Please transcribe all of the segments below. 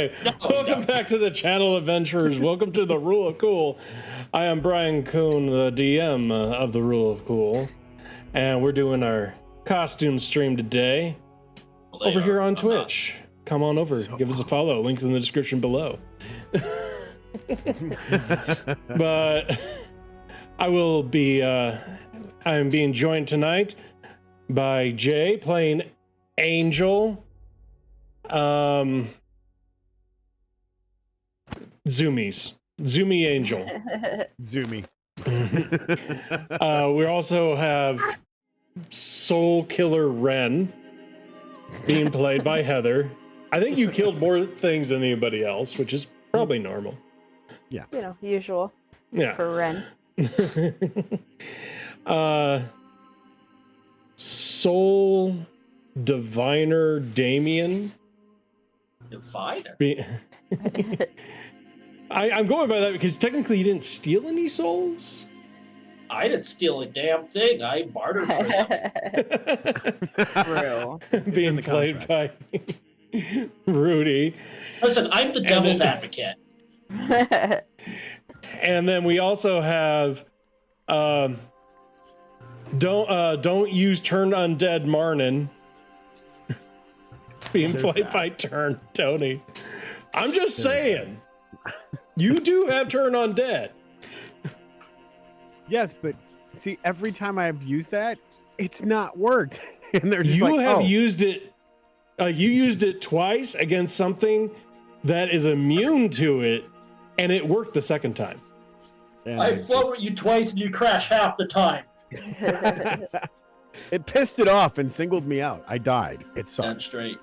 Anyway, welcome back to the channel, adventurers. Welcome to the Rule of Cool. I am Brian Kuhn, the DM of the Rule of Cool, and we're doing our costume stream today over here on Twitch. Come on over, give us a follow. Link in the description below. But I will be. I'm being joined tonight by Jay playing Angel. Zoomy Angel. Zoomy. We also have Soul Killer Ren being played by Heather. I think you killed more things than anybody else, which is probably normal. Yeah. You know, usual. Yeah. For Ren. Soul Diviner Damien. Diviner? I'm going by that because technically you didn't steal any souls. I didn't steal a damn thing. I bartered for them. True. Being played by Rudy. Listen, I'm the devil's advocate. And then we also have don't use Turn Undead Marnin being played by Tony. I'm just saying, you do have Turn Undead. Yes, but see, every time I've used that, it's not worked. And they're just you like, have used it. You used it twice against something that is immune to it, and it worked the second time. I float you twice and you crash half the time. It pissed it off and singled me out. I died. It sucked. That's straight.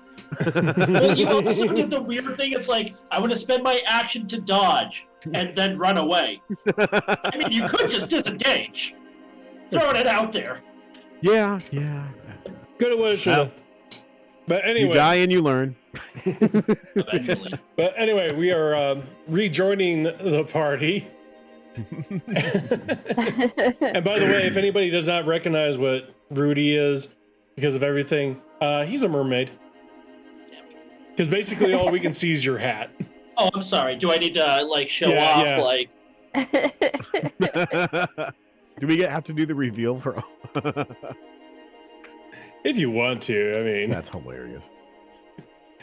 Well, you also did the weird thing. It's like, I want to spend my action to dodge and then run away. I mean, you could just disengage. Throwing it out there. Yeah. Good at what it should have. But anyway. You die and you learn. Eventually. But anyway, we are rejoining the party. And by the way, if anybody does not recognize what Rudy is because of everything, he's a mermaid. Because basically all we can see is your hat. Oh, I'm sorry. Do I need to like show off? Yeah. Like, Do we have to do the reveal for? If you want to, I mean, That's hilarious.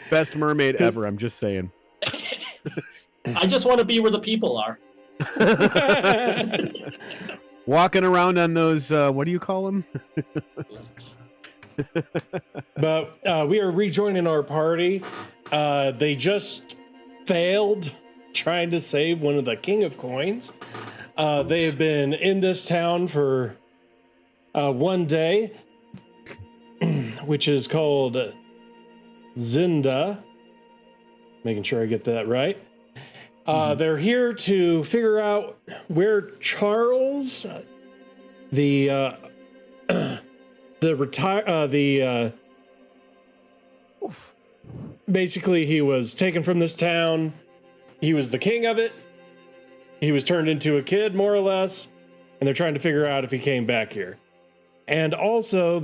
Best mermaid ever. I'm just saying. I just want to be where the people are. Walking around on those. What do you call them? But we are rejoining our party. They just failed trying to save one of the King of Coins. They have been in this town for one day, which is called Zinda. Making sure I get that right. They're here to figure out where Charles, basically he was taken from this town. He was the king of it. He was turned into a kid, more or less, and they're trying to figure out if he came back here. And also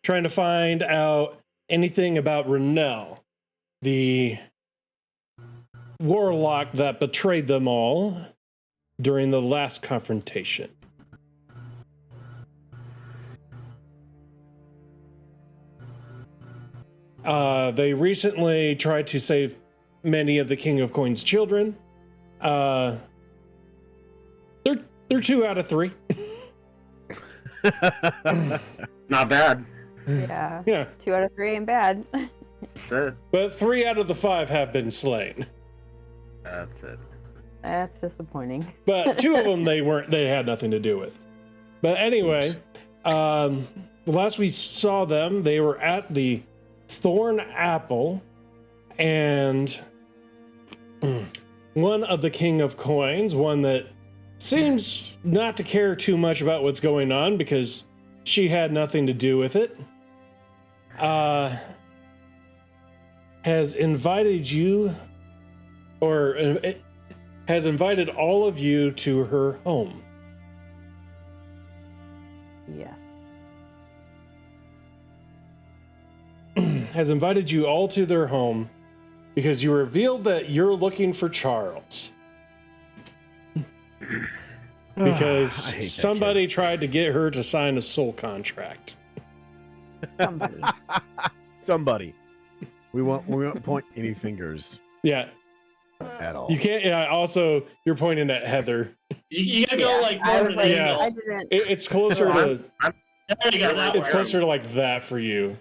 trying to find out anything about Renell, the warlock that betrayed them all during the last confrontation. They recently tried to save many of the King of Coins' children. They're 2 out of 3. Not bad. Yeah. 2 out of 3 ain't bad. That's it. But 3 out of the 5 have been slain. That's it. That's disappointing. But 2 of them they had nothing to do with. But anyway, the last we saw them, they were at the Thorn Apple, and one of the King of Coins, one that seems not to care too much about what's going on because she had nothing to do with it, has invited you, or has invited all of you to her home. Yes. has invited you all to their home because you revealed that you're looking for Charles. Because somebody tried to get her to sign a soul contract. Somebody. We won't point any fingers. Yeah. At all. You can't. Yeah. Also, you're pointing at Heather. You gotta go like I more was of like, an Yeah. angle. I didn't. It's closer to. There you go. That It's closer to like that for you.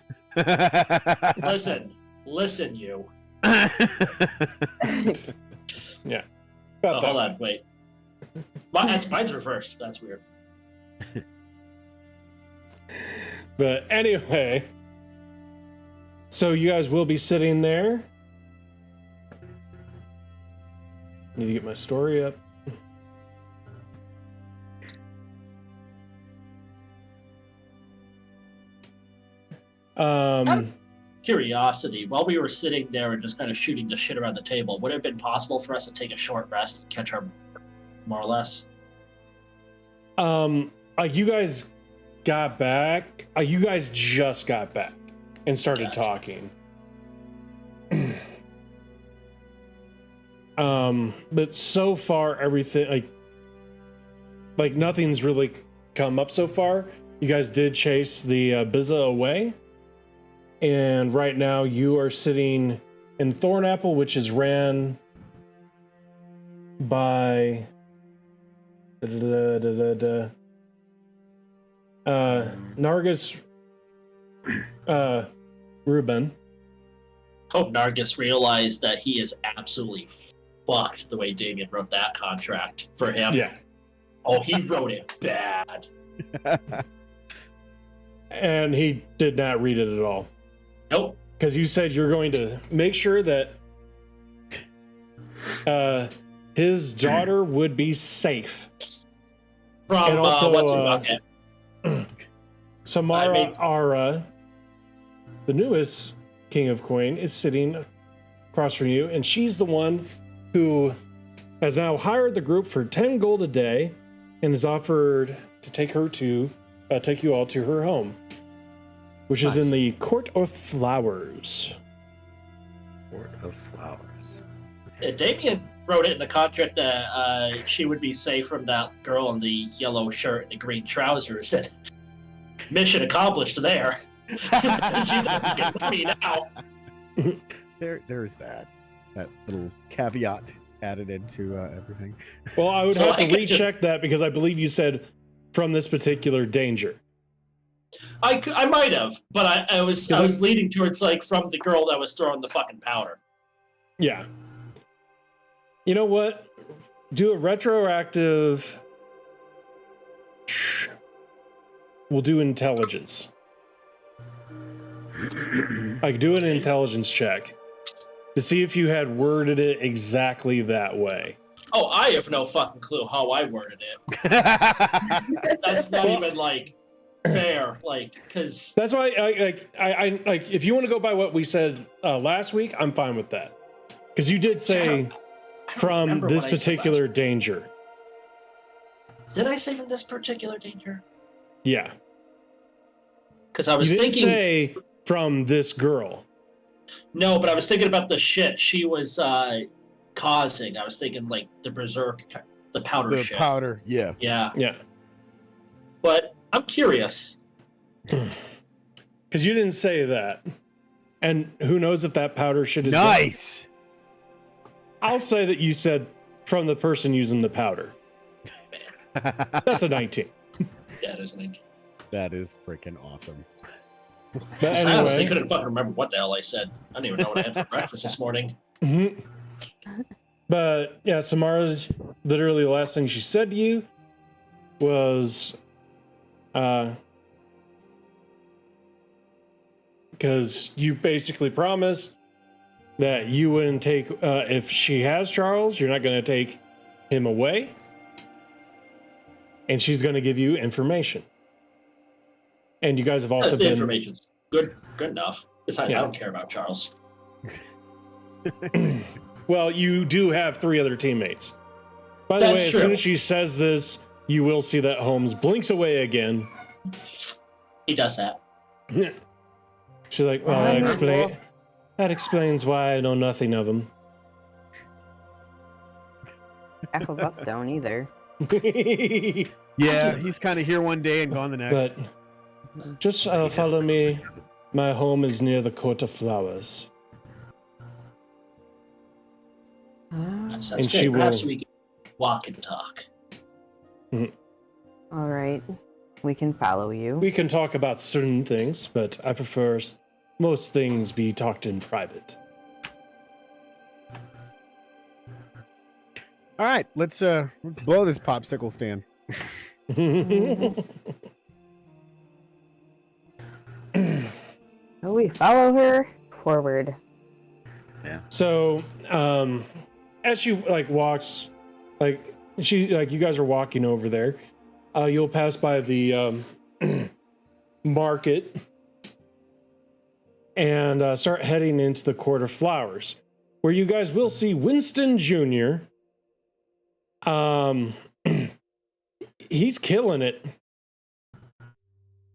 Listen, you. Yeah. Oh, hold on, wait. Mine's reversed. That's weird. But anyway, so you guys will be sitting there. Need to get my story up. Curiosity. While we were sitting there and just kind of shooting the shit around the table, would it have been possible for us to take a short rest and catch our, more or less? You guys got back. You guys just got back and started talking. But so far everything like nothing's really come up so far. You guys did chase the Bizza away. And right now you are sitting in Thornapple, which is ran by Nargis Ruben. Hope Nargis realized that he is absolutely fucked the way Damien wrote that contract for him. Yeah. Oh, he wrote it bad. And he did not read it at all. Nope. Because you said you're going to make sure that his daughter would be safe. From And also, what's in bucket? Samara Ara, the newest King of Coin, is sitting across from you, and she's the one who has now hired the group for 10 gold a day and has offered to take you all to her home, which is in the Court of Flowers. Court of Flowers. Damien wrote it in the contract that she would be safe from that girl in the yellow shirt and the green trousers. And mission accomplished there. She's not me now. There's that little caveat added into everything. Well, I would So have to I could recheck that because I believe you said from this particular danger. I might have, but I was leading towards like from the girl that was throwing the fucking powder. Yeah. You know what? Do a retroactive. We'll do intelligence. Like, do an intelligence check to see if you had worded it exactly that way. Oh, I have no fucking clue how I worded it. That's not even like fair, like, because that's why I like if you want to go by what we said last week, I'm fine with that. Because you did say from this particular danger. Did I say from this particular danger? Yeah. Because I was you didn't thinking say from this girl. No, but I was thinking about the shit she was causing. I was thinking like the berserk, the powder shit. The powder, yeah. Yeah. But I'm curious. Because you didn't say that. And who knows if that powder shit is nice. Gone. I'll say that you said from the person using the powder. That's a 19. That is 19. That is freaking awesome. But I honestly anyway, couldn't fucking remember what the hell I said. I don't even know what I had for breakfast this morning. Mm-hmm. But yeah, Samara's literally the last thing she said to you was, because you basically promised that you wouldn't take, if she has Charles, you're not going to take him away. And she's going to give you information. And you guys have also The been... information's good enough. Besides, Yeah. I don't care about Charles. Well, you do have 3 other teammates. By the That's way, true. as soon as she says this, you will see that Holmes blinks away again. He does that. She's like, well, that explains why I know nothing of him. Half of us don't either. Yeah, he's kind of here one day and gone the next. But just follow me. My home is near the Court of Flowers. That sounds And good. she Perhaps will- we can walk and talk. All right. We can follow you. We can talk about certain things, but I prefer most things be talked in private. All right, let's blow this popsicle stand. So we follow her forward. Yeah. So, as she walks, you guys are walking over there. You'll pass by the market and start heading into the Court of Flowers, where you guys will see Winston Jr. He's killing it.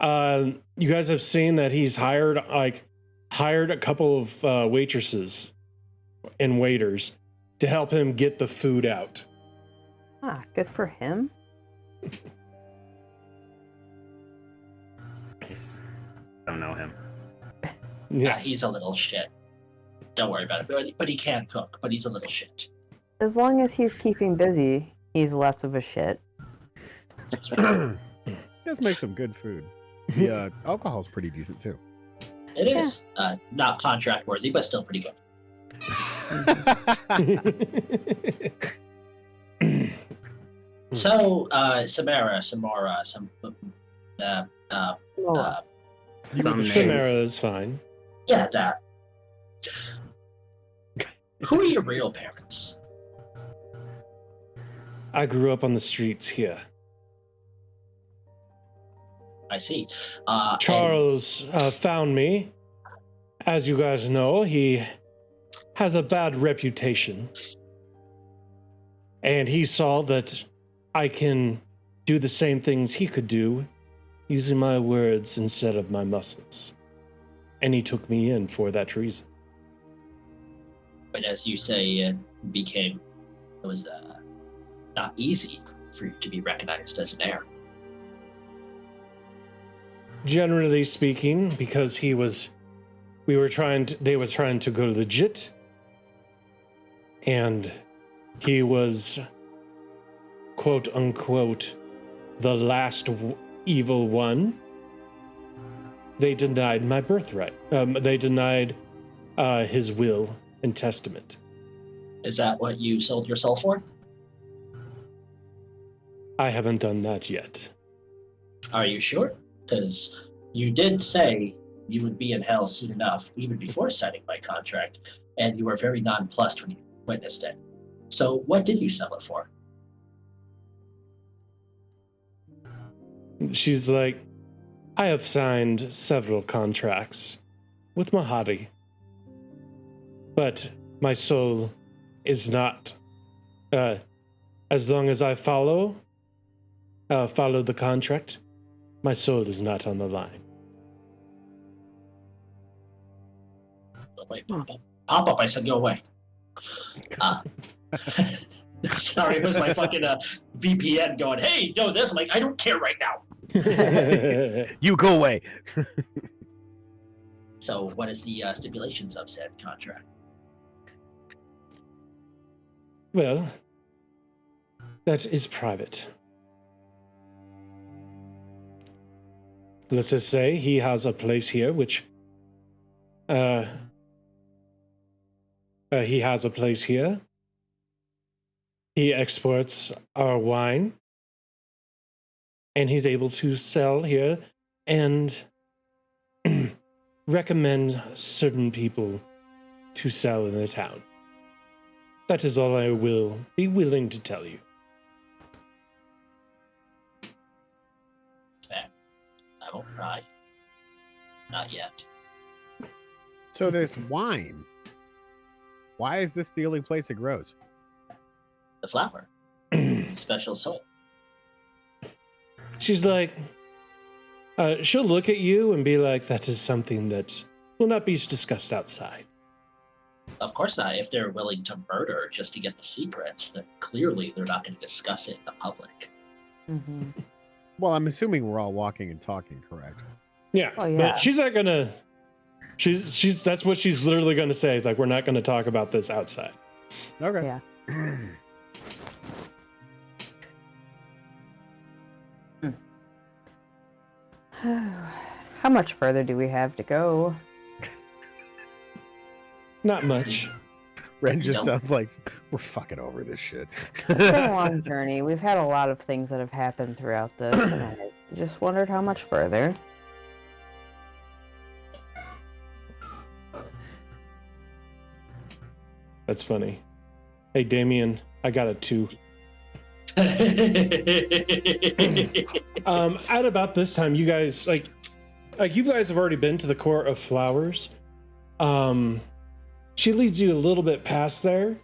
You guys have seen that he's hired a couple of waitresses and waiters to help him get the food out. Ah, good for him. Don't know him. Yeah, he's a little shit. Don't worry about it. But he can cook, but he's a little shit. As long as he's keeping busy, he's less of a shit. That's right. He does make some good food. The alcohol's pretty decent too. It is. Not contract worthy, but still pretty good. So, Samara, Some names. Samara is fine. yeah, that. Who are your real parents? I grew up on the streets here. I see. Charles found me. As you guys know, he has a bad reputation. And he saw that I can do the same things he could do using my words instead of my muscles. And he took me in for that reason. But as you say, it was not easy for you to be recognized as an heir. Generally speaking, because they were trying to go legit, and he was, quote unquote, the last evil one. They denied my birthright. They denied his will and testament. Is that what you sold yourself for? I haven't done that yet. Are you sure? Because you did say you would be in hell soon enough, even before signing my contract, and you were very nonplussed when you witnessed it. So what did you sell it for? She's like, I have signed several contracts with Mahadi, but my soul is not. As long as I follow the contract, my soul is not on the line. Oh, wait, pop up. Pop up, I said go away. Sorry, it was my fucking VPN going, hey, know this. I'm like, I don't care right now. You go away. So what is the stipulations of said contract? Well, that is private. Let's just say he has a place here, which he has a place here. He exports our wine, and he's able to sell here and recommend certain people to sell in the town. That is all I will be willing to tell you. Fair. I won't cry. Not yet. So this wine, why is this the only place it grows? The flower. Special soil. She's like, she'll look at you and be like, that is something that will not be discussed outside. Of course not. If they're willing to murder just to get the secrets, then clearly they're not going to discuss it in the public. Mm-hmm. Well, I'm assuming we're all walking and talking, correct? Yeah, Oh, yeah. but she's not gonna. She's that's what she's literally gonna say. It's like, we're not gonna talk about this outside. Okay. Yeah. How much further do we have to go? Not much. Ren just Nope. sounds like we're fucking over this shit. It's been a long journey. We've had a lot of things that have happened throughout this, and I just wondered how much further. That's funny. Hey, Damien, I got a 2. At about this time, you guys like you guys have already been to the Court of Flowers. She leads you a little bit past there.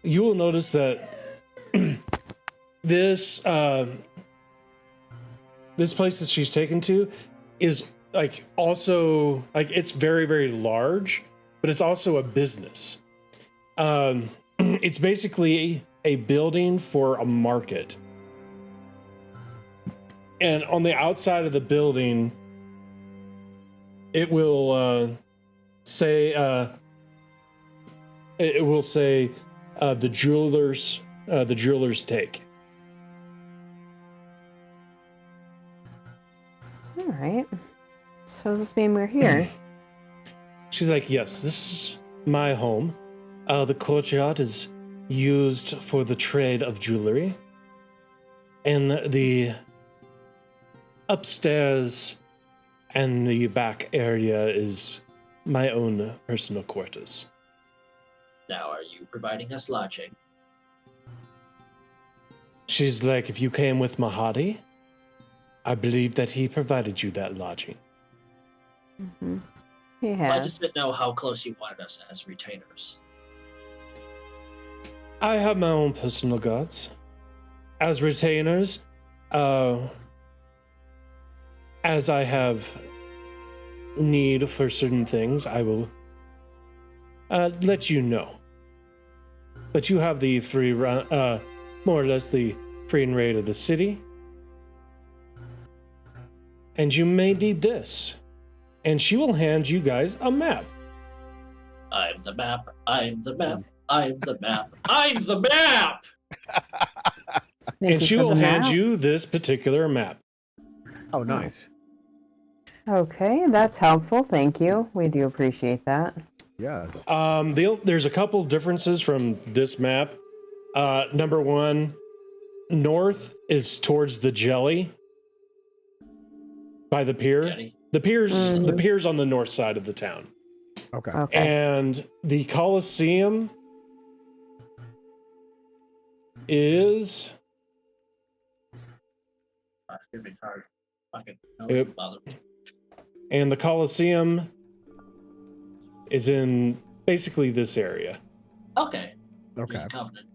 You will notice that this place that she's taken to is like also like it's very, very large, but it's also a business. It's basically a building for a market. And on the outside of the building, it will say the jeweler's take. All right. So does this mean we're here? She's like, yes, this is my home. The courtyard is used for the trade of jewelry. And the upstairs and the back area is my own personal quarters. Now, are you providing us lodging? She's like, if you came with Mahadi, I believe that he provided you that lodging. Mm-hmm. He I has. just didn't know how close you wanted us as retainers. I have my own personal guards. As retainers, as I have need for certain things, I will let you know. But you have the free run, more or less the free and raid of the city. And you may need this. And she will hand you guys a map. I'm the map. I'm the map. I'm the map. I'm the map! And she will hand you this particular map. Oh, nice. Okay, that's helpful. Thank you. We do appreciate that. Yes. There's a couple differences from this map. Number one, north is towards the jelly by the pier. Jenny. The pier's on the north side of the town. Okay. Okay. And the Colosseum is It's gonna be hard. Fucking Yep. bother me. and the Colosseum is in basically this area. Okay. Okay. Use Covenant.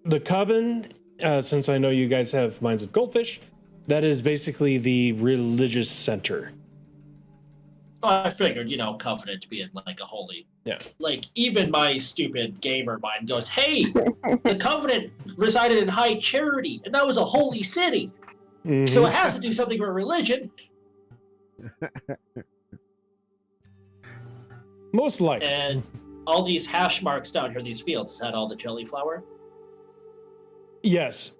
The Coven, since I know you guys have Minds of Goldfish, that is basically the religious center. Oh, I figured, Covenant being like a holy. Yeah. Like, even my stupid gamer mind goes, hey, the Covenant resided in High Charity, and that was a holy city. Mhm. So it has to do something with religion. Most likely. And all these hash marks down here, these fields, is that all the jelly flower? Yes.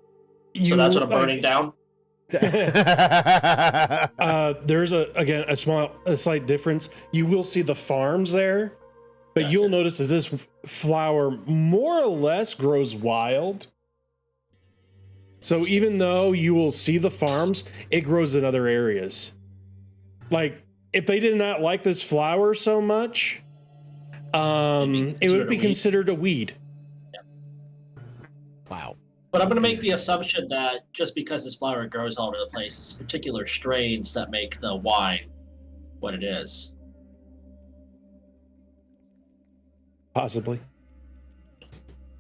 So that's what I'm burning down? There's a slight difference. You will see the farms there, but Gotcha. you'll notice that this flower more or less grows wild. So even though you will see the farms, it grows in other areas. Like if they did not like this flower so much, it would be considered a weed. Wow. But I'm going to make the assumption that just because this flower grows all over the place, it's particular strains that make the wine what it is. Possibly.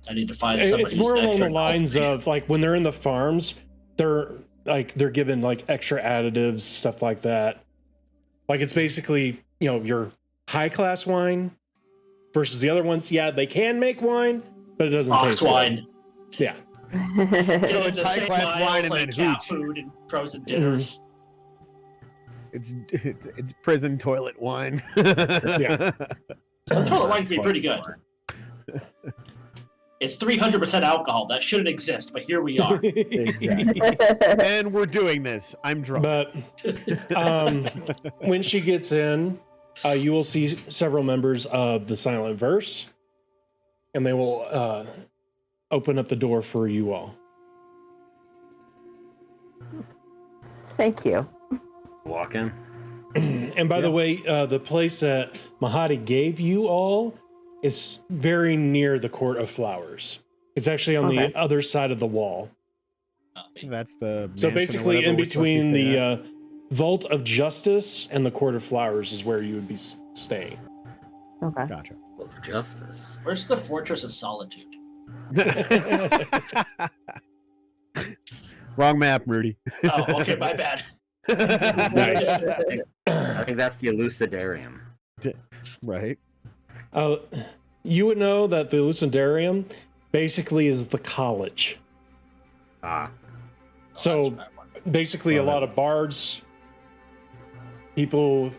I need to find somebody It's more who's an along the expert. lines of like when they're in the farms, they're like they're given like extra additives, stuff like that. Like it's basically, you know, your high class wine versus the other ones. Yeah, they can make wine, but it doesn't Box taste wine. good. Yeah. So it's high-class wine and then cat hooch. food and frozen dinners. It's prison toilet wine. Yeah. Some toilet wine can be pretty good. It's 300% alcohol. That shouldn't exist, but here we are. Exactly. And we're doing this. I'm drunk. But when she gets in, you will see several members of the Silent Verse, and they will open up the door for you all. Thank you. Walk in. And by the way, the place that Mahadi gave you all is very near the Court of Flowers. It's actually on the other side of the wall. So that's the So mansion or basically, whatever in we're supposed to be between staying the at. Vault of Justice and the Court of Flowers is where you would be staying. Okay. Gotcha. Justice. Where's the Fortress of Solitude? Wrong map, Rudy. Oh, okay, my bad. Nice. I think that's the Elucidarium. Right. You would know that the Lucendarium basically is the college. Ah. So basically, a lot of bards, people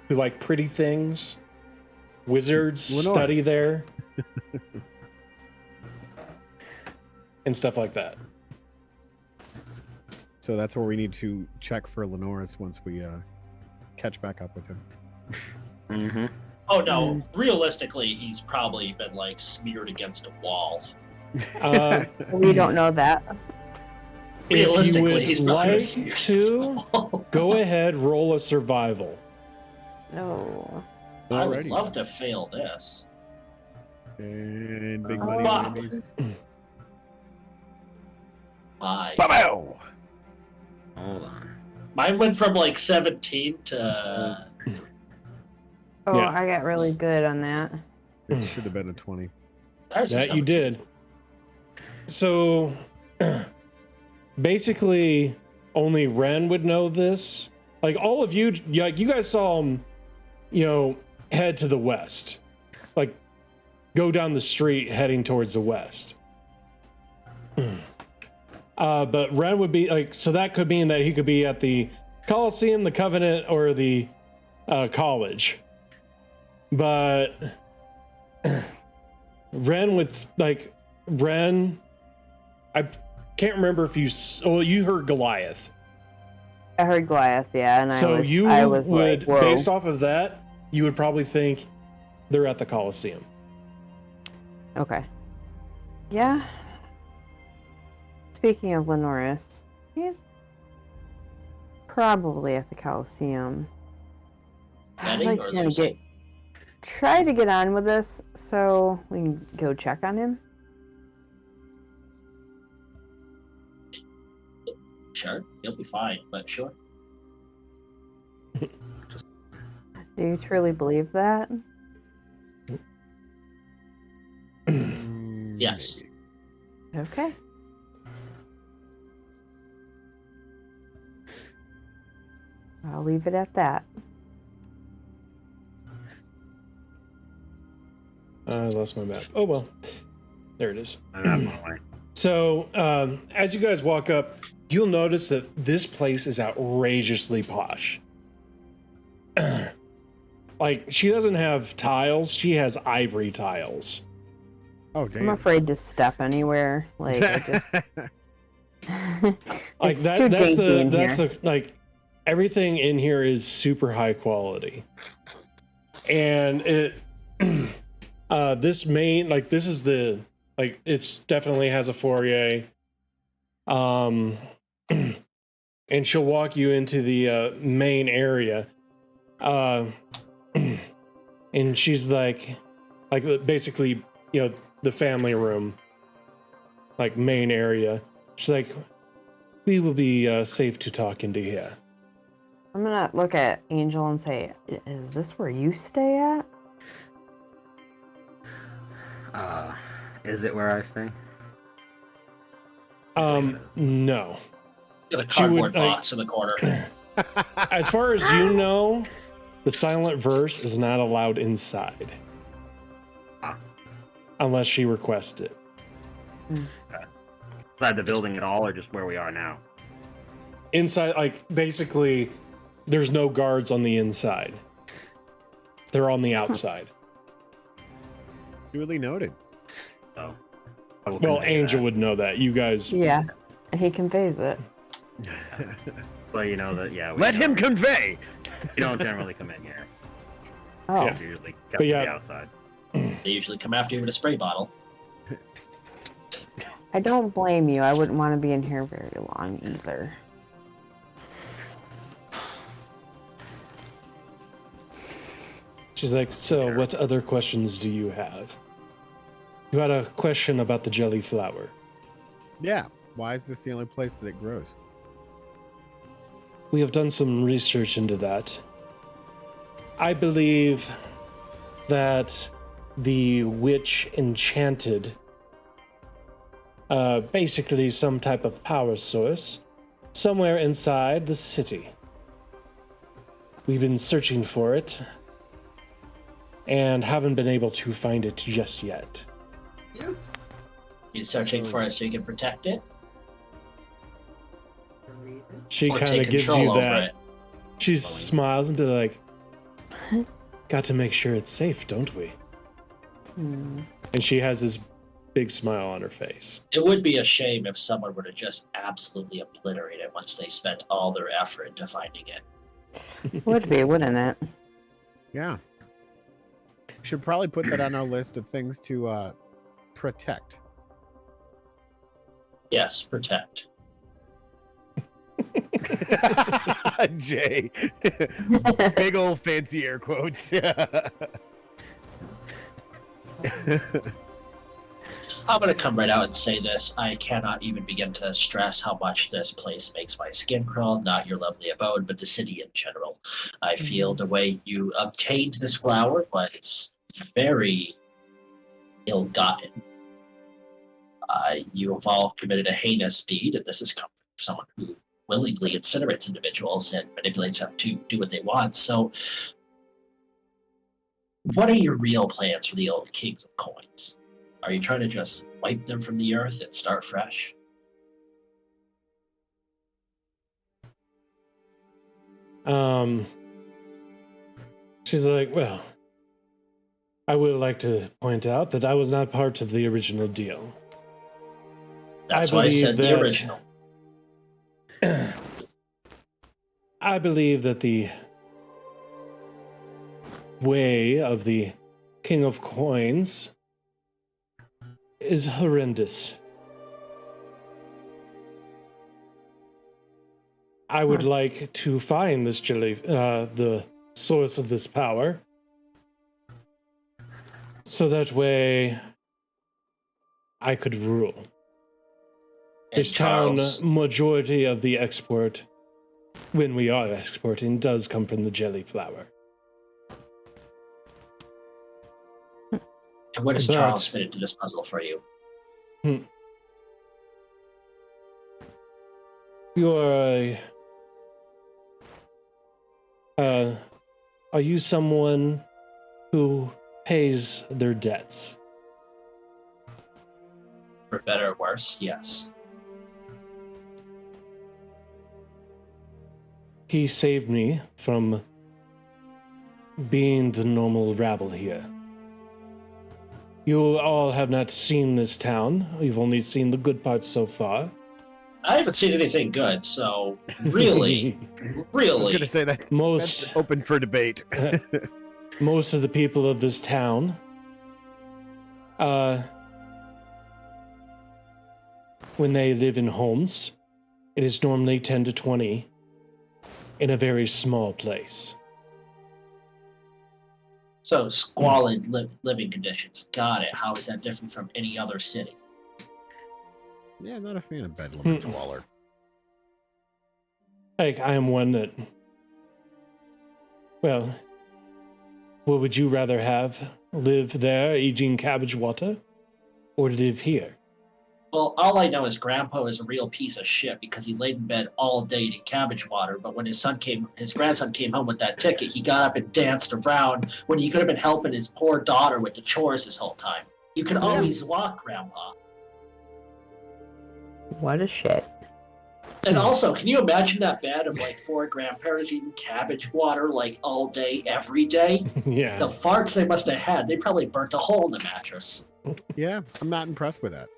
who like pretty things, wizards study there, and stuff like that. So that's where we need to check for Lenoris once we catch back up with him. Mm-hmm. Oh no, realistically, he's probably been like smeared against a wall. We don't know that. If you Realistically, would he's probably been like smeared against to, a wall. go ahead, roll a survival. No. I would Alrighty. love to fail this. And big money Bob. enemies. 5. Bow! Hold on. Mine went from like 17 to. Oh, Yeah. I got really good on that. It should have been a 20. That you did. So basically, only Ren would know this. Like all of you, like you guys saw him, you know, head to the west, like go down the street heading towards the west. But Ren would be like, so that could mean that he could be at the Coliseum, the Covenant, or the college. But Ren I can't remember if you heard Goliath. I heard Goliath, yeah, and So I was would, like, whoa. based off of that, you would probably think they're at the Coliseum. Okay. Yeah. Speaking of Lenoris, he's probably at the Coliseum. I'd Betting like or to losing? try to get on with this so we can go check on him. Sure, he'll be fine, but sure. Do you truly believe that? Yes. Maybe. Okay. I'll leave it at that. I lost my map. Oh well, there it is. I'm out of my way. So as you guys walk up, you'll notice that this place is outrageously posh. Like she doesn't have tiles; she has ivory tiles. Oh, I'm damn. afraid to step anywhere. Like, I just... Like It's that. too That's dainty in that's here. like everything in here is super high quality, and it. This main, like this is the, like it's definitely has a foyer. And she'll walk you into the main area. And she's like basically, you know, the family room, like main area. She's like, we will be safe to talk into here. I'm gonna look at Angel and say, "Is this where you stay at?" Is it where I stay? No. Got a She would, cardboard box in the corner. as far as you know, the silent verse is not allowed inside. Ah. Unless she requests it. Inside the building at all, or just where we are now? Inside, like, basically, there's no guards on the inside. They're on the outside. Duly noted. So, I will Well, convey Angel that. would know that. You guys. Yeah, he conveys it. Well, you know that. Yeah. We Let don't- him convey. We don't generally come in here. Oh, Yeah. We're usually kept But to yeah. the outside. They usually come after you with a spray bottle. I don't blame you. I wouldn't want to be in here very long either. She's like, so what other questions do you have? You had a question about the jelly flower. Yeah. Why is this the only place that it grows? We have done some research into that. I believe that the witch enchanted basically some type of power source somewhere inside the city. We've been searching for it and haven't been able to find it just yet. You searching for it so you can protect it, She or kind take of gives control you over that. it. She smiles and be like, got to make sure it's safe, don't we? And she has this big smile on her face. It would be a shame if someone were to just absolutely obliterate it once they spent all their effort into finding it. Would be, wouldn't it? Yeah. Should probably put that on our list of things to protect. Yes, protect. Jay. Big old fancy air quotes. I'm going to come right out and say this. I cannot even begin to stress how much this place makes my skin crawl. Not your lovely abode, but the city in general. I feel the way you obtained this flower was very ill-gotten. You have all committed a heinous deed, if this has come from someone who willingly incinerates individuals and manipulates them to do what they want. So, what are your real plans for the old kings of coins? Are you trying to just wipe them from the earth and start fresh? She's like, well, I would like to point out that I was not part of the original deal. That's I why I believe said the that- original. I believe that the way of the King of Coins is horrendous. I would like to find this the source of this power, so that way I could rule. And This town, Charles, majority of the export, when we are exporting, does come from the jelly flower. and where does but- Charles fit into this puzzle for you? You're are you someone who pays their debts? For better or worse, yes. He saved me from being the normal rabble here. You all have not seen this town. You've only seen the good parts so far. I haven't seen anything good, so really, I was really, gonna say that most that's open for debate. most of the people of this town when they live in homes, it is normally 10 to 20 in a very small place. so squalid living conditions. Got it. How is that different from any other city? Yeah, not a fan of bedlam and squalor. Like, I am one that, well, what would you rather have? Live there eating cabbage water, or live here? Well, all I know is Grandpa is a real piece of shit because he laid in bed all day eating cabbage water. But when his grandson came home with that ticket, he got up and danced around when he could have been helping his poor daughter with the chores this whole time. You can always walk, Grandpa. What a shit. And also, can you imagine that bed of like 4 grandparents eating cabbage water like all day, every day? Yeah. The farts they must have had, they probably burnt a hole in the mattress. Yeah, I'm not impressed with that.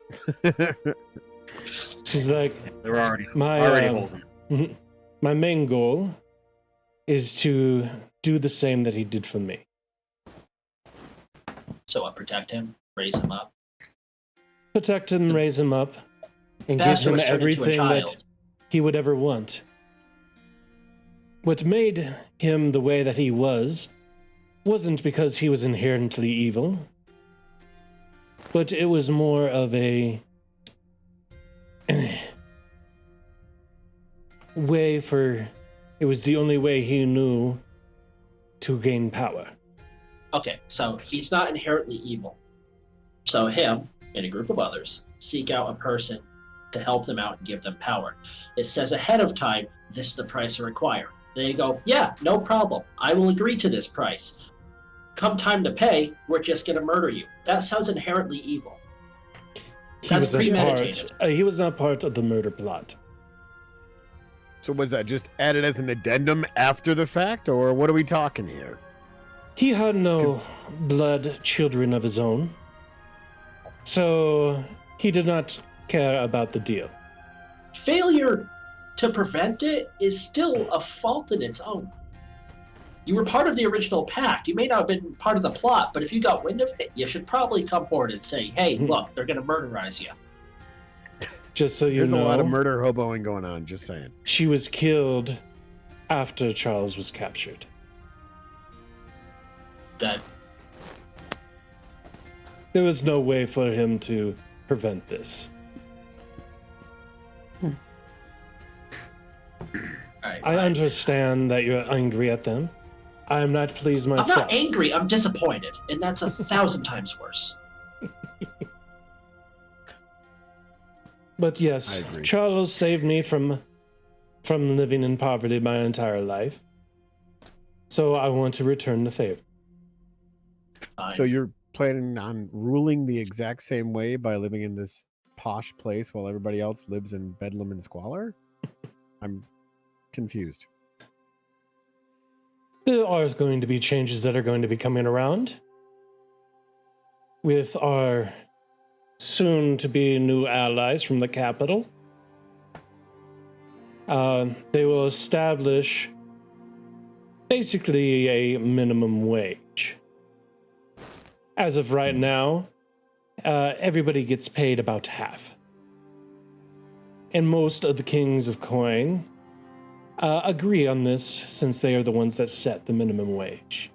She's like, There were already my holes in it. my main goal is to do the same that he did for me. So protect him, raise him up. Protect him, raise him up, and give Bastard him was turned into a everything that child. he would ever want. What made him the way that he wasn't because he was inherently evil, but it was more of a way for... It was the only way he knew to gain power. Okay, so he's not inherently evil. So him and a group of others seek out a person to help them out and give them power. It says ahead of time, this is the price to require. They go, yeah, no problem. I will agree to this price. Come time to pay, we're just going to murder you. That sounds inherently evil. That's premeditated. He was not part of the murder plot. So was that just added as an addendum after the fact, or what are we talking here? He had no blood children of his own, so he did not care about the deal. Failure to prevent it is still a fault in its own. You were part of the original pact. You may not have been part of the plot, but if you got wind of it, you should probably come forward and say, hey, look, they're going to murderize you. Just so you There's know, a lot of murder hoboing going on, just saying. she was killed after Charles was captured. That There was no way for him to prevent this. right, I fine. understand that you're angry at them. I'm not pleased I'm myself. not angry, I'm disappointed, and that's 1,000 times worse. But yes, I agree. Charles saved me from living in poverty my entire life. So I want to return the favor. Fine. So you're planning on ruling the exact same way by living in this posh place while everybody else lives in bedlam and squalor? I'm confused. There are going to be changes that are going to be coming around with our soon-to-be new allies from the capital. They will establish basically a minimum wage. As of right now, everybody gets paid about half. And most of the kings of coin agree on this since they are the ones that set the minimum wage.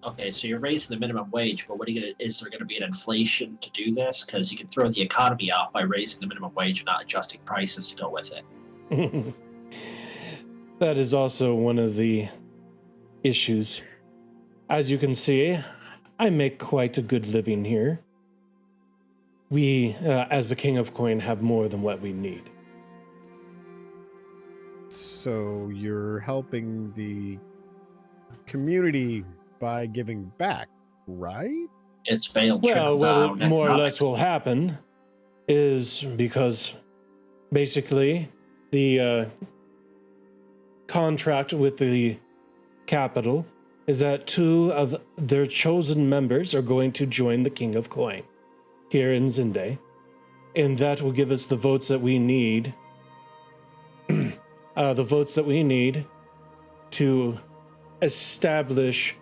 Okay, so you're raising the minimum wage, but is there going to be an inflation to do this? Because you can throw the economy off by raising the minimum wage and not adjusting prices to go with it. That is also one of the issues. As you can see, I make quite a good living here. We, as the King of Coin, have more than what we need. So you're helping the community by giving back, right? It's failed. Well, what trickle-down more or less economics. will happen is because basically the contract with the capital is that 2 of their chosen members are going to join the King of Coin here in Zinde, and that will give us the votes that we need. The votes that we need to establish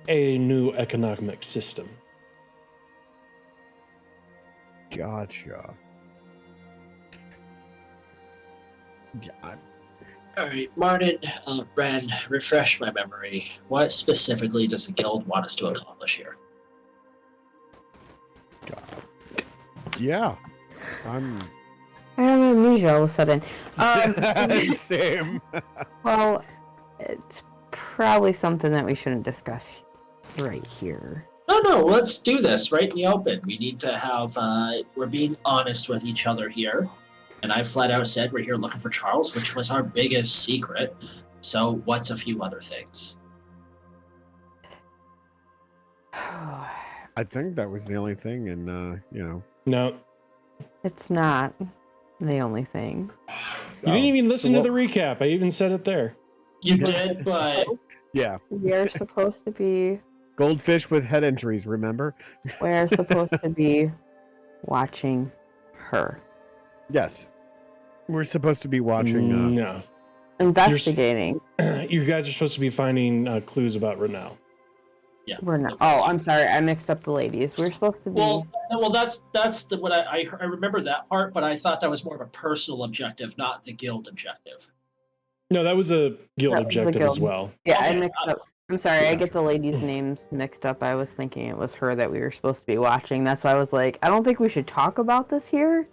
a new economic system. Gotcha. Yeah, All right, Martin, Ren, refresh my memory. What specifically does the guild want us to accomplish here? yeah. I'm I have amnesia all of a sudden. Same. Well, it's probably something that we shouldn't discuss right here. No, No. Let's do this right in the open. We need to have. We're being honest with each other here, and I flat out said we're here looking for Charles, which was our biggest secret. So, what's a few other things? I think that was the only thing, and No, It's not the only thing. you didn't even listen to the recap. I even said it there. You did, but yeah, We are supposed to be. goldfish with head injuries. Remember? We're supposed to be watching her, Yes, we're supposed to be watching. No, investigating. you guys are supposed to be finding clues about Renell. yeah. We're not. Oh, I'm sorry. I mixed up the ladies. We're supposed to be. Well, that's the what I remember that part, but I thought that was more of a personal objective, not the guild objective. No, that was a guild That was the objective as guild. well. Yeah, I Okay, mixed up. I'm sorry. I get the ladies' names mixed up. I was thinking it was her that we were supposed to be watching. That's why I was like, I don't think we should talk about this here.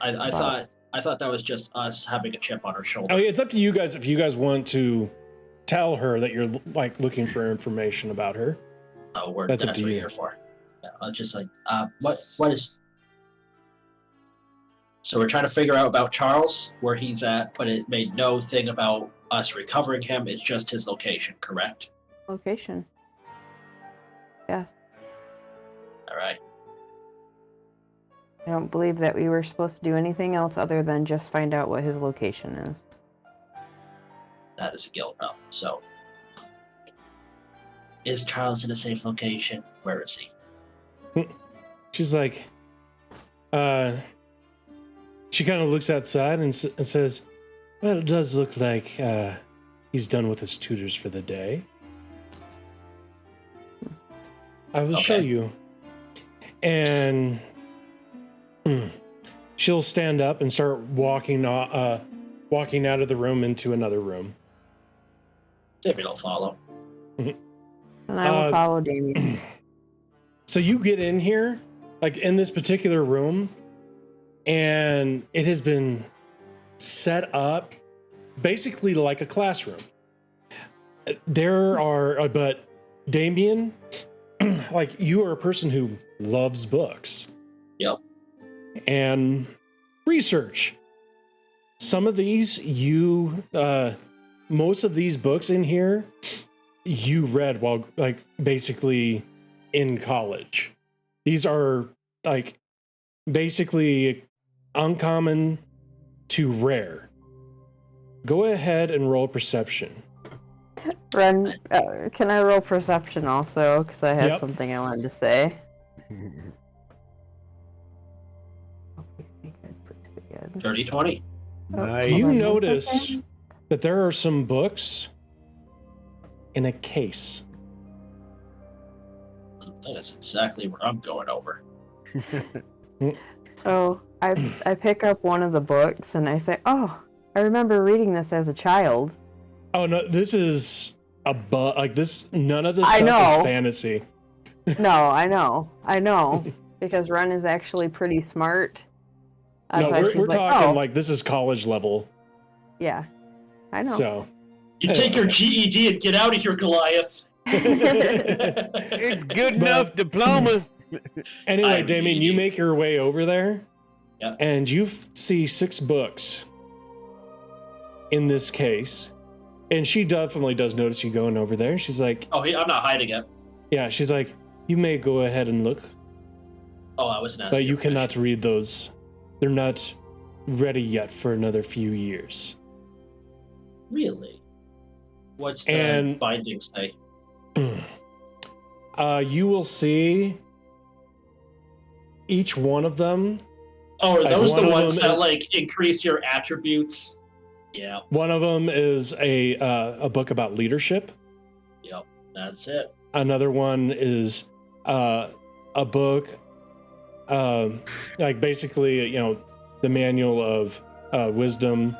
I thought that was just us having a chip on our shoulder. Oh, yeah, it's up to you guys if you guys want to tell her that you're like looking for information about her. Oh, That's up that's to what you. you're here for. Yeah, I was just like, what is? So we're trying to figure out about Charles, where he's at, but it made no thing about us recovering him. It's just his location, correct? Location. Yes. All right. I don't believe that we were supposed to do anything else other than just find out what his location is. That is a guild realm. So, is Charles in a safe location? Where is he? She's like, she kind of looks outside and says, well, it does look like he's done with his tutors for the day. I will show Okay. you. And she'll stand up and start walking out of the room into another room. Maybe don't follow. And I will follow Damien. So you get in here, like in this particular room, and it has been set up basically like a classroom. But Damien, like you are a person who loves books. Yep. And research. Some of these most of these books in here you read while like basically in college. These are like basically uncommon to rare. Go ahead and roll perception. Ren, can I roll perception also? Because I had Yep. something I wanted to say. Oh, please be good. Please be good. Dirty 20. Nice. You Okay. notice that there are some books in a case. That is exactly where I'm going over. So I pick up one of the books and I say, "Oh, I remember reading this as a child." Oh no, this is a book. Like this, none of this I stuff is know. fantasy. No, I know, because Ren is actually pretty smart. That's No, why we're she's like, talking "Oh, like this is college level. yeah, I know." So You take your GED and get out of here, Goliath. It's good enough diploma. anyway, I Damien, mean- you make your way over there, Yep. and you see 6 books in this case. And she definitely does notice you going over there. She's like, Oh, I'm not hiding it. yeah, she's like, you may go ahead and look, Oh, I wasn't asking. but you your permission. cannot read those. They're not ready yet for another few years. Really? What's the And- binding say? You will see each one of them. Oh, are Like, those one the of ones them that is- like increase your attributes? Yeah. One of them is a book about leadership. Yep. That's it. Another one is a book, like basically, the manual of wisdom,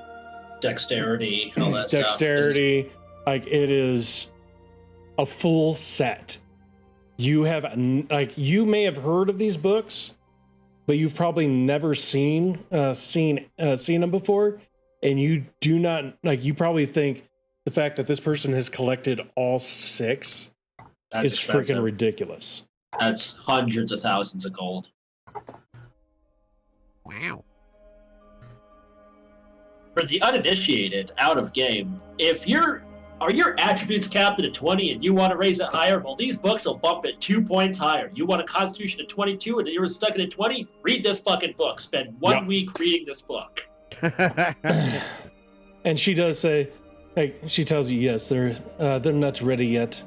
Dexterity, all that stuff. dexterity. Like it is a full set. You have you may have heard of these books, but you've probably never seen them before, and you do not you probably think the fact that this person has collected all 6 That's is expensive. freaking ridiculous. That's hundreds of thousands of gold. Wow. For the uninitiated, out of game, are your attributes capped at a 20 and you want to raise it higher? Well, these books will bump it 2 points higher. You want a constitution of 22 and you're stuck at a 20? Read this fucking book. Spend 1 week reading this book. And she does say, like, she tells you, yes, they're not ready yet.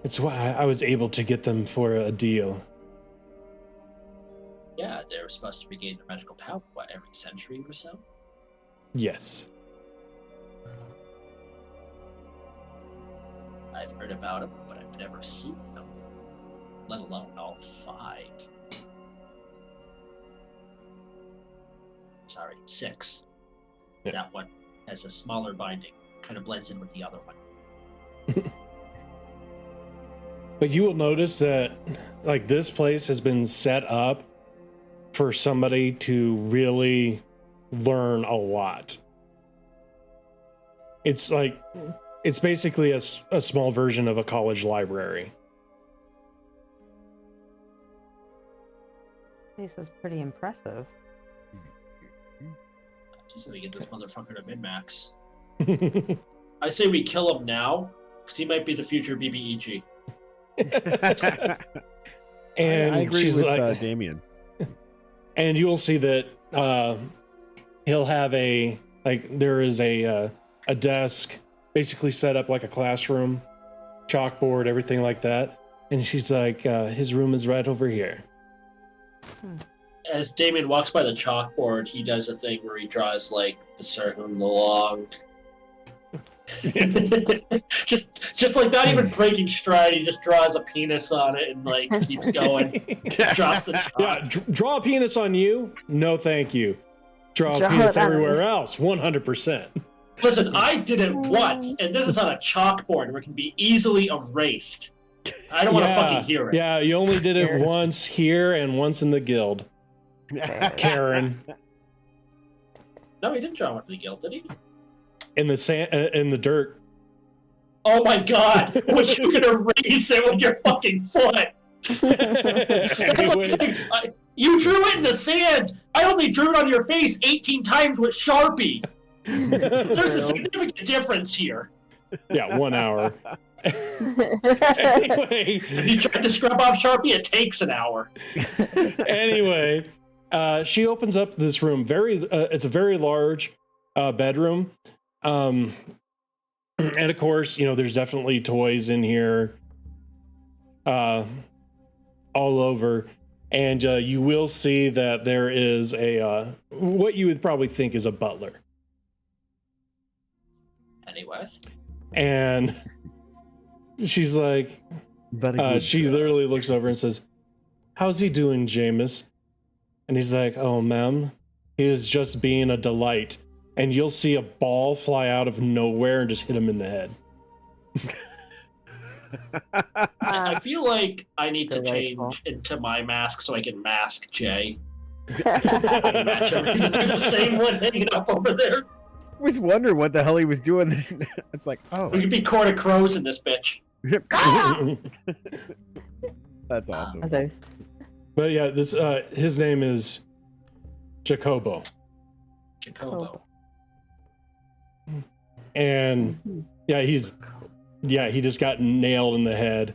It's why I was able to get them for a deal. Yeah, they're supposed to regain their magical power, every century or so? Yes. I've heard about them, but I've never seen them, let alone all 5. Sorry, 6. Yeah. That one has a smaller binding, kind of blends in with the other one. But you will notice that, like, this place has been set up for somebody to really learn a lot. It's like, it's basically a small version of a college library. This is pretty impressive. Just gonna get this motherfucker to min-max. I say we kill him now, because he might be the future BBEG. And I agree she's with like, Damien. and you'll see that he'll have there is a desk basically set up like a classroom, chalkboard, everything like that. And she's like, his room is right over here. As Damien walks by the chalkboard, he does a thing where he draws like the circle and the long. just like not even breaking stride, he just draws a penis on it and like keeps going. Drops the chalk. Yeah, draw a penis on you? No, thank you. Draw a Draw penis it on everywhere else? 100%. Listen, I did it once, and this is on a chalkboard where it can be easily erased. I don't want to fucking hear it. Yeah, you only did it once here and once in the guild. Karen. No, he didn't draw one in the guild, did he? In the sand, in the dirt. Oh my god! Wish you could erase it with your fucking foot! Anyway, You drew it in the sand! I only drew it on your face 18 times with Sharpie! There's a significant difference here. yeah, 1 hour. Anyway, If you try to scrub off Sharpie, it takes an hour. Anyway, she opens up this room. It's a very large bedroom. And of course, there's definitely toys in here, all over. And you will see that there is what you would probably think is a butler. Anyway. And she's like, she literally looks over and says, "How's he doing, Jameis?" And he's like, "Oh, ma'am, he is just being a delight." And you'll see a ball fly out of nowhere and just hit him in the head. I feel like I need to Delightful. change into my mask so I can mask Jay. The same one hanging up over there. I was wondering what the hell he was doing. It's like, oh, We could be court of crows in this bitch. that's awesome. But yeah, this his name is Jacobo. Jacobo. And he just got nailed in the head.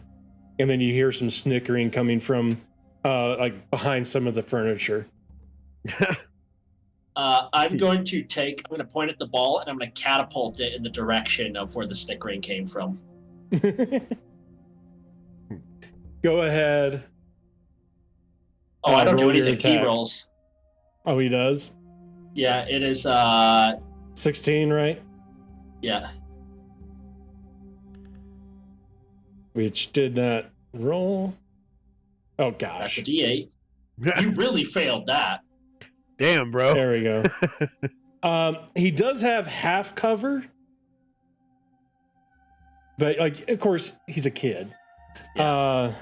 And then you hear some snickering coming from like behind some of the furniture. I'm going to point at the ball and I'm going to catapult it in the direction of where the snickering came from. Go ahead. Oh, I don't do roll your anything. He attack. rolls. Oh, he does? Yeah, it is, 16, right? yeah. Which did not roll. Oh, That's gosh. a D8. You really failed that. Damn, bro. There we go. He does have half cover. But, like, of course, he's a kid. Yeah.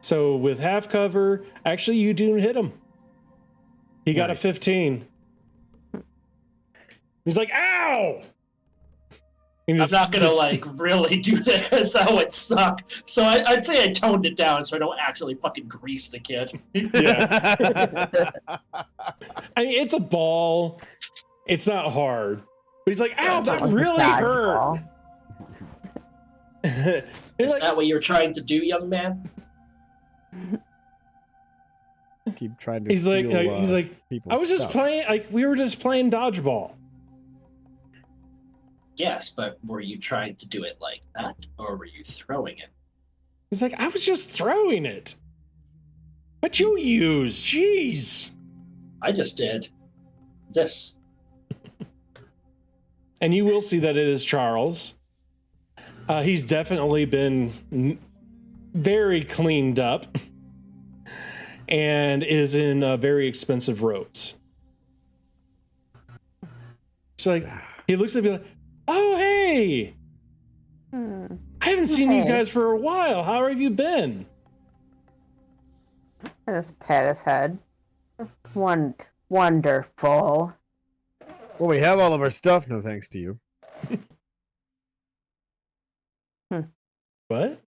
So with half cover, actually, you do hit him. He got a Nice. 15. He's like, ow! You I'm just- not gonna like really do that because that would suck. So I'd say I toned it down so I don't actually fucking grease the kid. Yeah. I mean, it's a ball. It's not hard. But he's like, ow, that Like a really hurt. dodgeball. He's Is like, that what you're trying to do, young man? Keep trying to he's like, steal, he's like, people's I was just stuff. playing, like, we were just playing dodgeball. Yes, but were you trying to do it like that, or were you throwing it? He's like, I was just throwing it. What you use? Jeez. I just did this. And you will see that it is Charles. He's definitely been very cleaned up and is in very expensive robes. She's like, he looks at me like, oh, hey, I haven't seen you Hey. guys for a while. How have you been? I just pat his head. Wonderful. Well, we have all of our stuff. No thanks to you. What?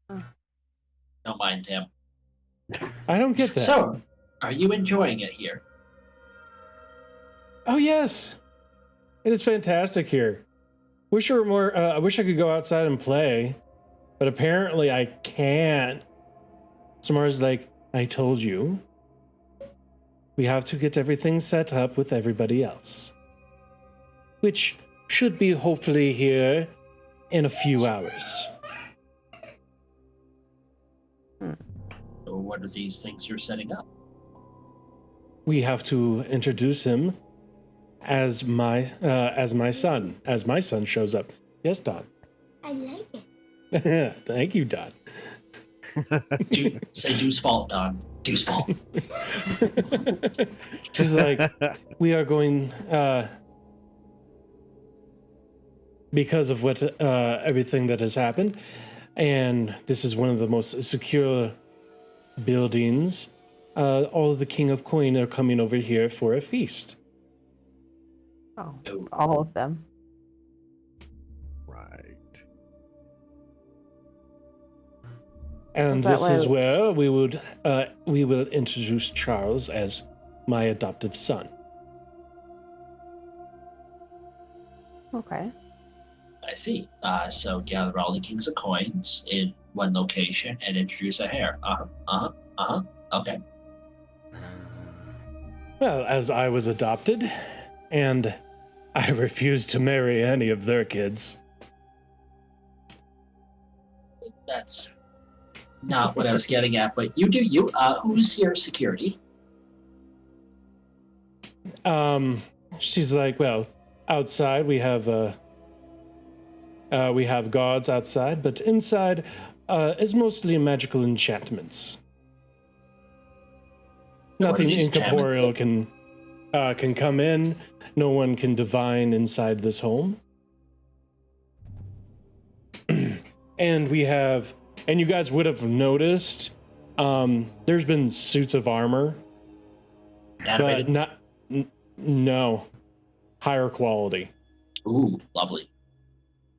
Don't mind him. I don't get that. So, are you enjoying it here? Oh, yes. It is fantastic here. Wish there were more. I wish I could go outside and play, but apparently I can't. Samara's like, I told you. We have to get everything set up with everybody else. Which should be hopefully here in a few hours. So what are these things you're setting up? We have to introduce him as my son. As my son shows up. Yes, Don. I like it. Thank you, Don. Say Deuce Fault, Don. Deuce Fault. She's like, we are going because of what everything that has happened, and this is one of the most secure buildings. All of the King of Coin are coming over here for a feast. Oh, Oh, all of them. Right. And Was that this is why- where we will introduce Charles as my adoptive son. Okay. I see. So gather all the kings of coins in one location and introduce a heir. Okay. Well, as I was adopted, and I refuse to marry any of their kids. That's not what I was getting at, but you do you. Who's your security? She's like, well, outside we have guards outside, but inside is mostly magical enchantments. What are Nothing these incorporeal can come in. No one can divine inside this home. And we have, and you guys would have noticed, there's been suits of armor, Animated. but no, higher quality. Ooh, lovely.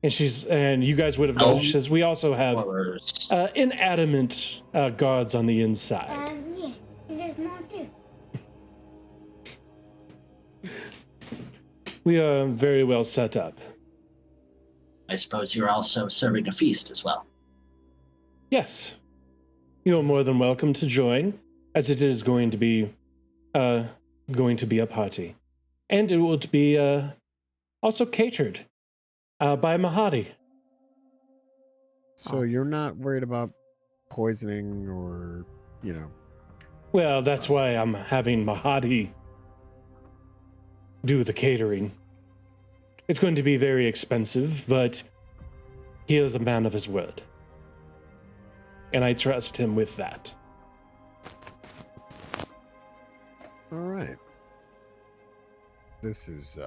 And you guys would have noticed, she says, we also have Horrors. inanimate gods on the inside. Yeah, and there's more too. We are very well set up. I suppose you're also serving a feast as well. Yes, you're more than welcome to join, as it is going to be a party, and it will be also catered by Mahadi. So you're not worried about poisoning or, Well, that's why I'm having Mahadi do the catering. It's going to be very expensive, but he is a man of his word. And I trust him with that. all right. This is,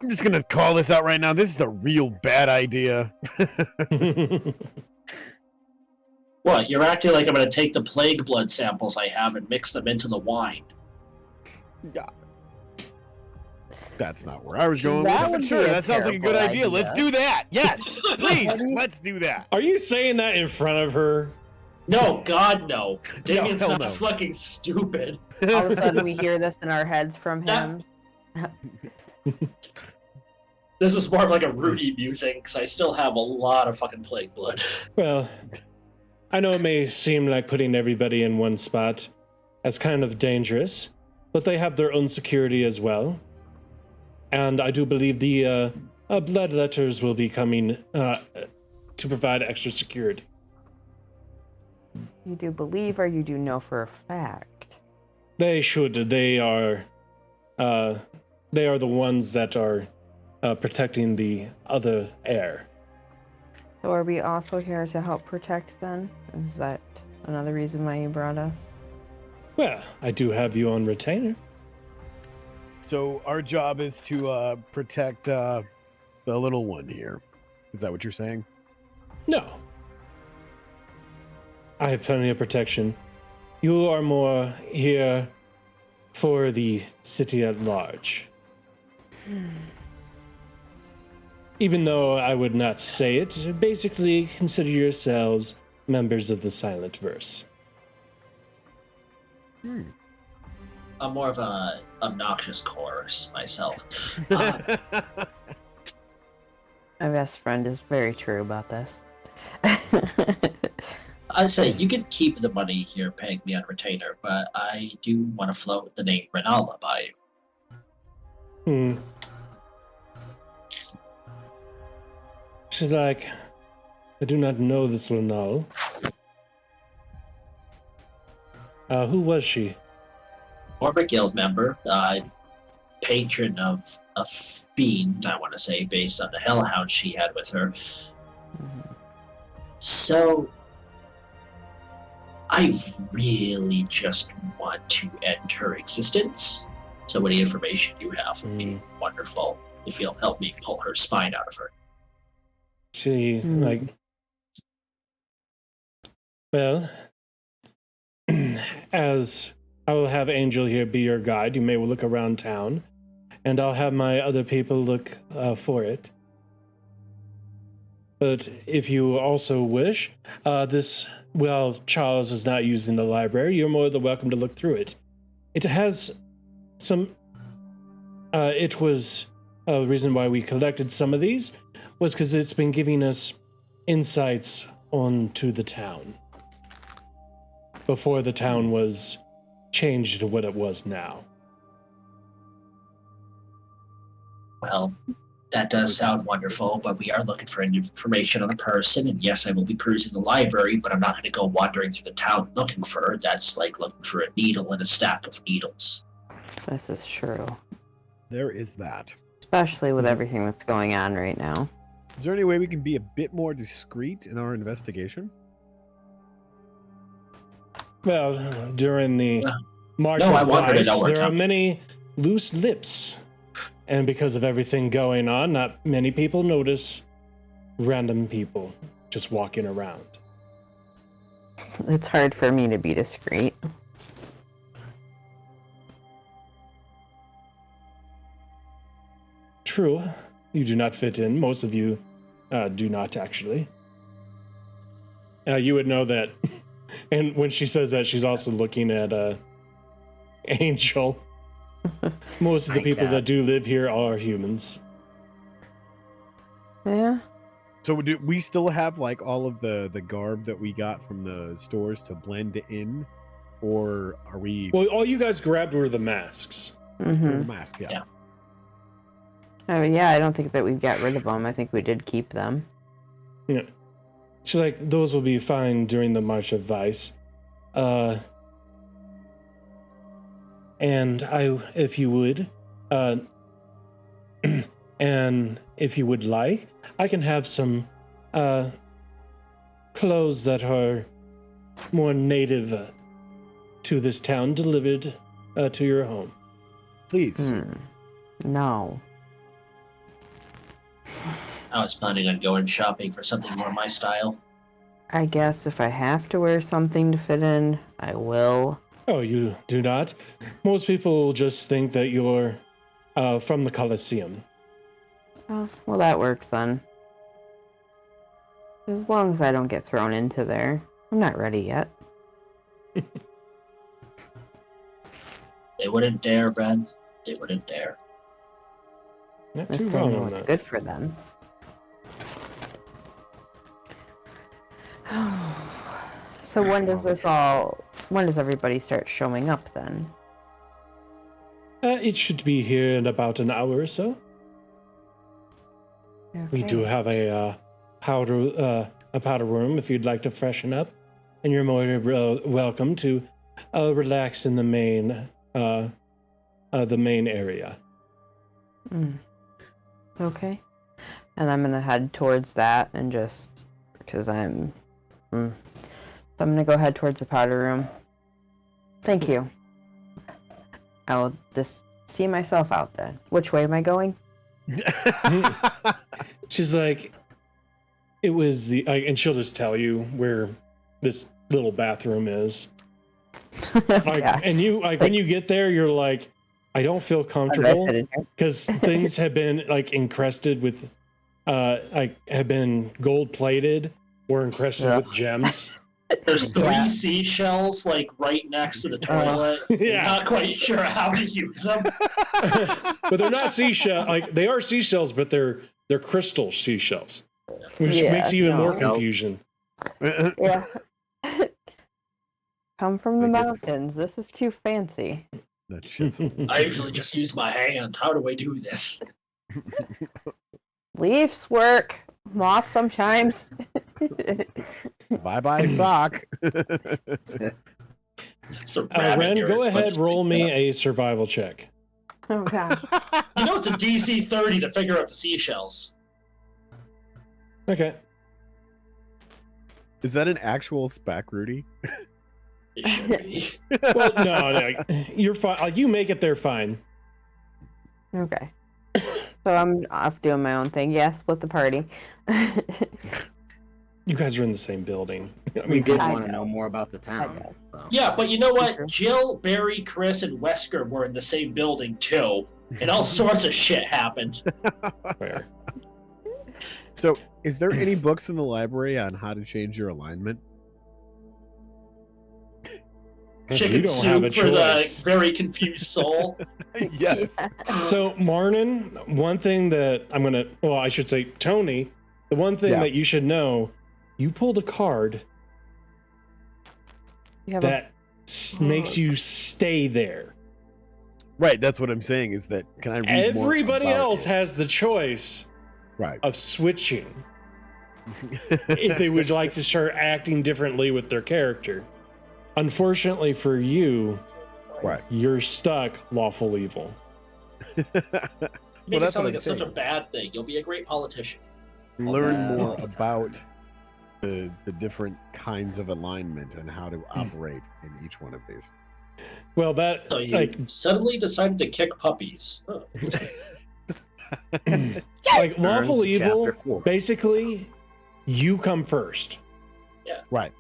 I'm just going to call this out right now. This is a real bad idea. What? You're acting like I'm going to take the plague blood samples I have and mix them into the wine. That's not where I was going That with would it. be Sure, a that sounds like a good terrible idea. Let's idea. do that. Yes, please, let's do that. Are you saying that in front of her? No, God, no. Damien's hell not no. fucking stupid. All of a sudden, we hear this in our heads from him. This is more of like a Rudy musing, because I still have a lot of fucking plague blood. Well, I know it may seem like putting everybody in one spot. That's kind of dangerous, but they have their own security as well. And I do believe the bloodletters will be coming to provide extra security. You do believe, or you do know for a fact? They should. They are the ones that are protecting the other heir. So are we also here to help protect then? Is that another reason why you brought us? Well, I do have you on retainer. So our job is to protect the little one here. Is that what you're saying? No. I have plenty of protection. You are more here for the city at large. Even though I would not say it, basically consider yourselves members of the Silent Verse. I'm more of a obnoxious chorus myself. My best friend is very true about this. I'd say you can keep the money here paying me on retainer, but I do want to float the name Renala by you. She's like, I do not know this Renal. Who was she? Former guild member, patron of a fiend, I want to say, based on the hellhound she had with her. So, I really just want to end her existence. So any information you have would be wonderful if you'll help me pull her spine out of her. She, well, as I will have Angel here be your guide, you may look around town, and I'll have my other people look for it. But if you also wish, Charles is not using the library, you're more than welcome to look through it. It has some, it was the reason why we collected some of these was because it's been giving us insights onto the town before the town was changed to what it was now. Well, that does sound wonderful, but we are looking for information on a person, and yes, I will be perusing the library, but I'm not going to go wandering through the town looking for her. That's like looking for a needle in a stack of needles. This is true. There is that. Especially with everything that's going on right now. Is there any way we can be a bit more discreet in our investigation? Well, during the March No, I of wanted to Vice, know where there are town- many loose lips. And because of everything going on, not many people notice random people just walking around. It's hard for me to be discreet. True, you do not fit in. Most of you do not, actually. You would know that. And when she says that, she's also looking at Angel. Most of the people that do live here are humans. Yeah. So do we still have like all of the garb that we got from the stores to blend in, or are we? Well, all you guys grabbed were the masks. Or the mask, yeah. Yeah. Yeah, I don't think that we got rid of them. I think we did keep them. You know, she's like, those will be fine during the March of Vice. And if you would, and if you would like, I can have some clothes that are more native to this town delivered to your home. Please. No. I was planning on going shopping for something more my style. I guess if I have to wear something to fit in, I will. Oh, you do not? Most people just think that you're from the Colosseum. Oh, well, that works then. As long as I don't get thrown into there. I'm not ready yet. They wouldn't dare, Ben. They wouldn't dare. Not If too they wrong know on what's that. good for them. So when does everybody start showing up then? It should be here in about an hour or so. We do Okay. have a powder room if you'd like to freshen up, and you're more welcome to relax in the main area. Okay. And I'm gonna head towards that and just because I'm. So I'm gonna go head towards the powder room. Thank you. I will just see myself out then. Which way am I going? She's like, it was the, and she'll just tell you where this little bathroom is. Like, Yeah. and you like when you get there, you're like, I don't feel comfortable fit in here? because things have been like encrusted with, like have been gold plated or encrusted with gems. There's three Yeah. seashells like right next to the toilet. Yeah. Not quite sure how to use them. But they're not seashell. Like they are seashells, but they're crystal seashells, which Yeah, makes even more no. confusion. Yeah. Come from the They get- mountains. This is too fancy. That shit's I usually just use my hand. How do I do this? Leaves work. Moss sometimes. bye-bye sock. So rabbit Ren, ears, go but ahead, just roll pick it me up. a survival check. Oh gosh. You know it's a DC 30 to figure out the seashells. Okay. Is that an actual spec, Rudy? It should be. Well, no, you're fine. Like you make it there fine. Okay. So I'm off doing my own thing. Yeah, split the party. You guys are in the same building. I We mean, did I want to know. know more about the town. know. So. Yeah, but you know True. what? Jill, Barry, Chris, and Wesker were in the same building too. And all sorts of shit happened. fair. So, is there any books in the library on how to change your alignment? You Chicken don't have a soup for the choice. very confused soul. Yes. So, Marnin, one thing that I'm gonna, well, I should say, Tony, the one thing Yeah. that you should know, you pulled a card You have that makes you stay there. Right, that's what I'm saying is that can I read more Everybody about else it? has the choice Right. of switching if they would like to start acting differently with their character. Unfortunately for you, Right. you're stuck lawful evil. Make Well, it that's sound what like I'm it's such a saying. bad thing. You'll be a great politician. Learn more about the different kinds of alignment and how to operate in each one of these. Well, that So you like suddenly decided to kick puppies. Oh, like lawful Turn to evil. chapter 4. Basically, you come first. Right.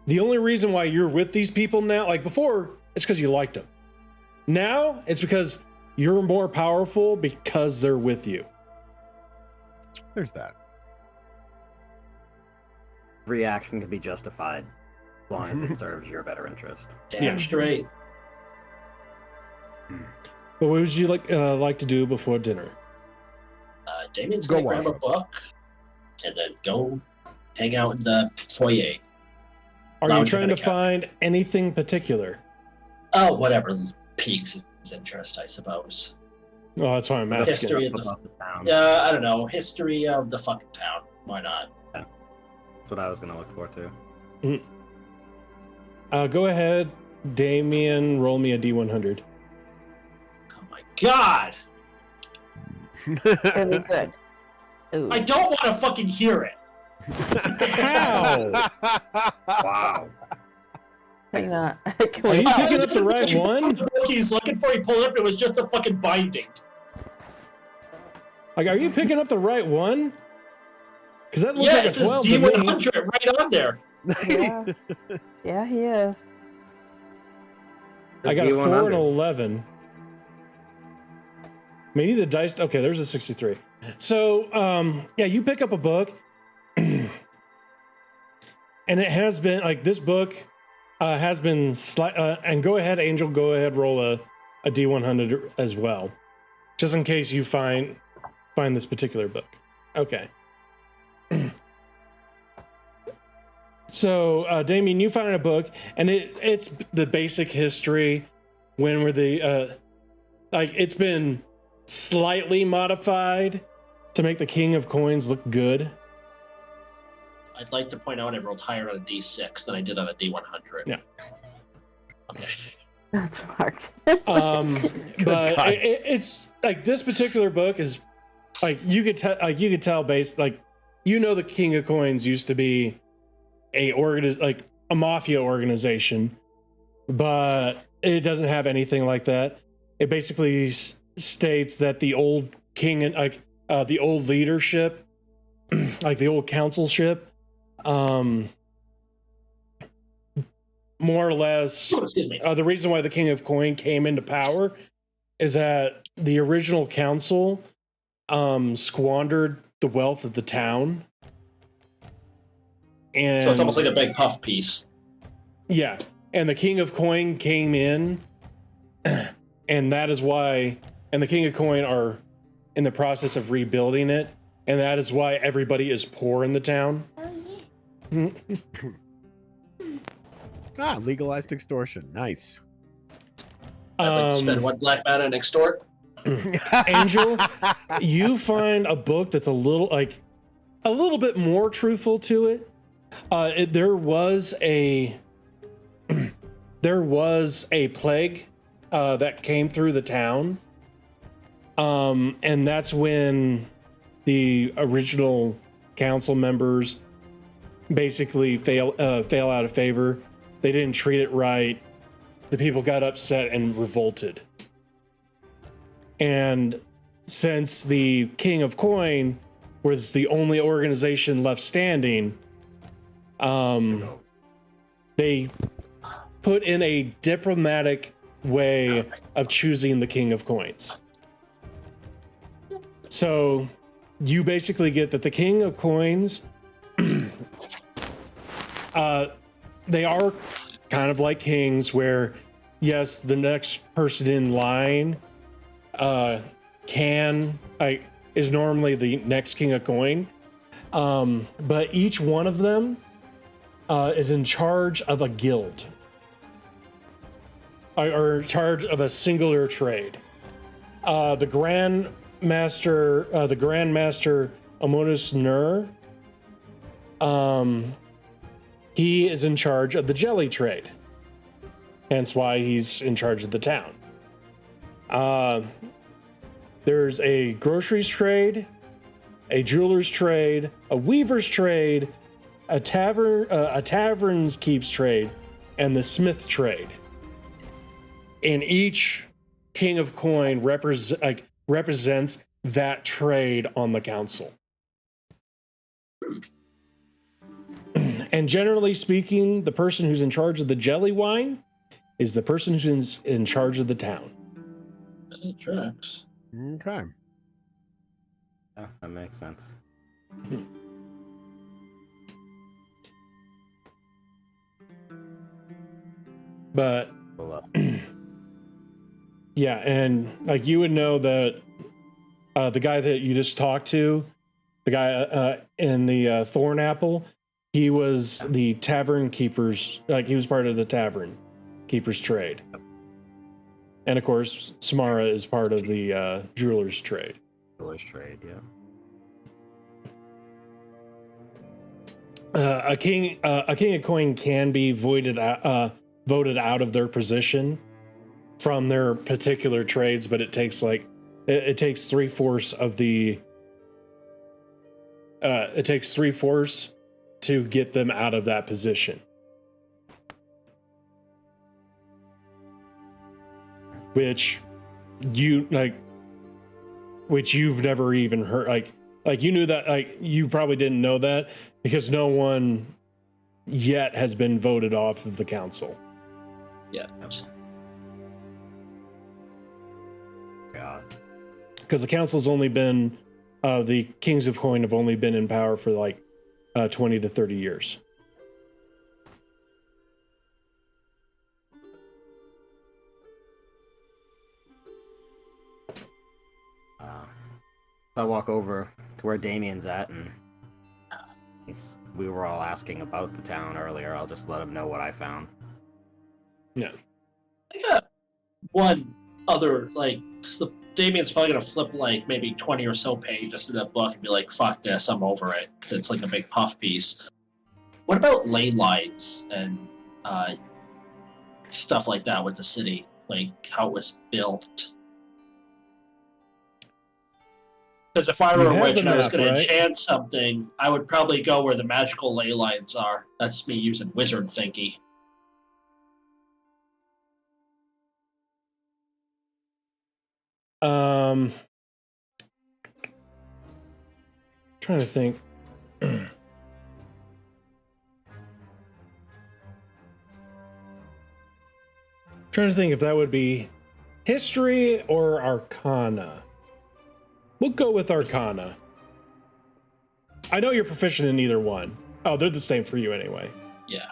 The only reason why you're with these people now, like before, it's because you liked them. Now it's because you're more powerful because they're with you. There's that. Every action can be justified as long as it serves your better interest. damn Yeah. straight. But what would you like to do before dinner? Damien's Go gonna grab a wash up. book and then go hang out in the foyer. Are you Lounge trying on to the couch. find anything particular? Oh, whatever piques his interest, I suppose. Oh, that's why I'm asking. History of the About the town. I don't know, history of the fucking town. Why not? That's what I was going to look for too. Go ahead, Damien. Roll me a D100. Oh my god! really good. Ooh. I don't want to fucking hear it. How? Wow. Hang on. Are you picking up the right He found one? the book he's looking for. He pulled it up. It was just a fucking binding. Like, are you picking up the right one? Because that looks Yeah, like it a says 12 to me. D100 right on there. Yeah. Yeah, he is. I got a 4 and an D100. 11. Maybe the dice. Okay, there's a 63. So, yeah, you pick up a book, and it has been like this book has been and go ahead, Angel. Go ahead, roll a D100 as well, just in case you find this particular book. Okay. So, Damien, you find a book, and it's the basic history. When were the like it's been slightly modified to make the King of Coins look good. I'd like to point out I rolled higher on a D6 than I did on a D100. Yeah. Okay. That's fucked. But God. it's like this particular book is like you could tell based like the King of Coins used to be a mafia organization, but it doesn't have anything like that. It basically states that the old king and the old leadership, like the old councilship, more or less, Excuse me. the reason why the King of Coin came into power is that the original council squandered the wealth of the town. And So it's almost like a big puff piece. yeah, and the King of Coin came in, and that is why, and the King of Coin are in the process of rebuilding it, and that is why everybody is poor in the town. Oh, yeah. Legalized extortion. Nice. I'd like to spend one black mana and extort. Angel, you find a book that's a little bit more truthful to it. There was a plague that came through the town, and that's when the original council members basically fail out of favor. They didn't treat it right. The people got upset and revolted. And since the King of Coin was the only organization left standing, they put in a diplomatic way of choosing the King of Coins. So you basically get that the King of Coins, they are kind of like kings where, yes, the next person in line is normally the next King of Coin, but each one of them is in charge of a guild or in charge of a singular trade. The Grandmaster Amonus Nur, he is in charge of the jelly trade, hence why he's in charge of the town. There's a groceries trade, a jeweler's trade, a weaver's trade, a tavern's keeps trade, and the smith trade. And each King of Coin represents that trade on the council. And generally speaking, the person who's in charge of the jelly wine is the person who's in charge of the town. That tracks. Okay. Yeah, that makes sense. But Well, yeah, and like you would know that the guy that you just talked to, the guy in the Thorn Apple, he was the tavern keeper's, like he was part of the tavern keeper's trade. And of course, Samara is part of the jeweler's trade. jeweler's trade, yeah. A king of coin can be voted out of their position from their particular trades, but it takes like it takes 3/4 of the it takes 3/4 to get them out of that position. Which you've never even heard, like you knew that, like you probably didn't know that because no one yet has been voted off of the council. Yeah. God. because the council's only been, the Kings of Coin have only been in power for like 20 to 30 years. I walk over to where Damien's at, and since we were all asking about the town earlier, I'll just let him know what I found. Yeah. I got one other, like, Damien's probably going to flip, like, maybe 20 or so pages through that book and be like, fuck this, I'm over it, because it's like a big puff piece. What about ley lines and stuff like that with the city? Like, how it was built? Because if I were a witch and I was going to enchant something, I would probably go where the magical ley lines are. That's me using wizard thinky. Trying to think. Trying to think if that would be history or arcana. We'll go with arcana. I know you're proficient in either one. Oh, they're the same for you anyway. Yeah.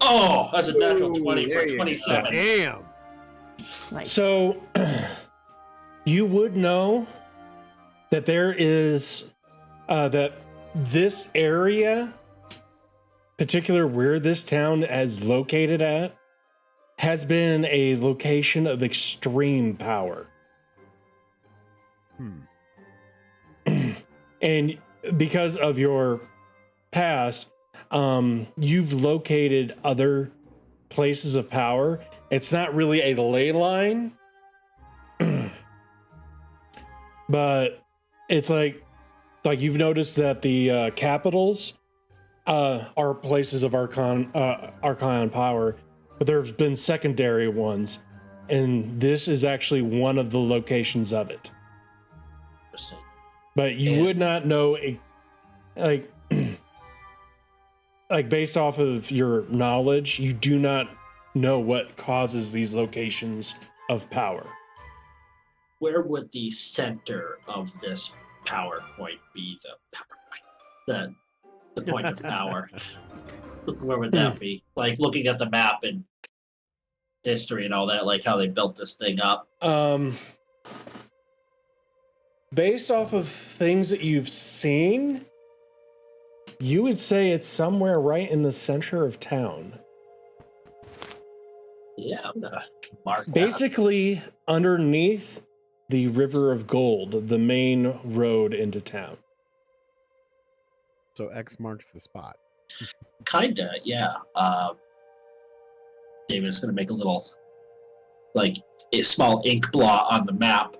Oh, that's a natural 20 for 27. Damn. Nice. So you would know that there is that this area, particular where this town is located at, has been a location of extreme power. And because of your past, you've located other places of power. It's not really a ley line, but it's like you've noticed that the capitals are places of arcane power, but there's been secondary ones, and this is actually one of the locations of it. Interesting. But you would not know, like based off of your knowledge, you do not know what causes these locations of power. Where would the center of this power point be? The point of power. Where would that be? Like looking at the map and history and all that, like how they built this thing up. Based off of things that you've seen, you would say it's somewhere right in the center of town. Yeah, I'm gonna mark that. Basically, underneath the River of Gold, the main road into town. So X marks the spot. Kinda, yeah. David's gonna make a little, like, a small ink blot on the map.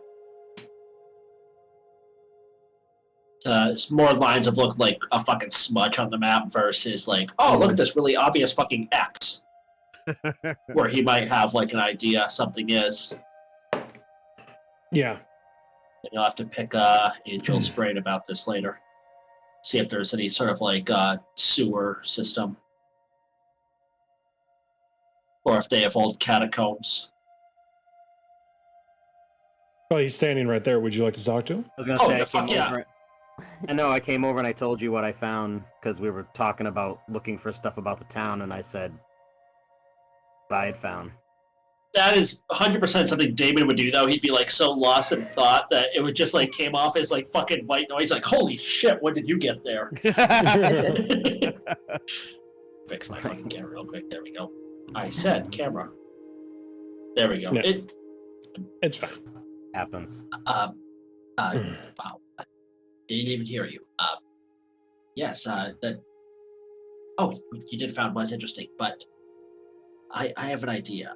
It's more lines of look like a fucking smudge on the map versus like, oh, look at this really obvious fucking X. Where he might have like an idea something is. Yeah. And you'll have to pick Angel's brain about this later. See if there's any sort of like sewer system. Or if they have old catacombs. Well, he's standing right there. Would you like to talk to him? I was gonna say, fuck yeah. I know I came over and I told you what I found because we were talking about looking for stuff about the town, and I said what I had found. That is 100% something Damon would do, though. He'd be like so lost in thought that it would just like came off as like fucking white noise. Like, holy shit, when did you get there? Fix my fucking camera real quick. There we go. I said camera. There we go. Yeah. It's fine. Happens. Wow. Didn't even hear you. Yes, that. Oh, you did found was interesting, but I have an idea.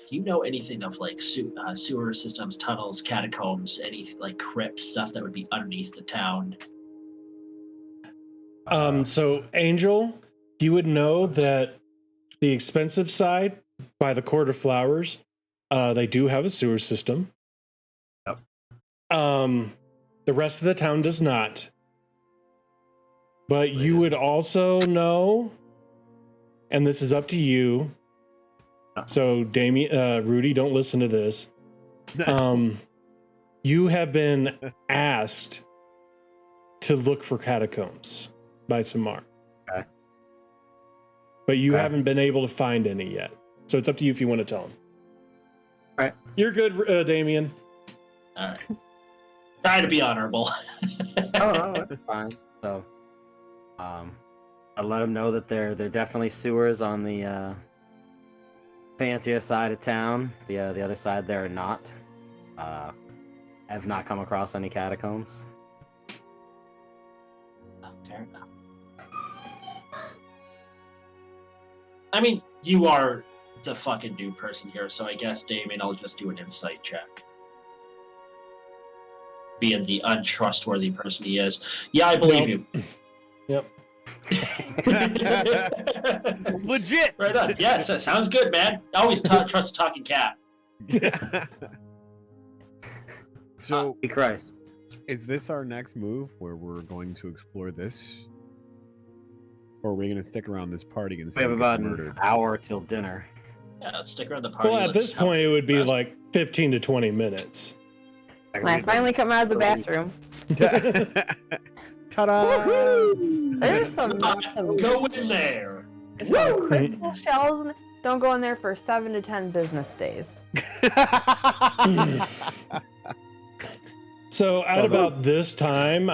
Do you know anything of like sewer systems, tunnels, catacombs, any like crypt stuff that would be underneath the town? So Angel, you would know that the expensive side by the Court of Flowers, they do have a sewer system. Yep. The rest of the town does not. But you would also know and this is up to you. So, Damien, Rudy, don't listen to this. You have been asked to look for catacombs by Samar. Okay. But you Okay. haven't been able to find any yet. So it's up to you if you want to tell him. All right. You're good, Damien. All right. Try to be honorable. Oh, no, that's fine. So, I let them know that there definitely sewers on the fancier side of town. The other side there are not. Have not come across any catacombs. Fair enough. I mean, you are the fucking new person here, so I guess, Damien, I'll just do an insight check. Being the untrustworthy person he is. Yeah, I believe you. Yep. It's legit. Right on. Yes, that sounds good, man. I always trust a talking cat. So, Hey, Christ. is this our next move where we're going to explore this? Or are we going to stick around this party and We see have who about gets an murdered? hour till dinner. Yeah, let's stick around the party. Well, at Let's this have point, it would be rest. like 15 to 20 minutes. When I finally come out of the bathroom, Ta-da! there's some Go in there. crystal shells. Don't go in there for 7 to 10 business days. So at about this time,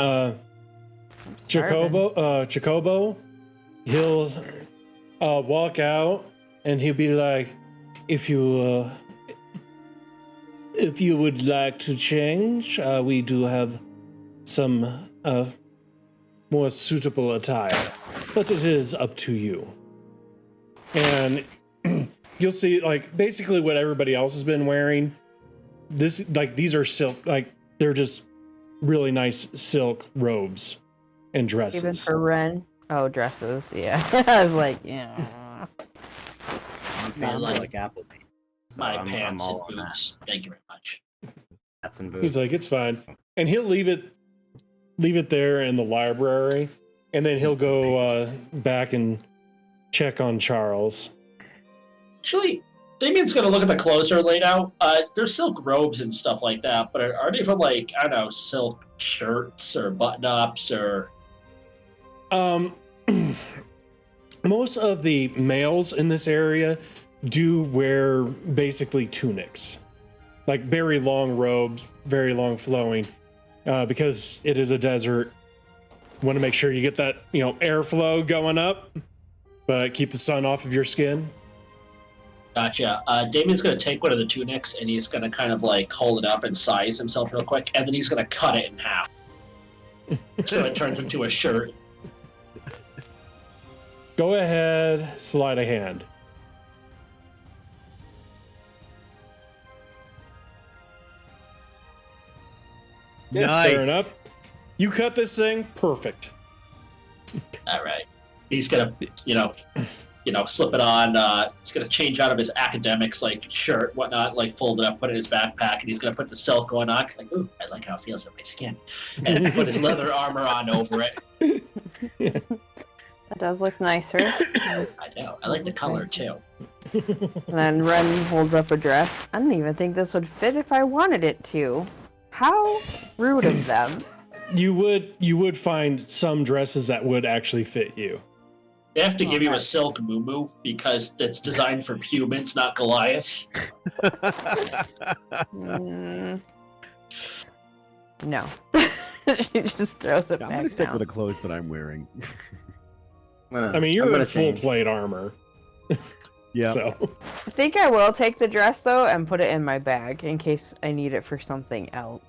Jacobo, he'll walk out and he'll be like, if you would like to change, we do have some more suitable attire, but it is up to you. And you'll see, like, basically what everybody else has been wearing. These are silk, like, they're just really nice silk robes and dresses. Even for Ren. Oh, dresses. Yeah. I was like, yeah. Sounds like- like Applebee. So My I'm pants all and on that. boots. Thank you very much. Hats and boots. He's like, it's fine. And he'll leave it there in the library, and then he'll go back and check on Charles. Actually, Damien's gonna look at the clothes are laid out. There's silk robes and stuff like that, but are they from, like, I don't know, silk shirts or button-ups or? Most of the males in this area do wear basically tunics, like very long robes, very long flowing, because it is a desert. Want to make sure you get that, airflow going up, but keep the sun off of your skin. Gotcha. Damien's gonna take one of the tunics and he's gonna kind of like hold it up and size himself real quick, and then he's gonna cut it in half, so it turns into a shirt. Go ahead, slide a hand. Yeah, Nice. fair enough. You cut this thing, perfect. All right. He's gonna, slip it on. He's gonna change out of his academics like shirt, whatnot, like fold it up, put it in his backpack, and he's gonna put the silk on. Like, ooh, I like how it feels on my skin, and put his leather armor on over it. That does look nicer. I know. I like the color too. And then Ren holds up a dress. I don't even think this would fit if I wanted it to. How rude of them. You would find some dresses that would actually fit you. They have to give you a silk muumuu because it's designed for humans, not Goliaths. No. She just throws it I'm back going to stick down. with the clothes that I'm wearing. I mean, you're in full plate armor. Yeah. So I think I will take the dress though and put it in my bag in case I need it for something else.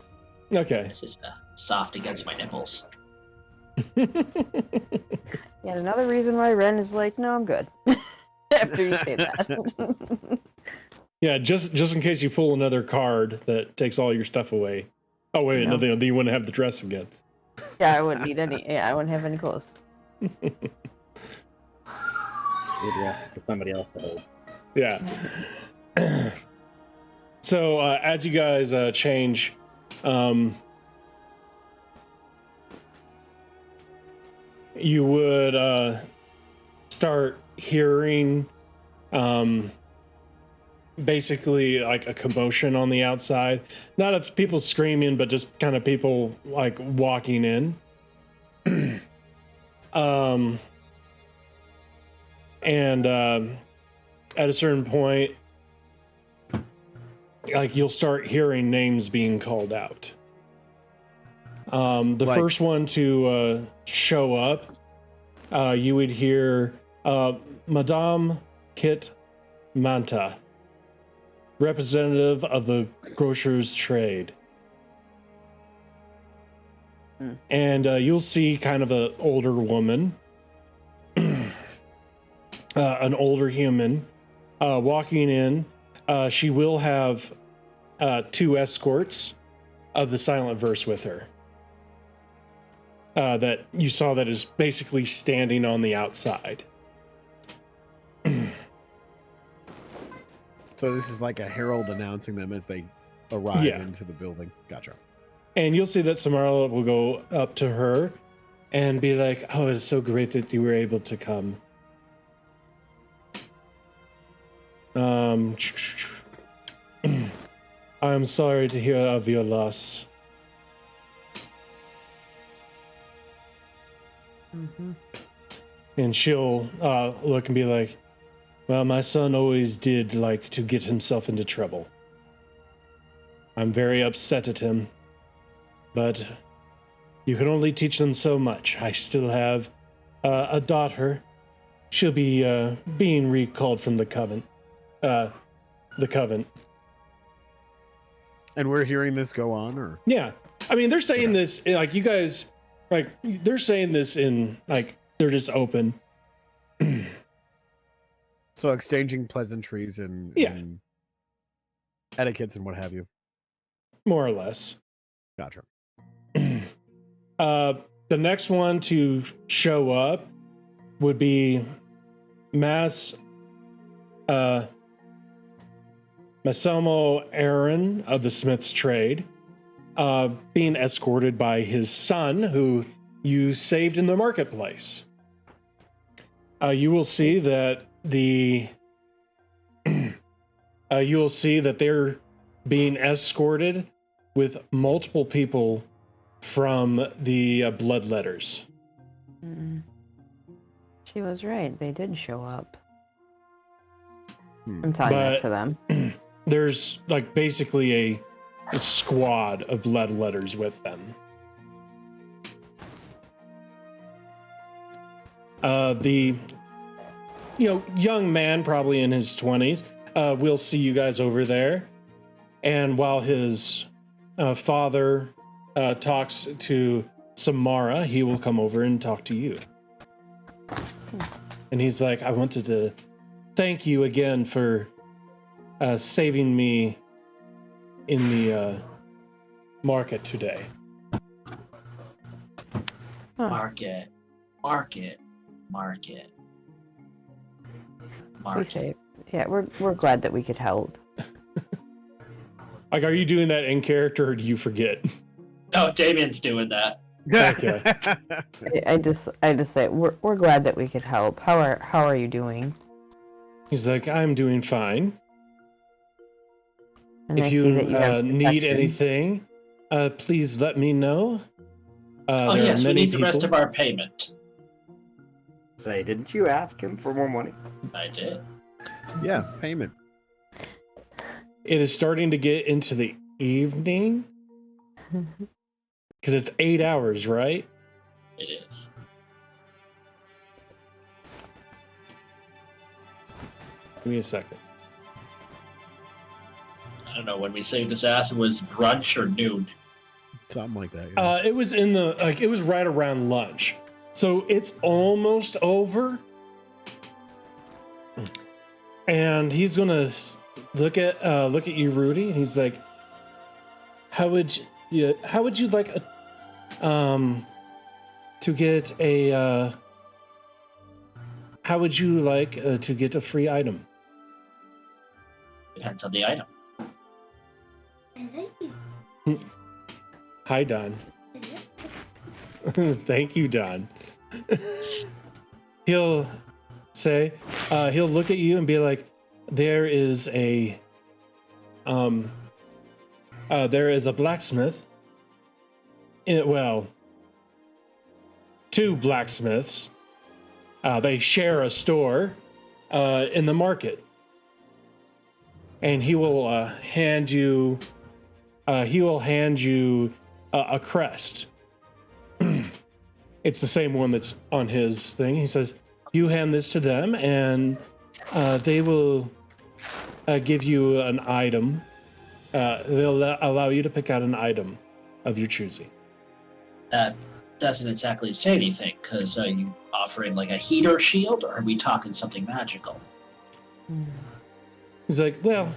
okay. This is soft against my nipples. Yet another reason why Ren is like, no, I'm good. After you say that. Yeah, just in case you pull another card that takes all your stuff away. Oh wait, No. no, then you wouldn't have the dress again. Yeah, I wouldn't need any. Yeah, I wouldn't have any clothes. Address to somebody else to hold. Yeah. So as you guys change, you would start hearing basically like a commotion on the outside. Not of people screaming, but just kind of people like walking in. And at a certain point, like you'll start hearing names being called out. The Like- first one to show up, you would hear Madame Kit Manta, representative of the grocer's trade. And you'll see kind of an older woman, an older human, walking in. She will have 2 escorts of the Silent Verse with her. That you saw that is basically standing on the outside. So this is like a herald announcing them as they arrive Yeah. into the building. Gotcha. And you'll see that Samara will go up to her and be like, "Oh, it's so great that you were able to come. I'm sorry to hear of your loss." And she'll look and be like, "Well, my son always did like to get himself into trouble. I'm very upset at him, but you can only teach them so much. I still have a daughter. She'll be being recalled from the coven. The coven. And we're hearing this go on, or Yeah, I mean, they're saying this like you guys, like they're saying this in like they're just open. so exchanging pleasantries and, Yeah. and etiquettes and what have you. More or less. Gotcha. The next one to show up would be Maselmo Aaron of the Smith's Trade, being escorted by his son, who you saved in the marketplace. You will see that you will see that they're being escorted with multiple people from the bloodletters. She was right. They did show up. Hmm. I'm telling that But- to them. There's like basically a squad of bloodletters with them. The young man, probably in his 20s, will see you guys over there, and while his father talks to Samara, he will come over and talk to you. And he's like, "I wanted to thank you again for saving me in the market today." Market. We say, yeah, we're glad that we could help. Like, are you doing that in character, or do you forget? No, Damien's doing that. Okay. I just say we're glad that we could help. How are you doing? He's like, "I'm doing fine. And I If see you that you have need protection. anything, please let me know." Oh There are yes, we many need the rest of our payment. Say, didn't you ask him for more money? I did. Yeah, payment. It is starting to get into the evening because it's 8 hours, right? It is. Give me a second. I don't know when we saved his ass. It was brunch or noon. Something like that. Yeah. It was it was right around lunch, so it's almost over. And he's gonna look at you, Rudy, and he's like, how would you like to get a how would you like to get a free item? Depends on the item. I like it. Hi, Don. Thank you, Don. He'll say. He'll look at you and be like, there is a blacksmith. Two blacksmiths. They share a store in the market. And he will hand you a crest. It's the same one that's on his thing. He says, you hand this to them and they will give you an item. They'll allow you to pick out an item of your choosing. That doesn't exactly say anything, because are you offering like a heater shield, or are we talking something magical? He's like, well,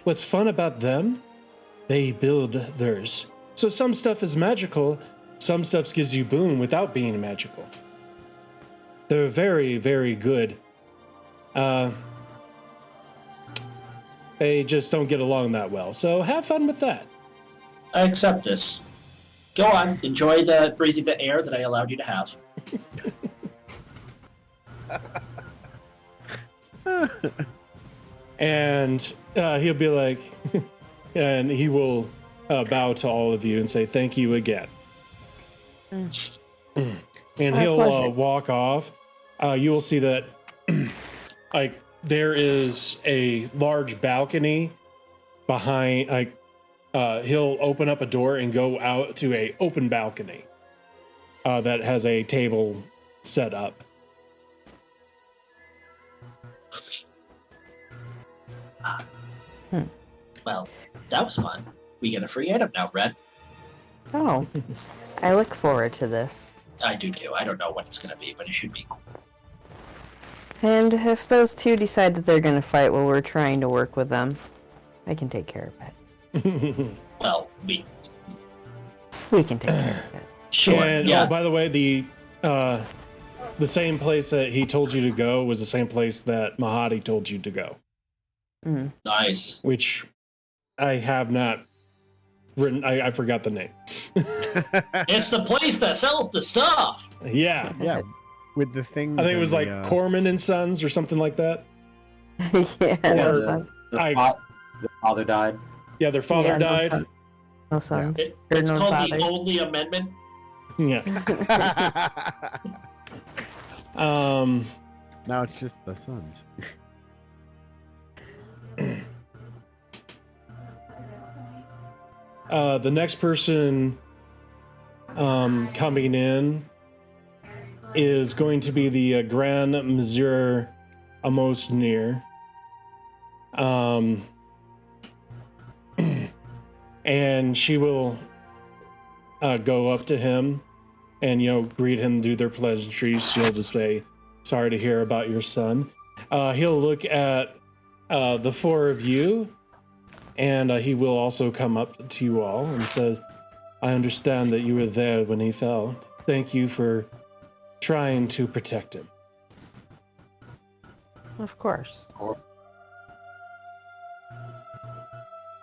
what's fun about them? They build theirs. So some stuff is magical, some stuff gives you boon without being magical. They're very, very good. They just don't get along that well. So have fun with that. I accept this. Go on, enjoy the breathing the air that I allowed you to have. And he'll be like, and he will bow to all of you and say thank you again. And he'll walk off. You will see that like there is a large balcony behind. Like he'll open up a door and go out to a open balcony that has a table set up. Well, that was fun. We get a free item now, Red. Oh, I look forward to this. I do too. I don't know what it's going to be, but it should be cool. And if those two decide that they're going to fight while we're trying to work with them, I can take care of it. Well, We can take care of it. sure. And yeah. oh, by the way, the same place that he told you to go was the same place that Mahadi told you to go, Nice. which I have not written. I forgot the name. It's the place that sells the stuff. Yeah, Yeah, with the things. I think it was and like the, Corman and Sons or something like that. Yeah, Or- no The father died. Yeah, their father Yeah, no died. son. No sons. Or It's no called father. the Only Amendment. Yeah. Now it's just the sons. The next person coming in is going to be the Grand Monsieur Amos Near. And she will go up to him and, greet him, do their pleasantries. She'll just say, sorry to hear about your son. He'll look at the four of you, and he will also come up to you all and says, I understand that you were there when he fell. Thank you for trying to protect him. Of course.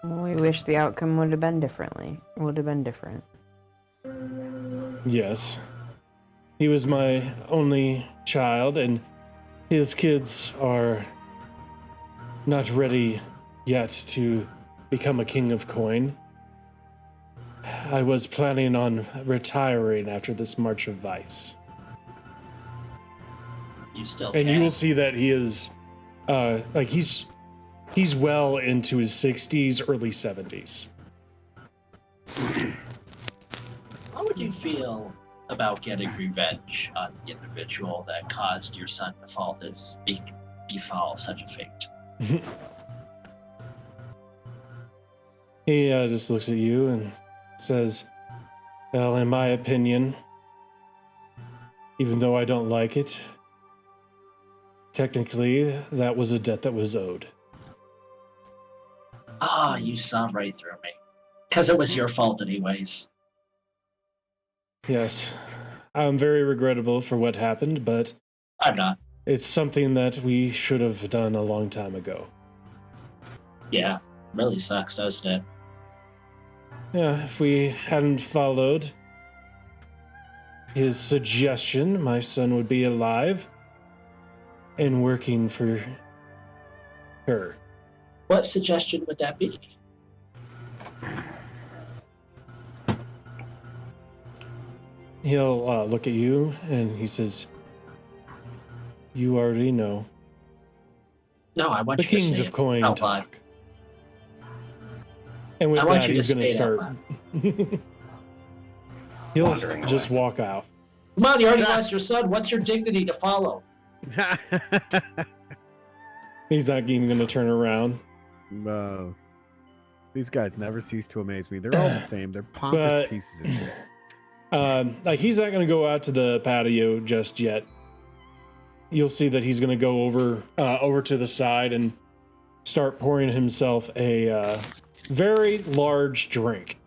We wish the outcome would have been different. Yes. He was my only child, and his kids are not ready yet to become a king of coin. I was planning on retiring after this March of Vice. You still And can. you will see that he is, he's well into his 60s, early 70s. How would you feel about getting revenge on the individual that caused your son to befall such a fate? He just looks at you and says, well, in my opinion, even though I don't like it, technically, that was a debt that was owed. Ah, you saw right through me. Because it was your fault anyways. Yes, I'm very regrettable for what happened, but I'm not. it's something that we should have done a long time ago. Yeah, really sucks, doesn't it? Yeah, if we hadn't followed his suggestion, my son would be alive. and working for her. What suggestion would that be? He'll look at you and he says, "You already know. No, I want The you to kings say of it coin out loud. talk." And with I want that, you to he's going to say it out start. He'll Wandering just away. walk off. Come on, you already lost your son. What's your dignity to follow? He's not even going to turn around. These guys never cease to amaze me. They're all the same. They're pompous But- pieces of shit. Like he's not going to go out to the patio just yet. You'll see that he's going to go over to the side and start pouring himself a very large drink.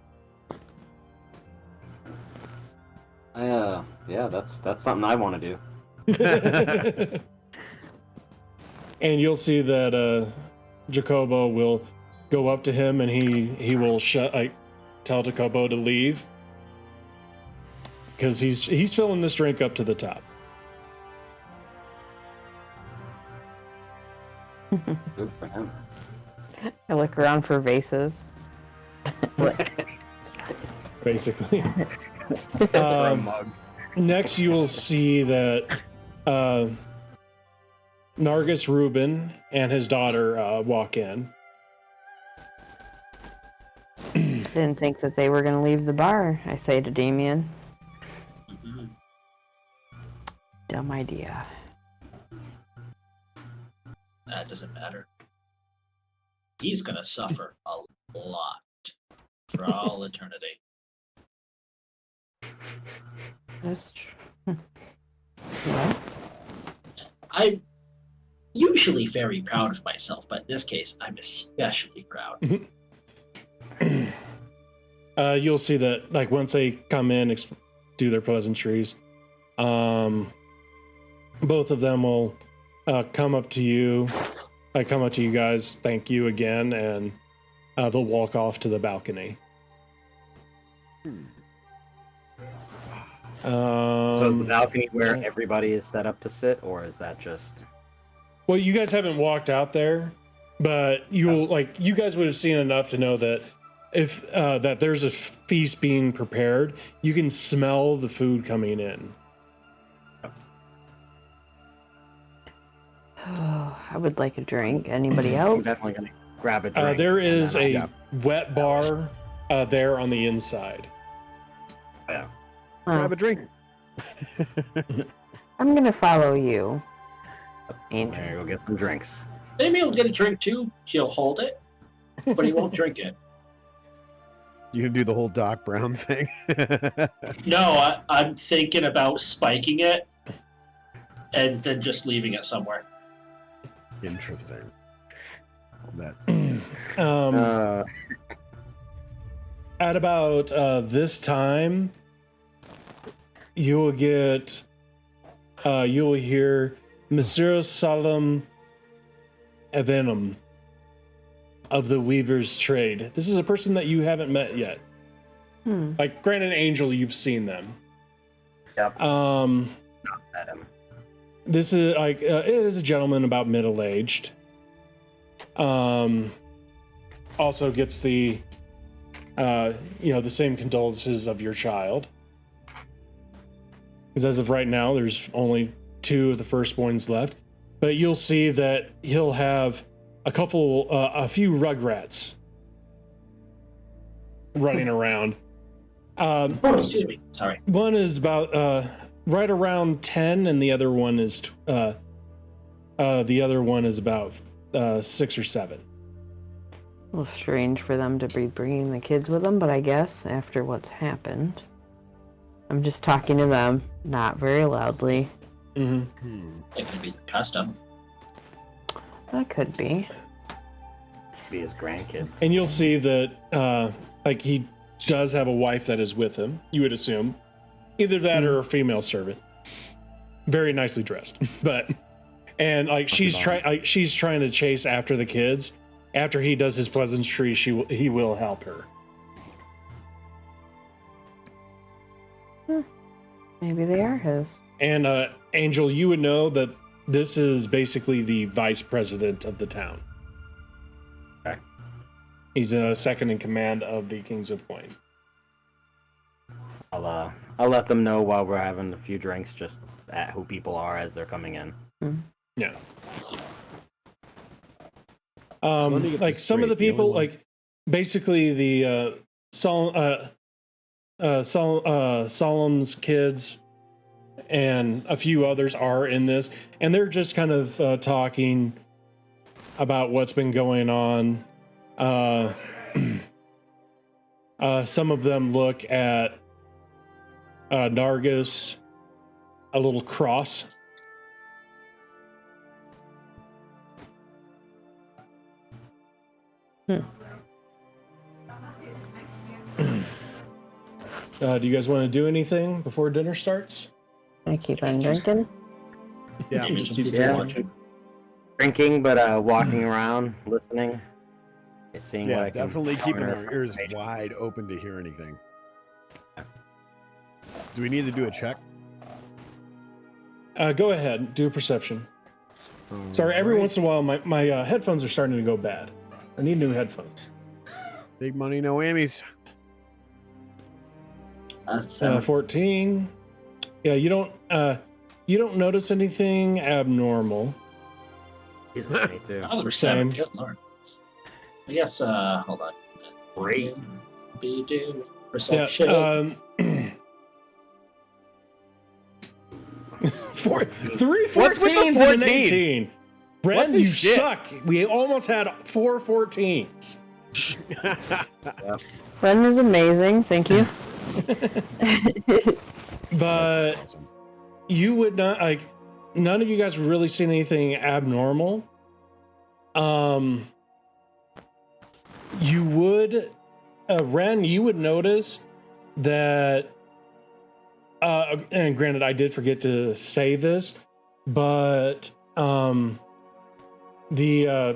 Yeah, that's something I want to do. And you'll see that Jacobo will go up to him and he will tell Jacobo to leave because he's filling this drink up to the top. Good for him. I look around for vases. Basically. For a mug. Next, you will see that Nargis Rubin and his daughter walk in. Didn't think that they were going to leave the bar, I say to Damien. Mhm. Dumb idea. That doesn't matter. He's gonna suffer a lot for all eternity. That's true. What? I'm usually very proud of myself, but in this case, I'm especially proud. You'll see that, like, once they come in, do their pleasantries, both of them will come up to you. Come up to you guys, thank you again, and they'll walk off to the balcony. So is the balcony where everybody is set up to sit, or is that just? Well, you guys haven't walked out there, but you guys would have seen enough to know that if that there's a feast being prepared, you can smell the food coming in. Oh, I would like a drink. Anybody I'm else? definitely gonna grab a drink. There and is then a Yeah. wet bar there on the inside. Yeah. Grab a drink. I'm going to follow you. There, go get some drinks. Maybe he'll get a drink too. He'll hold it, but he won't drink it. You can do the whole Doc Brown thing. No, I'm thinking about spiking it and then just leaving it somewhere. Interesting. That At about this time, you will get, you will hear Monsieur Salam Evenum of the Weaver's Trade. This is a person that you haven't met yet. Like, granted, Angel, you've seen them. Yep. Not met him. This is like it is a gentleman about middle-aged. Also gets the the same condolences of your child. Because as of right now, there's only 2 of the firstborns left. But you'll see that he'll have a few rugrats running around. Oh, excuse me. Sorry. One is about right around 10, and the other one is about 6 or 7. A little strange for them to be bringing the kids with them, but I guess after what's happened, I'm just talking to them, not very loudly. Mm-hmm. It could be the custom. That could be. Be his grandkids. And you'll see that he does have a wife that is with him, you would assume. Either that or a female servant. Very nicely dressed. She's trying to chase after the kids. After he does his pleasantry, he will help her. Maybe they are his. And Angel, you would know that This is basically the vice president of the town. Okay. He's a second in command of the Kings of Coin. I'll let them know while we're having a few drinks, just at who people are as they're coming in. Yeah. let me get Like this some of the straight, the people, only one- like basically the Solemn's kids and a few others are in this, and they're just kind of talking about what's been going on. Some of them look at Nargis a little cross. Do you guys want to do anything before dinner starts? I keep on drinking. Yeah, Maybe just keep do Yeah. watching. Drinking, but walking around, listening, seeing what yeah, I can. definitely keeping garner our from ears information. wide open to hear anything. Do we need to do a check? Go ahead, do a perception. Sorry, every Alright. once in a while my headphones are starting to go bad. I need new headphones. Big money, no whammies. 14. Yeah, you don't notice anything abnormal. Jesus, me too. Another 7. Same. Good lord. I guess, hold on. Great. Be do Yeah, perception. 3 What's with the 14s and an 14s? 18. Brent, What the you shit? suck. We almost had 4 14s. Brendan is amazing. Thank you. But That's awesome. you would not, like, none of you guys would really see anything abnormal. You would, Ren, you would notice that, and granted, I did forget to say this, but the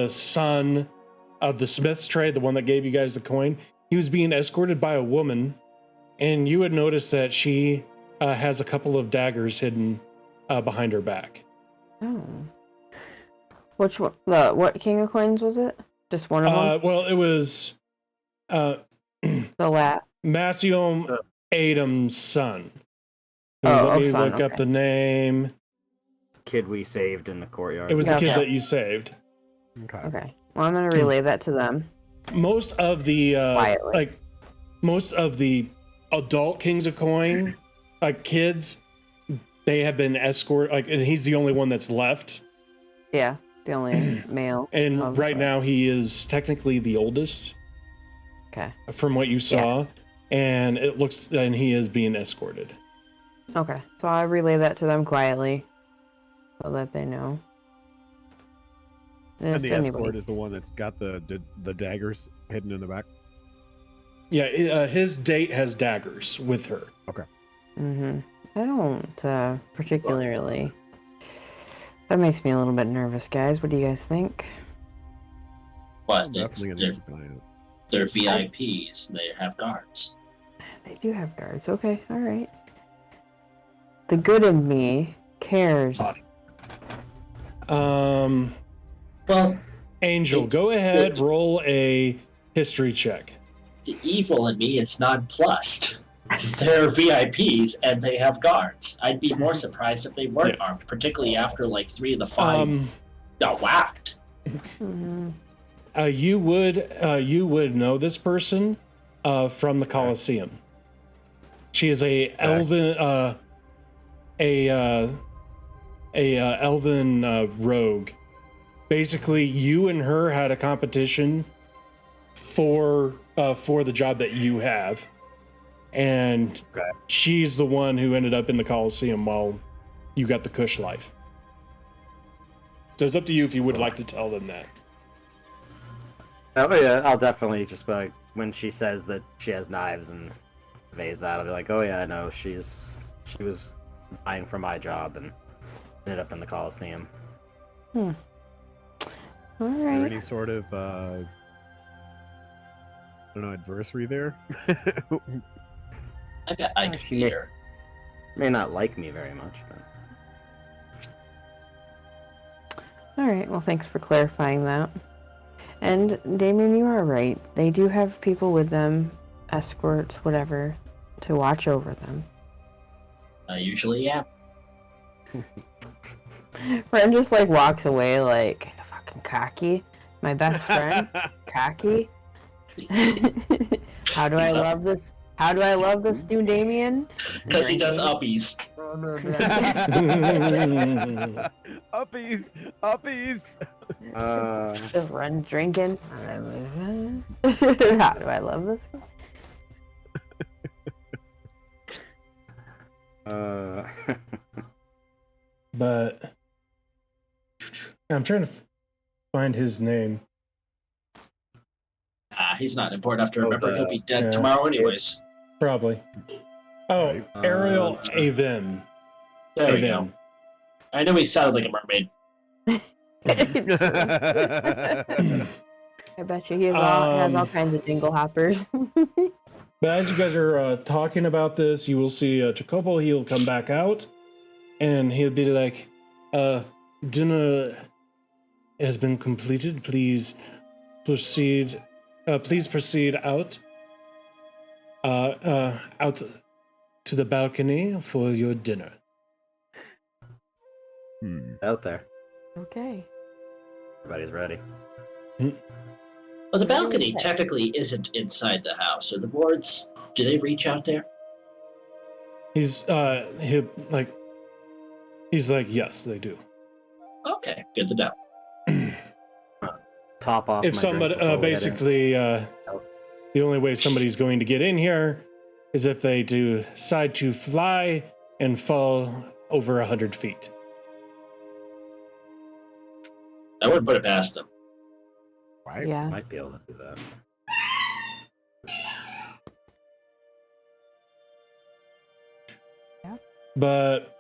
son of the Smith's trade, the one that gave you guys the coin, he was being escorted by a woman, and you would notice that she has a couple of daggers hidden behind her back. Oh. Which one? What King of Coins was it? Just one of them? Well, it was The last. Massium Adam's son. Oh, Let me son, look up okay. the name. Kid we saved in the courtyard. It was the Okay. kid that you saved. Okay. Okay. Well, I'm going to relay that to them. Most of the Quietly. most of the adult Kings of Coin, kids, they have been escorted. And he's the only one that's left. Yeah. The only male. And of right the- now, he is technically the oldest, Okay. from what you saw. And it looks, and he is being escorted. Okay. So I relay that to them quietly so that they know. And If the anybody- escort is the one that's got the daggers hidden in the back. Yeah, his date has daggers with her. Mhm. I don't particularly. That makes me a little bit nervous, guys. What do you guys think? But Definitely gonna they're, keep an eye on it. they're VIPs. They have guards. They do have guards. Okay, all right. The good in me cares. Well, Angel, go ahead, roll a history check. the evil in me is nonplussed. They're VIPs and they have guards. I'd be more surprised if they weren't armed, particularly after like 3 of the 5 got whacked. Mhm. You would know this person from the Colosseum. She is a elven elven rogue. Basically, you and her had a competition for the job that you have, and she's the one who ended up in the Colosseum while you got the Kush life. So it's up to you if you would like to tell them that. Oh yeah, I'll definitely just be like, when she says that she has knives and conveys that, I'll be like, oh yeah, no, she was vying for my job and ended up in the Colosseum. All Is there right. any sort of I don't know, adversary there? I bet I could She beat may- her. May not like me very much, but All right. Well, thanks for clarifying that. And Damien, you are right. They do have people with them, escorts, whatever, to watch over them. Usually, yeah. Ren just like walks away like fucking cocky. My best friend, cocky. How do I love this? How do I love this new Damien? Because he does uppies. Uppies, uppies. Just Ren drinking. How do I love this? But I'm trying to find his name. He's not important enough to remember. the- He'll be dead yeah. tomorrow anyways. Probably. Oh, Right. Ariel Avim. There we Avim. go. I knew he sounded like a mermaid. I bet you he has all kinds of jingle hoppers. But as you guys are talking about this, you will see Jacopo. He'll come back out, and he'll be like, "Dinner has been completed. Please proceed. Please proceed out. Out to the balcony for your dinner." Out there. Okay. Everybody's ready. Well, the balcony technically isn't inside the house. So the wards, do they reach out there? He's like, yes, they do. Okay, good to know. Top off. If my somebody drink before we get in. basically the only way somebody's going to get in here is if they decide to fly and fall over 100 feet. I wouldn't put it past them. Right? Yeah. Might be able to do that. But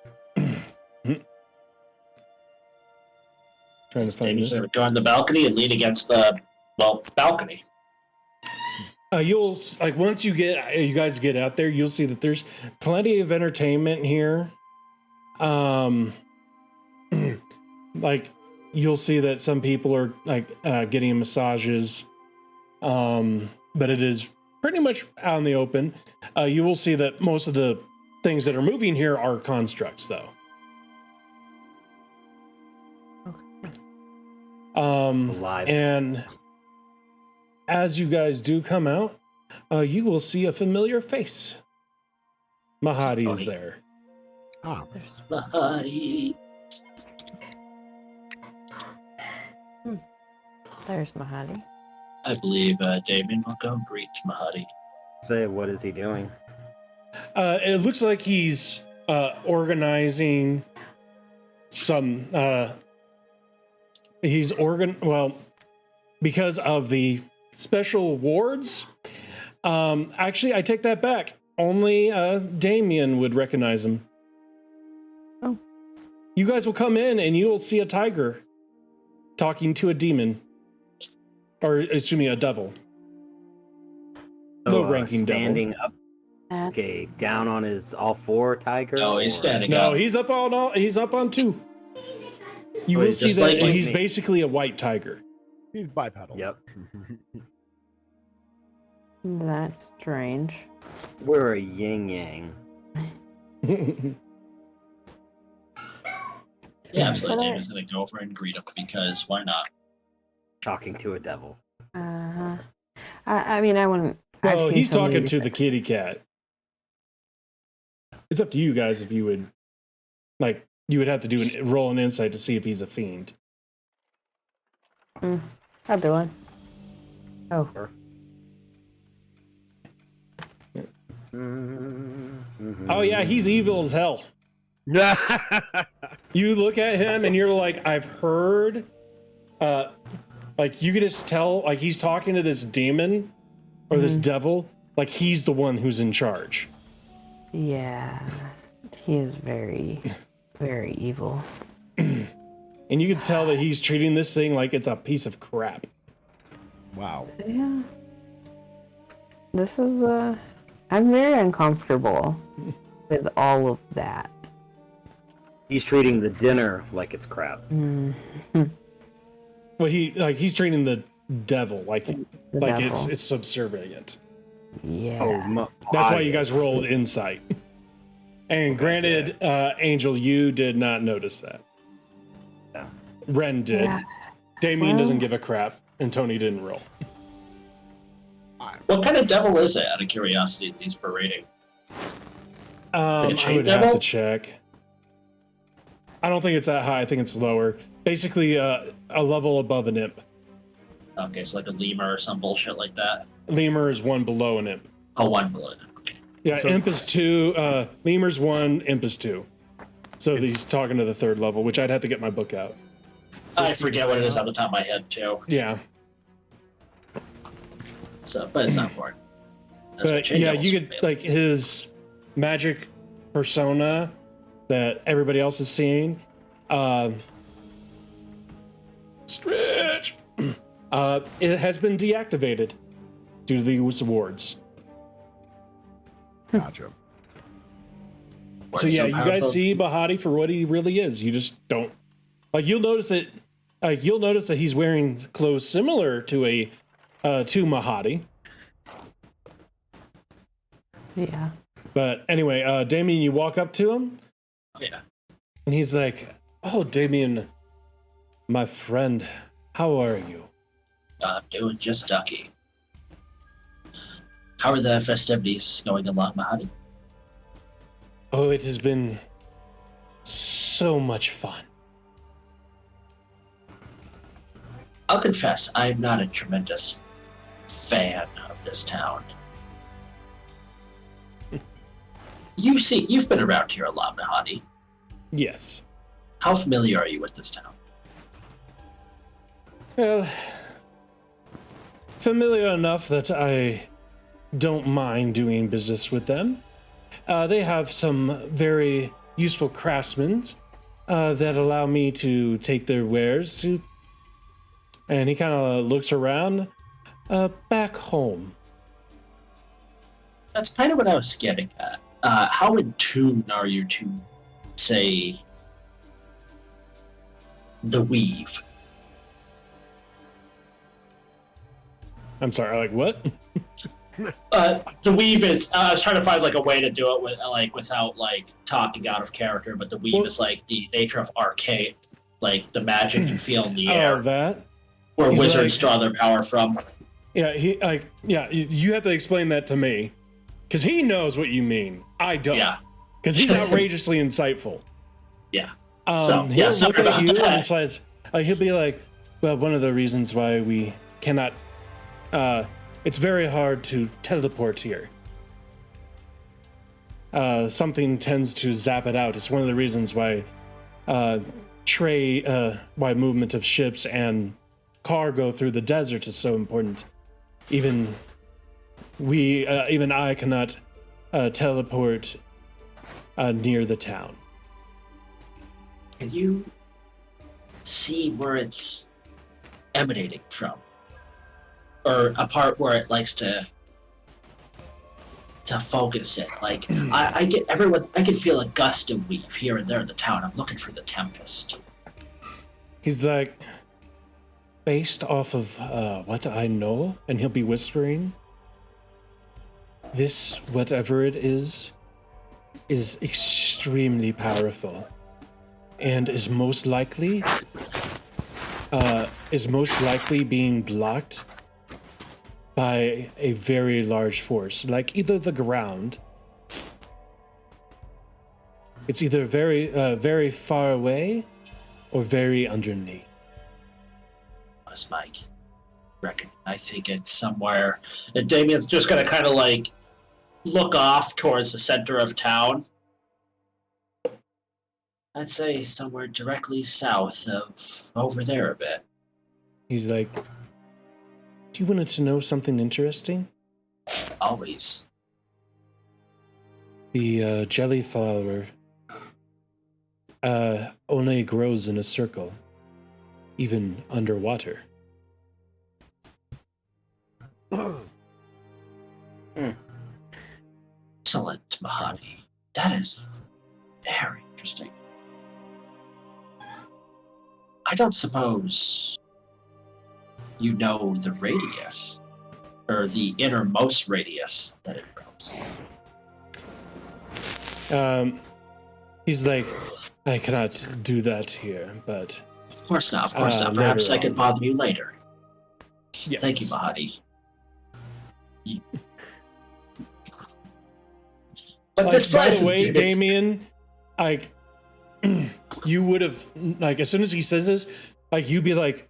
trying to find Maybe this. go on the balcony and lean against the balcony. You'll like once you guys get out there, you'll see that there's plenty of entertainment here. Like you'll see that some people are like getting massages, but it is pretty much out in the open. You will see that most of the things that are moving here are constructs, though. Alive. And as you guys do come out, you will see a familiar face. Mahadi is there. Ah, Mahadi. There's Mahadi. I believe Damien will go greet Mahadi. Say, what is he doing? It looks like he's organizing some. Well, because of the special wards. Actually, I take that back. Only Damien would recognize him. Oh. You guys will come in and you will see a tiger talking to a demon. Or, excuse me, a devil. Low-ranking devil. Standing up. Okay, down on his all four tiger. No, he's or- standing No, up. he's up on two. You Oh, will he's see just that like he's me. basically a white tiger. he's bipedal. Yep. That's strange. We're a yin yang. Yeah, absolutely. Hello. Damien's going to go over and greet him because why not? Talking to a devil. I mean, I wouldn't. I've Well, seen he's so many talking to the different- kitty cat. It's up to you guys if you would, like, you would have to do roll an insight to see if he's a fiend. I'll do one. Oh, Oh yeah, he's evil as hell. You look at him and you're like, I've heard, like you could just tell, like he's talking to this demon or this devil, like he's the one who's in charge. yeah. He is very, very evil. And you can tell that he's treating this thing like it's a piece of crap. Wow. Yeah. This is I'm very uncomfortable with all of that. He's treating the dinner like it's crap. Well, he's treating the devil like The it's devil. it's subservient. Yeah. That's why you guys rolled insight. And granted, Angel, you did not notice that. Yeah. Ren did. Yeah. Damien Well- doesn't give a crap, and Tony didn't roll. What kind of devil is it, out of curiosity, that he's berating? I chain would have devil? to check. I don't think it's that high. I think it's lower. Basically, a level above an imp. Okay, so like a lemur or some bullshit like that. Lemur is one below an imp. Oh, one below it. Okay. Yeah, So- imp is 2. Lemur's 1. Imp is 2. So he's talking to the third level, which I'd have to get my book out. I forget what it is off the top of my head, too. Yeah, So, but it's not important. That's what but chain yeah, devils you would could be. like his magic persona that everybody else is seeing. Stretch. It has been deactivated due to these awards. Gotcha. So yeah, you guys see Bahati for what he really is. You just don't like. You'll notice it. Like you'll notice that he's wearing clothes similar to Mahati. Yeah. But anyway, Damien, you walk up to him, Yeah. and he's like, "Oh, Damien, my friend, how are you?" I'm doing just ducky. How are the festivities going along, Mahadi? Oh, it has been so much fun. I'll confess, I'm not a tremendous fan of this town. You've been around here a lot, Mahadi. Yes. How familiar are you with this town? Well, familiar enough that I don't mind doing business with them. They have some very useful craftsmen that allow me to take their wares to. And he kind of looks around. Back home. That's kind of what I was getting at. How in tune are you to, say, the weave? I'm sorry, like what? The weave is. I was trying to find like a way to do it with without like talking out of character, but the weave Well- is like the nature of arcane, like the magic you feel in the Oh, air, that? where he's wizards like- draw their power from. Yeah, you have to explain that to me. Because he knows what you mean. I don't. Yeah. Because he's outrageously insightful. Yeah. He'll sorry look at about you that. and says, he'll be like, well, one of the reasons why we cannot, it's very hard to teleport here. Something tends to zap it out. It's one of the reasons why why movement of ships and cargo through the desert is so important. Even I cannot teleport near the town. Can you see where it's emanating from, or a part where it likes to focus it? Like I get everyone. I can feel a gust of weave here and there in the town. I'm looking for the tempest. He's like, based off of what I know, and he'll be whispering, this, whatever it is extremely powerful, and is most likely being blocked by a very large force, like either the ground. It's either very far away or very underneath. Was Mike? Reckon. I think it's somewhere. And Damien's just gonna kind of like look off towards the center of town. I'd say somewhere directly south of over there a bit. He's like, do you want to know something interesting? Always. The jelly flower only grows in a circle, even underwater. Excellent, Mahadi. That is very interesting. I don't suppose you know the radius, or the innermost radius that it grows. He's like, I cannot do that here, but Of course not. Of course not. later Perhaps I on. can bother you later. yes. Thank you, Mahadi. But this By place the is way, Damien, like, you would have, like, as soon as he says this, like, you'd be like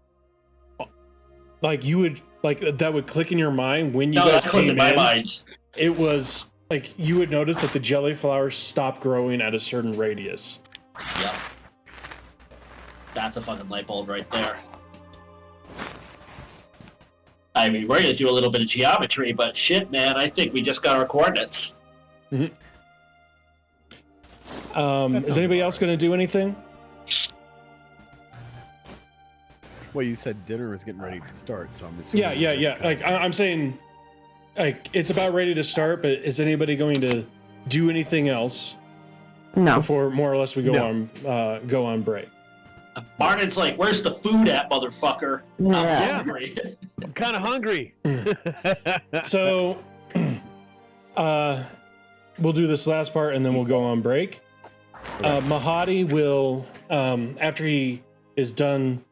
you would, like, that would click in your mind when you no, guys that clicked came in my in. mind. It was like you would notice that the jelly flowers stop growing at a certain radius. Yep. That's a fucking light bulb right there. I mean, we're gonna do a little bit of geometry, but shit, man, I think we just got our coordinates. Is anybody else going to do anything? Well, you said dinner was getting ready to start, so I'm assuming. Yeah. Like, I'm saying, like, it's about ready to start, but is anybody going to do anything else No. before more or less we go on break? Martin's like, "Where's the food at, motherfucker?" Yeah. I'm hungry. I'm kind of hungry. So, we'll do this last part and then we'll go on break. Mahadi will, after he is done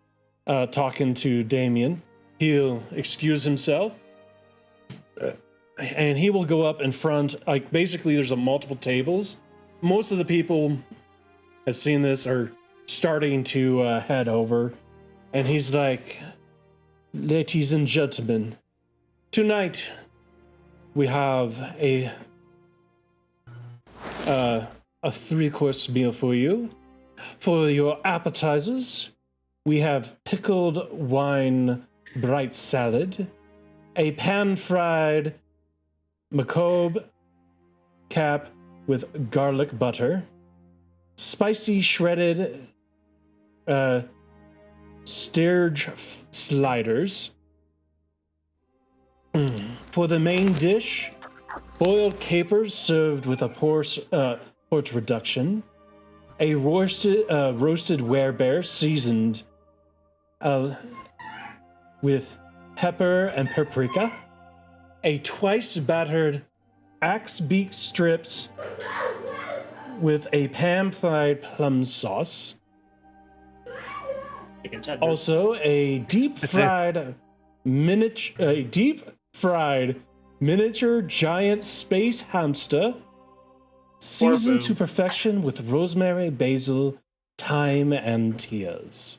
talking to Damien, he'll excuse himself and he will go up in front. Like, basically, there's multiple tables. Most of the people have seen this are starting to head over, and he's like, "Ladies and gentlemen, tonight we have a 3-course meal for you. For your appetizers, we have pickled wine bright salad, a pan-fried macabre cap with garlic butter, spicy shredded sturge sliders. For the main dish, boiled capers served with a port reduction, a roasted werebear seasoned with pepper and paprika, a twice battered axe beak strips with a pan-fried plum sauce. Also, a deep fried miniature giant space hamster, seasoned to perfection with rosemary, basil, thyme, and tears.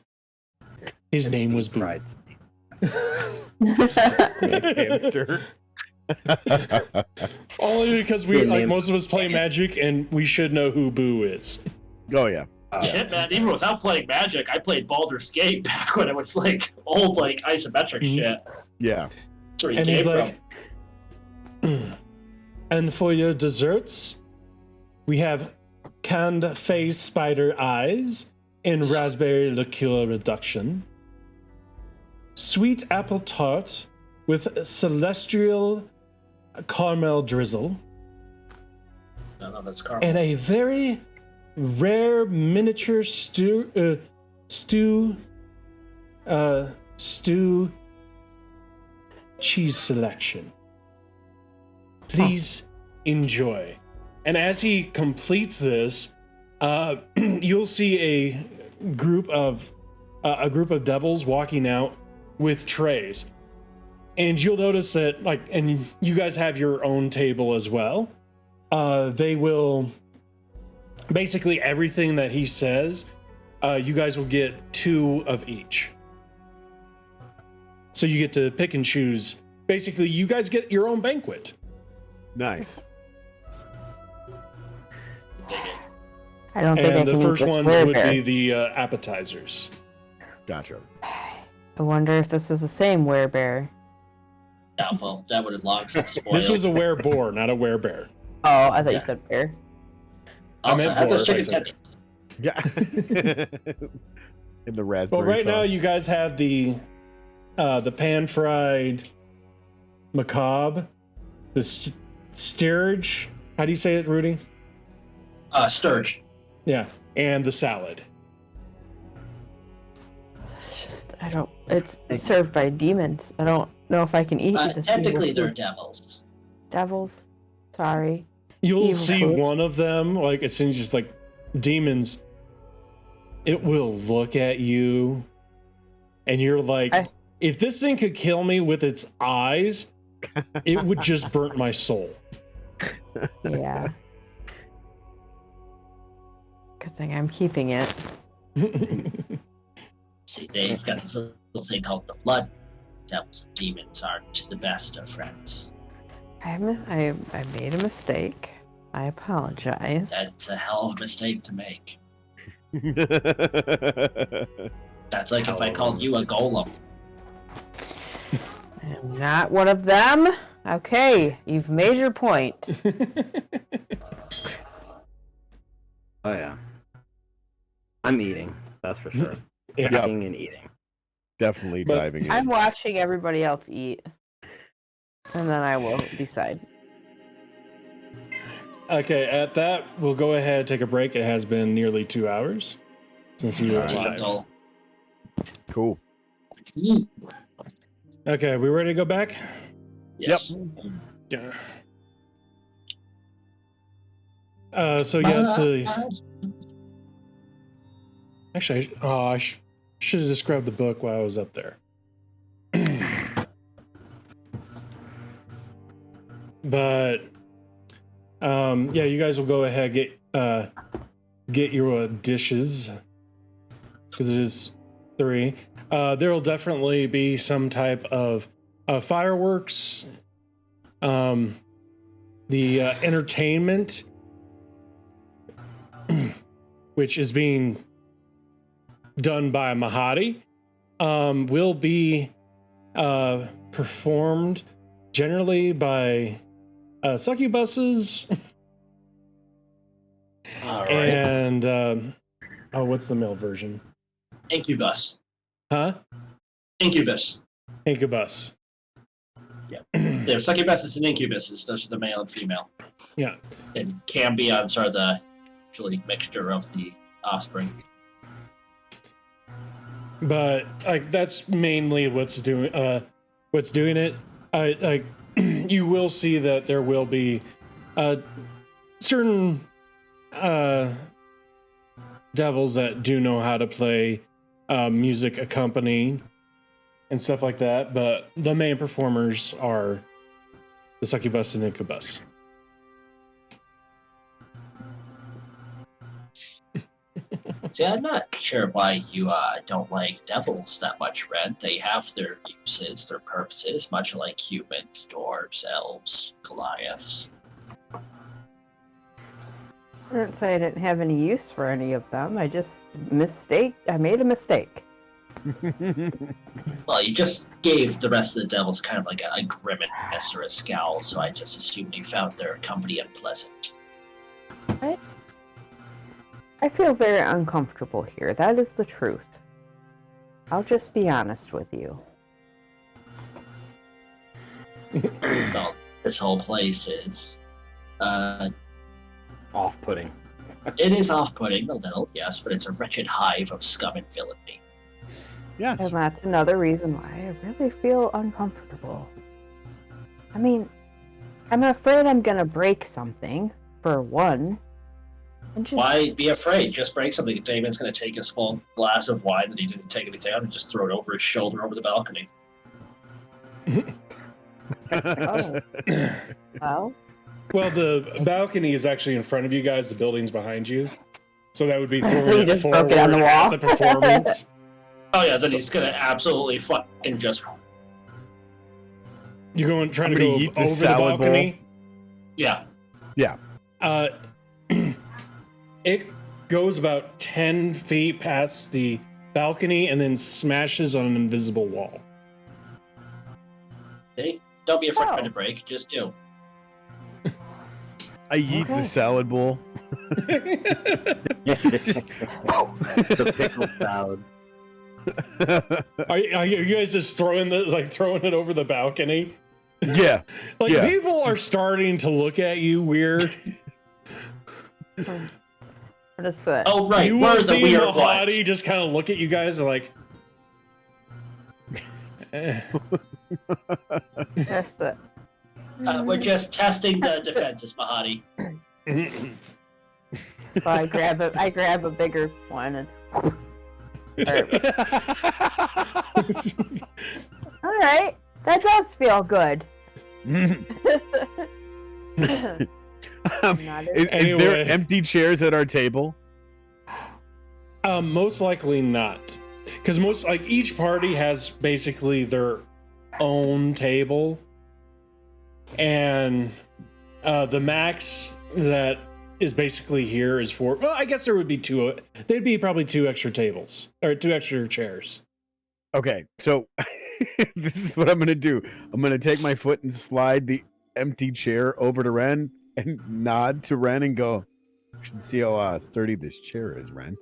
His name was Boo. Nice hamster. Only because most of us play Magic and we should know who Boo is. Oh yeah. Shit, man. Even without playing Magic, I played Baldur's Gate back when it was like old, like isometric shit. Yeah. That's where he And came he's from. like, and for your desserts, we have canned phase spider eyes in raspberry liqueur reduction, sweet apple tart with celestial caramel drizzle, No, that's Carl. and a very rare miniature stew cheese selection. Please enjoy. And as he completes this, you'll see a group of devils walking out with trays. And you'll notice that, like, and you guys have your own table as well. They will basically everything that he says, you guys will get 2 of each. So you get to pick and choose. Basically, you guys get your own banquet. Nice. I don't think I And can the eat first this ones would werebear. be the appetizers. Gotcha. I wonder if this is the same werebear. Yeah, well, that would have long since spoiled. This was a wereboar, not a werebear. Oh, I thought Yeah. you said bear. Also, meant have those boar, if I chicken said tenders. Yeah. In the raspberry But right now, sauce. you guys have the pan-fried macabre, the sturge. How do you say it, Rudy? Sturge. Yeah, and the salad. I don't. It's served by demons. I don't know if I can eat this. Technically, evil they're food. devils. Devils. Sorry. You'll Evil see food. one of them, like it seems just like demons. It will look at you, and you're like, if this thing could kill me with its eyes, it would just burn my soul. Yeah. Good thing I'm keeping it. See, they've got this little thing called the blood. Devils and demons aren't the best of friends. I made a mistake. I apologize. That's a hell of a mistake to make. That's like if I called you a golem. I'm not one of them. Okay, you've made your point. Oh yeah. I'm eating. That's for sure. Yeah. Eating and eating. Definitely But diving in. I'm watching everybody else eat, and then I will decide. Okay, at that, we'll go ahead and take a break. It has been nearly 2 hours since we were live. Tingle. Cool. Okay, we ready to go back? Yes. Yeah. So yeah, actually, I should have just grabbed the book while I was up there. But yeah, you guys will go ahead get your dishes because it is 3. There will definitely be some type of fireworks. The entertainment, which is being done by Mahadi, will be performed generally by succubuses. All right. And what's the male version? Incubus. Huh? Incubus. Incubus. Yeah. Yeah, succubuses and incubuses. Those are the male and female. Yeah. And cambions are the usually mixture of the offspring. But like that's mainly what's doing it. Like you will see that there will be certain devils that do know how to play music accompanying and stuff like that, but the main performers are the succubus and incubus. See, I'm not sure why you don't like devils that much, Red. They have their uses, their purposes, much like humans, dwarves, elves, Goliaths. I didn't say I didn't have any use for any of them. I made a mistake. Well, you just gave the rest of the devils kind of like a grimace or a scowl, so I just assumed you found their company unpleasant. I feel very uncomfortable here. That is the truth. I'll just be honest with you. Well, this whole place is Off-putting. it is off-putting a little, yes, but it's a wretched hive of scum and villainy. Yes. And that's another reason why I really feel uncomfortable. I mean, I'm afraid I'm gonna break something, for one. And just... Why be afraid? Just break something. Damon's going to take his full glass of wine that he didn't take anything out and just throw it over his shoulder over the balcony. Oh. Well, the balcony is actually in front of you guys. The building's behind you, so that would be So throwing you it just broke forward it on the wall? at the performance. Oh yeah, then he's going to absolutely fucking just... You're going trying to I'm go gonna eat the over the salad balcony. Yeah. Yeah. It goes about 10 feet past the balcony and then smashes on an invisible wall. See? Don't be afraid Oh. to break, just do. I eat the salad bowl. The pickled salad. Are you guys just throwing it over the balcony? Yeah. Like Yeah. people are starting to look at you weird. What is that? Oh right, You we're will the see weird Mahadi ones. just kind of look at you guys and like, That's it. We're just testing the defenses, Mahadi. So I grab a bigger one and. All right, that does feel good. Is there empty chairs at our table? Most likely not, because each party has basically their own table, and the max that is basically here is for. Well, I guess there would be two. There'd be probably 2 extra tables or 2 extra chairs. Okay, so this is what I'm gonna do. I'm gonna take my foot and slide the empty chair over to Ren and nod to Ren and go, "You should see how sturdy this chair is, Ren."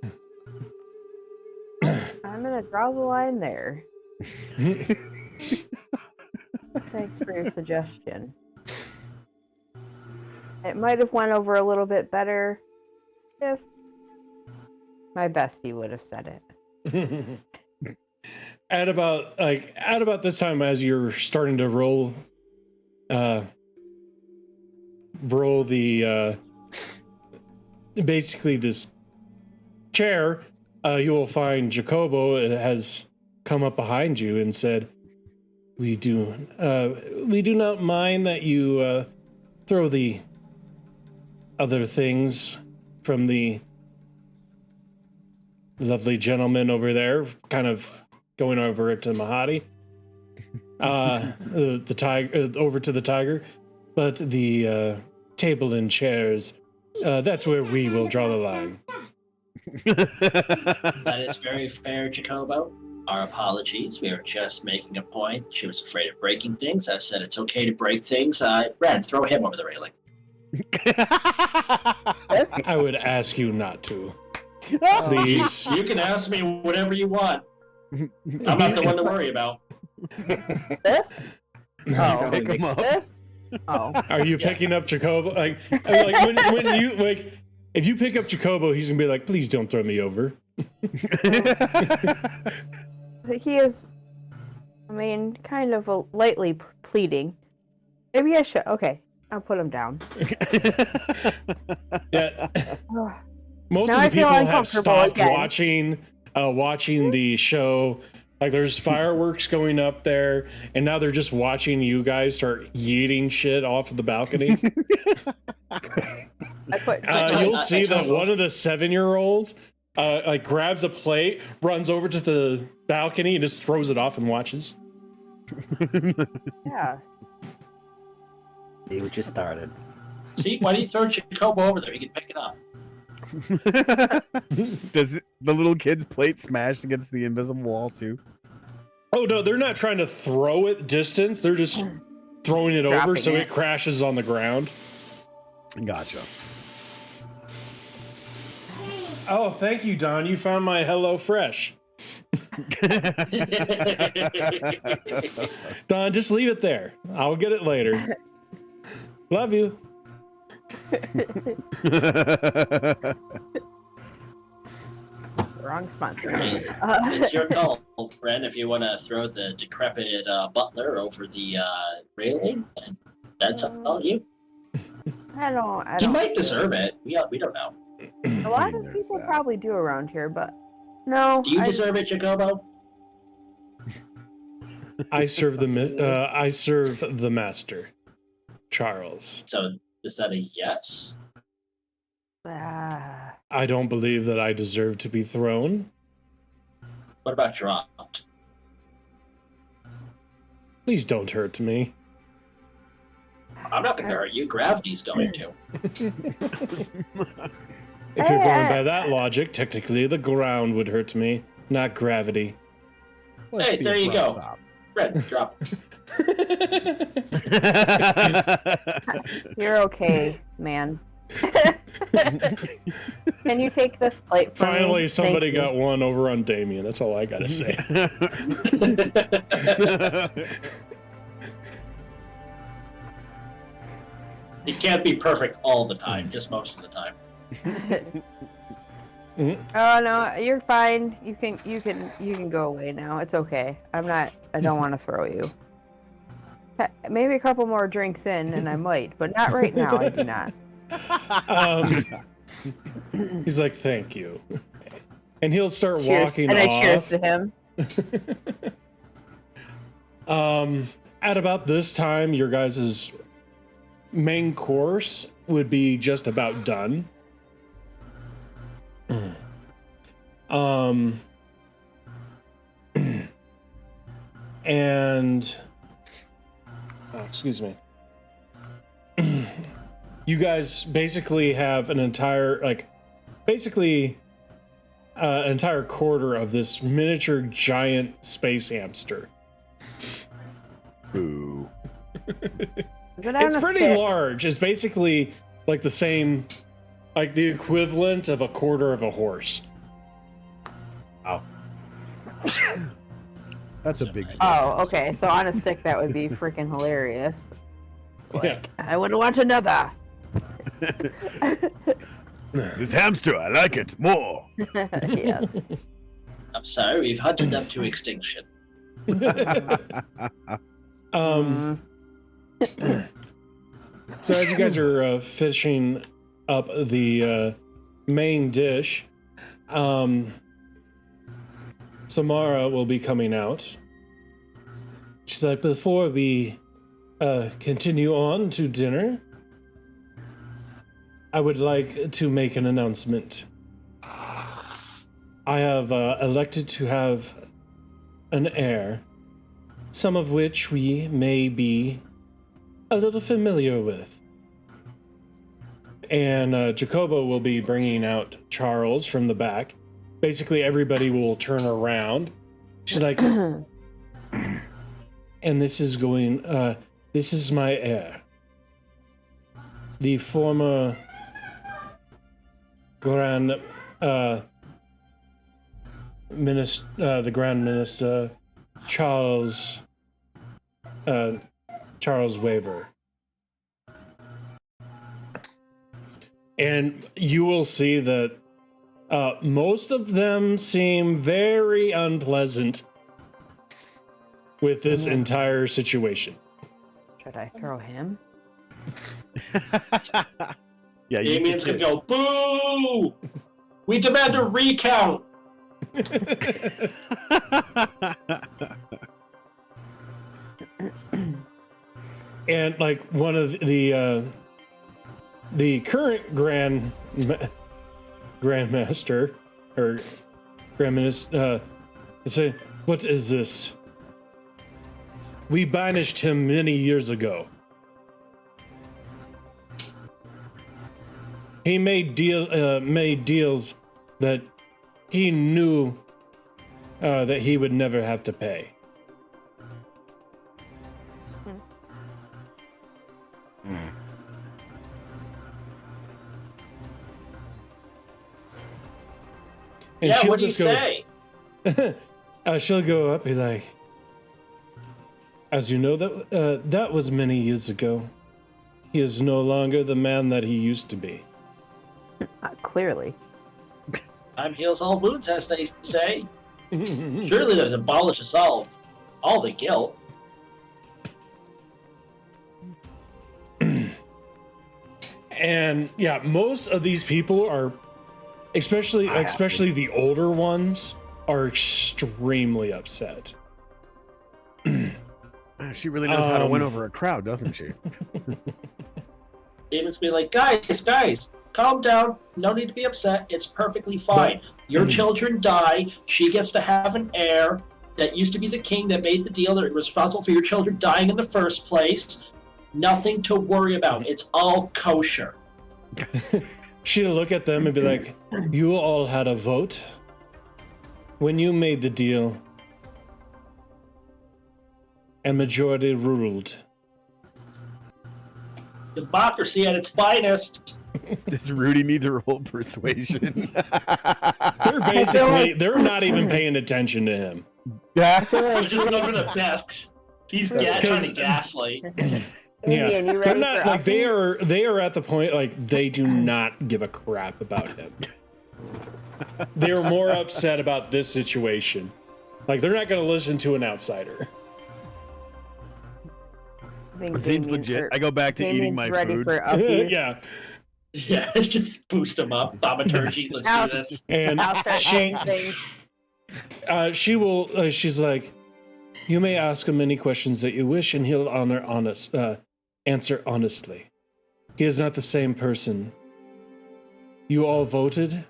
I'm gonna draw the line there. Thanks for your suggestion. It might have went over a little bit better if my bestie would have said it. At about this time, as you're starting to roll the basically this chair, you will find Jacobo has come up behind you and said, we do not mind that you throw the other things from the lovely gentleman over there," kind of going over it to Mahadi. The tiger, over to the tiger, but the table and chairs, that's where we will draw the line. That is very fair, Jacobo. Our apologies. We were just making a point. She was afraid of breaking things. I said it's okay to break things. Ren, throw him over the railing. I would ask you not to. Please. You can ask me whatever you want. I'm not the one to worry about. This? Oh, Pick him up. this? Oh. Are you picking up Jacobo? Like when you if you pick up Jacobo, he's gonna be like, "Please don't throw me over." He is, I mean, kind of lightly pleading. Maybe I should. Okay, I'll put him down. Yeah. Ugh. Most Now of I the feel people have uncomfortable stopped again. watching the show. Like there's fireworks going up there, and now they're just watching you guys start yeeting shit off of the balcony. You'll see that one of the 7-year-olds like grabs a plate, runs over to the balcony, and just throws it off and watches. Yeah. See what you started. See, why don't you throw Jacobo over there? He can pick it up. Does the little kid's plate smash against the invisible wall too? Oh no, they're not trying to throw it distance. They're just throwing it over Dropping so it. it crashes on the ground. Gotcha. Oh, thank you, Don. You found my Hello Fresh. Don, just leave it there. I'll get it later. Love you. Wrong sponsor. It's your call, Ren, if you want to throw the decrepit butler over the railing, and that's all you. I He don't. might deserve it. We don't know. A lot of There's people that. probably do around here, but no. Do you deserve it, Jacobo? I serve the master, Charles. So is that a yes? I don't believe that I deserve to be thrown. What about dropped? Please don't hurt me. I'm not going to hurt you. Gravity's going to. If you're going by that logic, technically the ground would hurt me, not gravity. Hey, there you go. Stop. Ren, drop. You're okay, man. Can you take this plate from me? Finally, somebody Thank you. got one over on Damien. That's all I gotta say. It can't be perfect all the time, just most of the time. Oh no, you're fine. You can go away now. It's okay. I don't want to throw you. Maybe a couple more drinks in and I might, but not right now. I do not. He's like, thank you. And he'll start Cheers. walking and off. I cheers to him. At about this time, your guys' main course would be just about done. And excuse me. You guys basically have an entire an entire quarter of this miniature giant space hamster. Ooh. Is it on It's a pretty stick? large. It's basically like the same, like the equivalent of a quarter of a horse. Oh. That's a big space. Oh, okay. So on a stick, that would be freaking hilarious. Yeah. I would want another. This hamster, I like it more. Yes. I'm sorry, we've hunted them to extinction. So as you guys are finishing up the main dish, Samara will be coming out. She's like, before we continue on to dinner, I would like to make an announcement. I have elected to have an heir, some of which we may be a little familiar with. And Jacobo will be bringing out Charles from the back. Basically, everybody will turn around. She's like, and this is this is my heir. The former Grand Minister, the Grand Minister, Charles Waver. And you will see that most of them seem very unpleasant with this entire situation. Should I throw him? Yeah, you Damien's can gonna go, boo! We demand a recount! And like one of the current Grandmaster or Grand Minister say, what is this? We banished him many years ago. He made deals that he knew that he would never have to pay. And Yeah, she'll what do you just go, say? she'll go up and be like, as you know, that was many years ago. He is no longer the man that he used to be. Clearly. Time heals all wounds, as they say. Surely that abolishes all the guilt. And yeah, most of these people are, especially the older ones, are extremely upset. She really knows how to win over a crowd, doesn't she? Damon's be like, guys, calm down. No need to be upset. It's perfectly fine. Your children die. She gets to have an heir that used to be the king that made the deal that was responsible for your children dying in the first place. Nothing to worry about. It's all kosher. She'll look at them and be like, you all had a vote when you made the deal, and majority ruled. Democracy at its finest. Does Rudy need to roll persuasion? They're not even paying attention to him. Yeah. He's just over the desk. He's trying to gaslight. Indian, you They're ready not for like they are at the point like they do not give a crap about him. they're more upset about this situation. Like, they're not going to listen to an outsider. I think It seems Damien's- legit. or I go back to eating Damien's my ready food. for uppies. Yeah. Yeah, just boost them up. Thaumaturgy, let's I'll- do this. And I'll start she, saying things. she will, she's like, you may ask him any questions that you wish, and he'll answer honestly. He is not the same person. You all voted,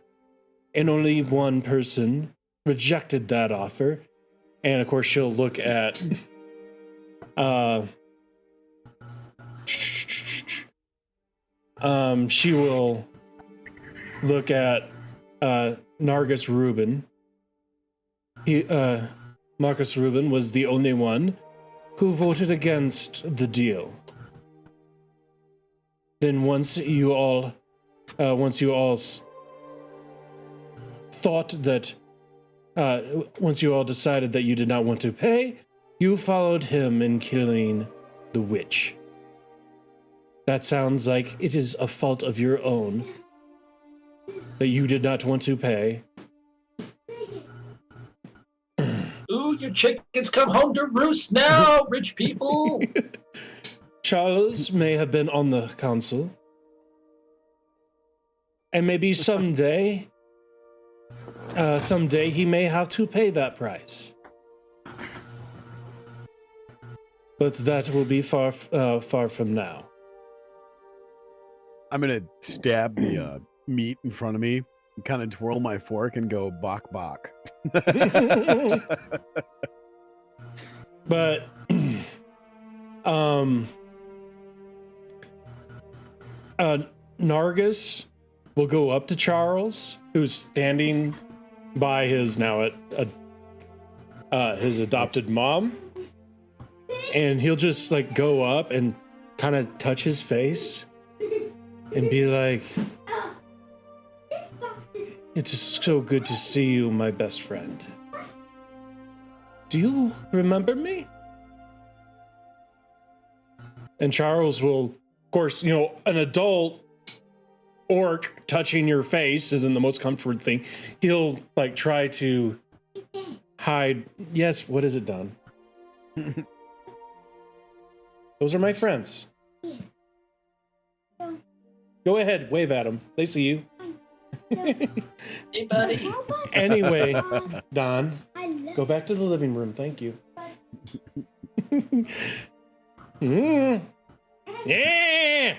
and only one person rejected that offer. And of course, she'll look at she will look at Nargus Rubin. Marcus Rubin was the only one who voted against the deal. Then once you all thought that, once you all decided that you did not want to pay, you followed him in killing the witch. That sounds like it is a fault of your own that you did not want to pay. Ooh, your chickens come home to roost now, rich people. Charles may have been on the council, and maybe someday he may have to pay that price. But that will be far from now. I'm gonna stab the meat in front of me, and kind of twirl my fork and go bok bok. But Nargus will go up to Charles, who's standing by his his adopted mom, and he'll just like go up and kind of touch his face and be like, This box is "It is so good to see you, my best friend. Do you remember me?" And Charles will, of course, an adult orc touching your face isn't the most comforting thing. He'll like try to hide. Yes, what is it, Don? Those are my friends. yes. Go ahead, wave at them. They see you. Hey, buddy. How about Anyway, I Don, love go back to the living room. Thank you. Mm. Yeah.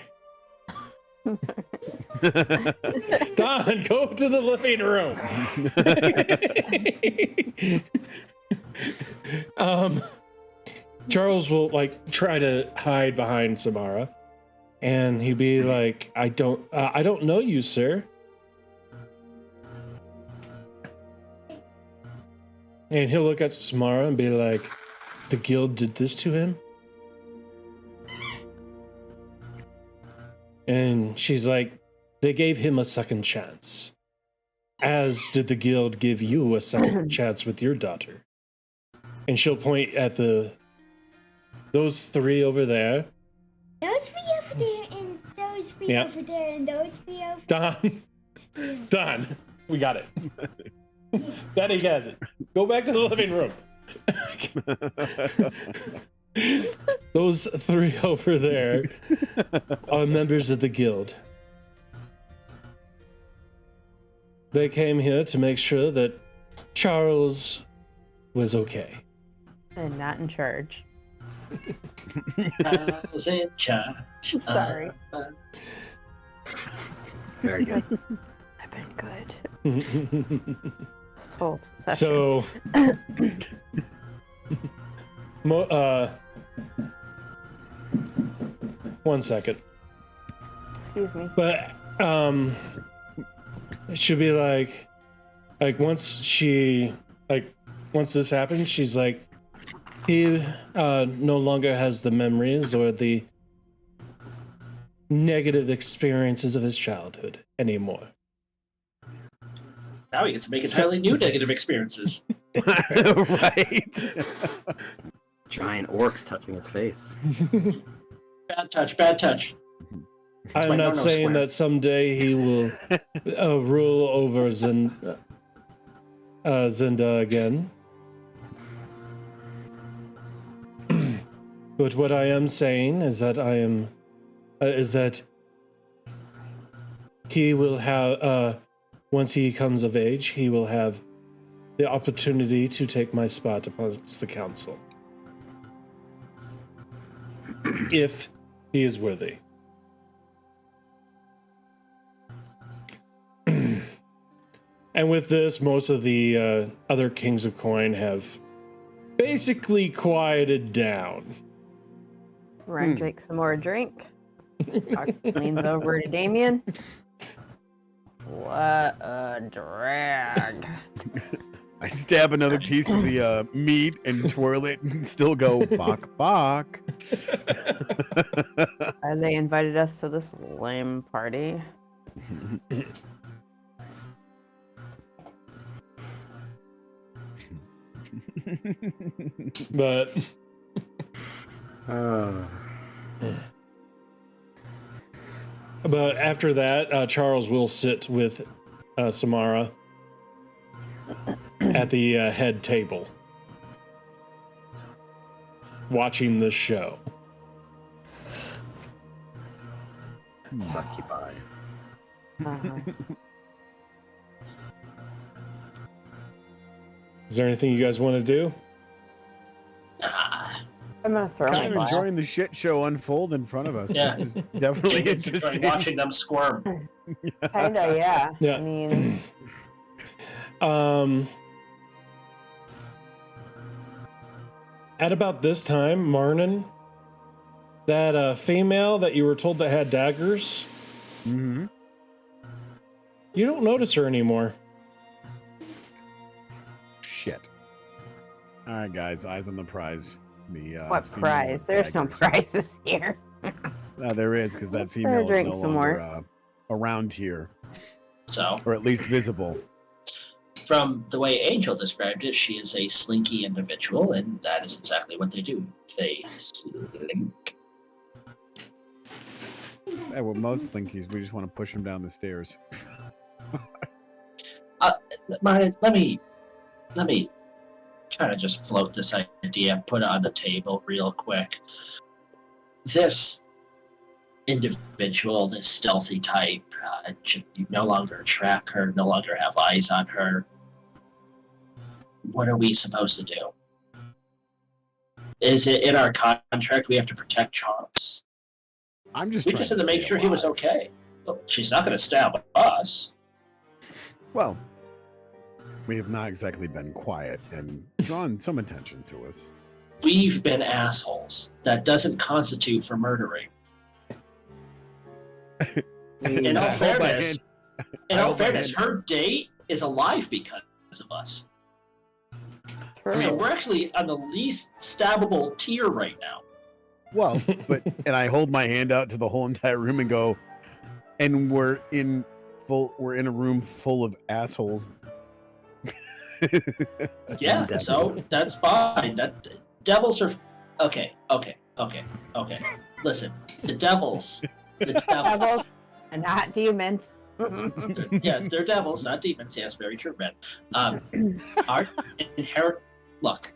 Don, go to the living room. Charles will like try to hide behind Samara, and he'd be like, I don't know you, sir." And he'll look at Samara and be like, "The guild did this to him?" And she's like, "They gave him a second chance. As did the guild give you a second chance with your daughter." And she'll point at those three over there. those three over there and those three Yeah. over there and those three over Don, we got it. Daddy has it. Go back to the living room. Those three over there are members of the guild. They came here to make sure that Charles was okay. And not in charge. I was in charge. Sorry. Very good. I've been good. This whole session. So, one second. Excuse me. But it should be like once this happens, she's like, he no longer has the memories or the negative experiences of his childhood anymore. Now he gets to make entirely new negative experiences. Right. Giant orcs touching his face. Bad touch, bad touch. That's I'm my not no-no saying square. that someday he will rule over Zinda again. But what I am saying is that he will have once he comes of age, he will have the opportunity to take my spot amongst the council. If he is worthy. And with this, most of the other kings of coin have basically quieted down. Ren drinks some more drink. Leans over to Damien. What a drag. I stab another piece of the meat and twirl it and still go bok bok. They invited us to this lame party. But but after that, Charles will sit with Samara at the head table, watching the show. Succubi. Is there anything you guys want to do? I'm gonna throw my Kind of glass. enjoying the shit show unfold in front of us. Yeah. This is definitely Enjoy interesting. watching them squirm. Kinda, yeah. Yeah. I mean, At about this time, Marnin, that female that you were told that had daggers, Mm-hmm. you don't notice her anymore. Shit. All right, guys, eyes on the prize. The what female prize? with There's no daggers. prizes here. There is, because that Let's female is drink no some longer around here, So, or at least visible. from the way Angel described it, she is a slinky individual, and that is exactly what they do. They slink. Yeah, well, most slinkies, we just want to push them down the stairs. Martin, let me try to just float this idea, put it on the table real quick. This individual, this stealthy type, you no longer track her, no longer have eyes on her. What are we supposed to do? Is it in our contract we have to protect Charles? I'm just We trying just had to make stay sure he was alive. okay. Well, she's not going to stab us. Well, we have not exactly been quiet and drawn some attention to us. We've been assholes. That doesn't constitute for murdering. In all I hold my fairness, hand. her date is alive because of us. True. So we're actually on the least stabbable tier right now. Well, and I hold my hand out to the whole entire room and go, and we're in a room full of assholes. Yeah, so that's fine. Devils are okay. Listen, the devils. Devils and not demons. Yeah, they're devils, not demons. Yes, very true, Ben. Our inherent look.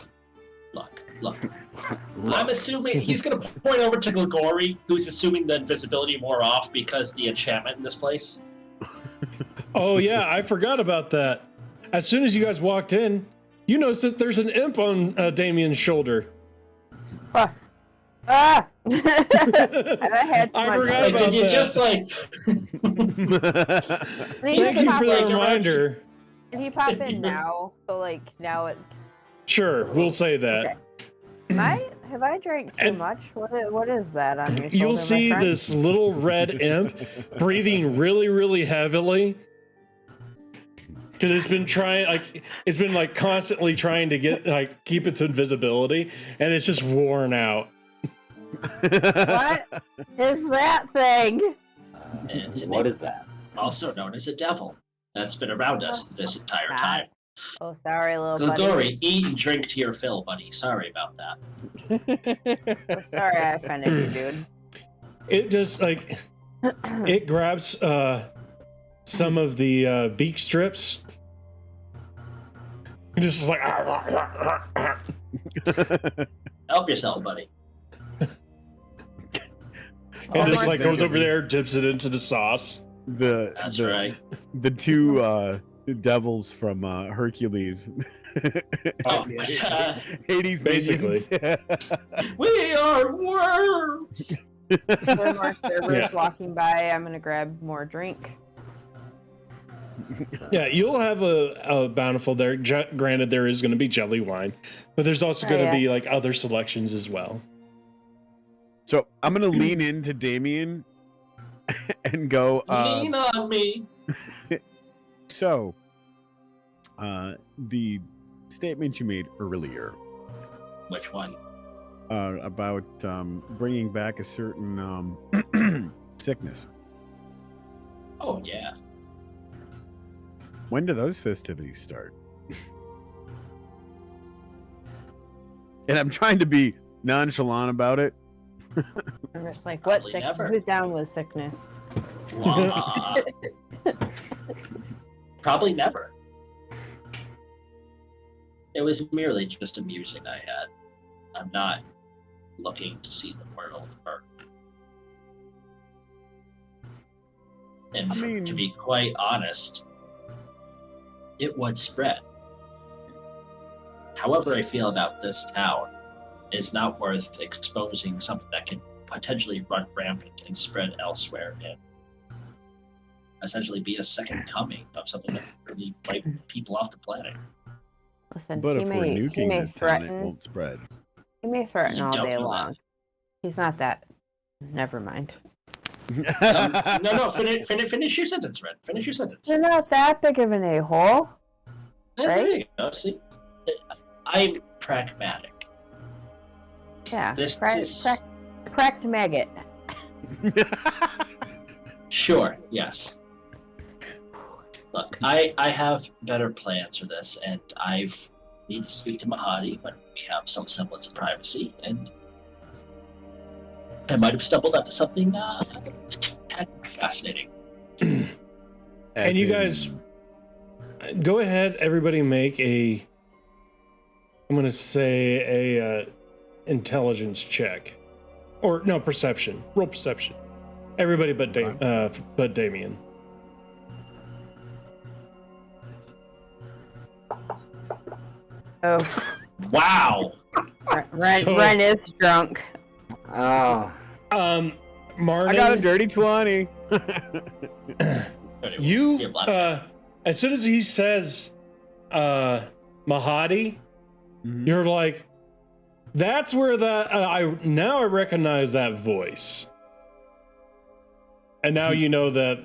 I'm assuming he's going to point over to Gligori, who's assuming the invisibility wore off because the enchantment in this place. Oh yeah, I forgot about that. As soon as you guys walked in, you noticed that there's an imp on Damien's shoulder. Ah! I had too I much forgot drink. about Did you that. just like? Thank you for the like- reminder. Can he pop in now? So like now it's. Sure, we'll say that. Have I drank too And- much? What is that on your shoulder? You'll my see friend? this little red imp breathing really, really heavily. Because it's been constantly trying to keep its invisibility, and it's just worn out. What is that thing? What is that? Also known as a devil. That's been around us this entire time. Oh, sorry, little buddy. Gligori, eat and drink to your fill, buddy. Sorry about that. Oh, sorry, I offended you, dude. It just It grabs some of the beak strips. And just like Help yourself, buddy. and just like goes over there, dips it into the sauce. That's right. The two devils from Hercules. Oh my God. Hades Basically. minions. We are worms. If there are more servers Yeah. walking by, I'm gonna grab more drink. Yeah, you'll have a bountiful there. Granted, there is going to be jelly wine, but there's also going to be like other selections as well. So I'm gonna lean into Damien and go. Lean on me. So, the statement you made earlier Which one? about bringing back a certain sickness. Oh yeah. When do those festivities start? And I'm trying to be nonchalant about it. I'm just like, what Probably sickness? never. Who's down with sickness? Probably never. It was merely just amusing I had. I'm not looking to see the world burn. And to be quite honest, it would spread. However I feel about this town, it's not worth exposing something that can potentially run rampant and spread elsewhere and essentially be a second coming of something that really wipe people off the planet. Listen, But he if we're may nuking this town, it threaten. won't spread. He may threaten You all don't day know that. long. He's not that. Never mind. No, finish your sentence, Red. Finish your sentence. You're not that big of an a-hole. There you go. See, I'm pragmatic. Yeah. This is Cracked maggot. sure. Yes. Look, I have better plans for this, and I've need to speak to Mahadi when we have some semblance of privacy, and I might have stumbled onto something fascinating. And you guys, go ahead. Everybody, make a. I'm going to say a intelligence check, or no, perception. Roll perception. Everybody but Damien. Oh, Wow. Ren is drunk. Oh, Martin, I got a dirty 20. You, You're black. as soon as he says, Mahadi, you're like, that's where that, I recognize that voice. And now you know that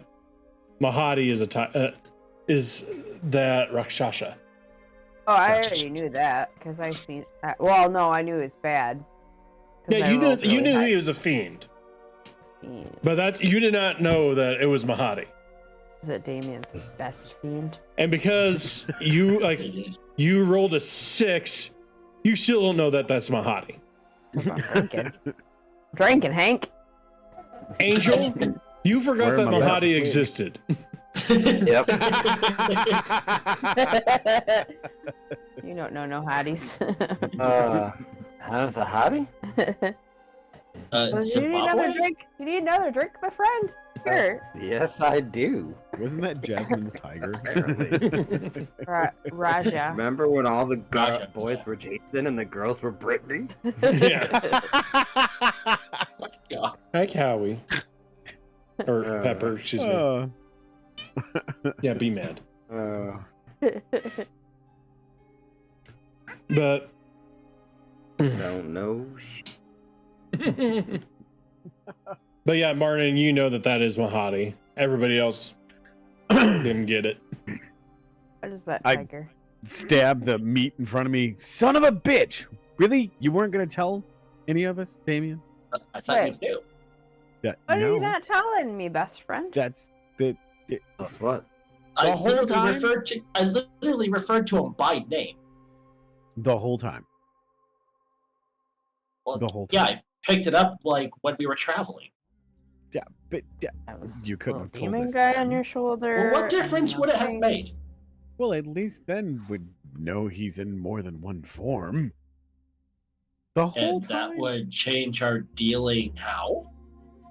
Mahadi is that Rakshasa. Oh, I already knew that because I seen. Well, no, I knew it was bad. 'Cause Yeah, I you knew rolled really high. he was a fiend, Fiend. but you did not know that it was Mahadi. Is it Damien's best fiend? And because you you rolled a 6, you still don't know that that's Mahadi. Drinking. Drinking, Hank. Angel, you forgot that Wearing my Mahadi belt. existed. yep. You don't know no hotties. How's a hottie? You need another Zimbabwe? drink? You need another drink, my friend? Sure. Yes, I do. Wasn't that Jasmine's tiger? Raja. Remember when all the Gotcha. boys were Jason and the girls were Brittany? Yeah. Yeah. Hi, Howie. Or Pepper, excuse me. Yeah, be mad. But Don't know. but yeah, Martin, you know that is Mahadi. Everybody else didn't get it. What is that I- tiger? Stab the meat in front of me. Son of a bitch! Really? You weren't gonna tell any of us, Damien? I thought you knew. That What are no. you not telling me, best friend? That's the. Guess what? The I whole literally time? referred to him by name. The whole time. Well, The whole yeah, time. I picked it up like when we were traveling. Yeah, but That was you couldn't little have told demon us guy then. on your shoulder. Well, what difference and would it have nothing. made? Well, at least then we'd know he's in more than one form. The whole And time. that would change our dealing how?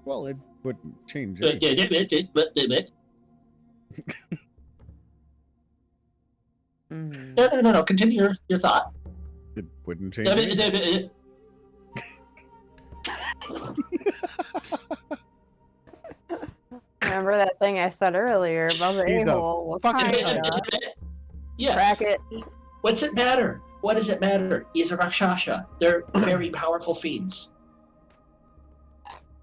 Well, it wouldn't change No, anything. Mhm. no. Continue your thought. It wouldn't change anything. Remember that thing I said earlier about the He's a a-hole? Well, fucking kinda. Yeah. Bracket. What's it matter? What does it matter? He's a Rakshasa. They're very powerful fiends.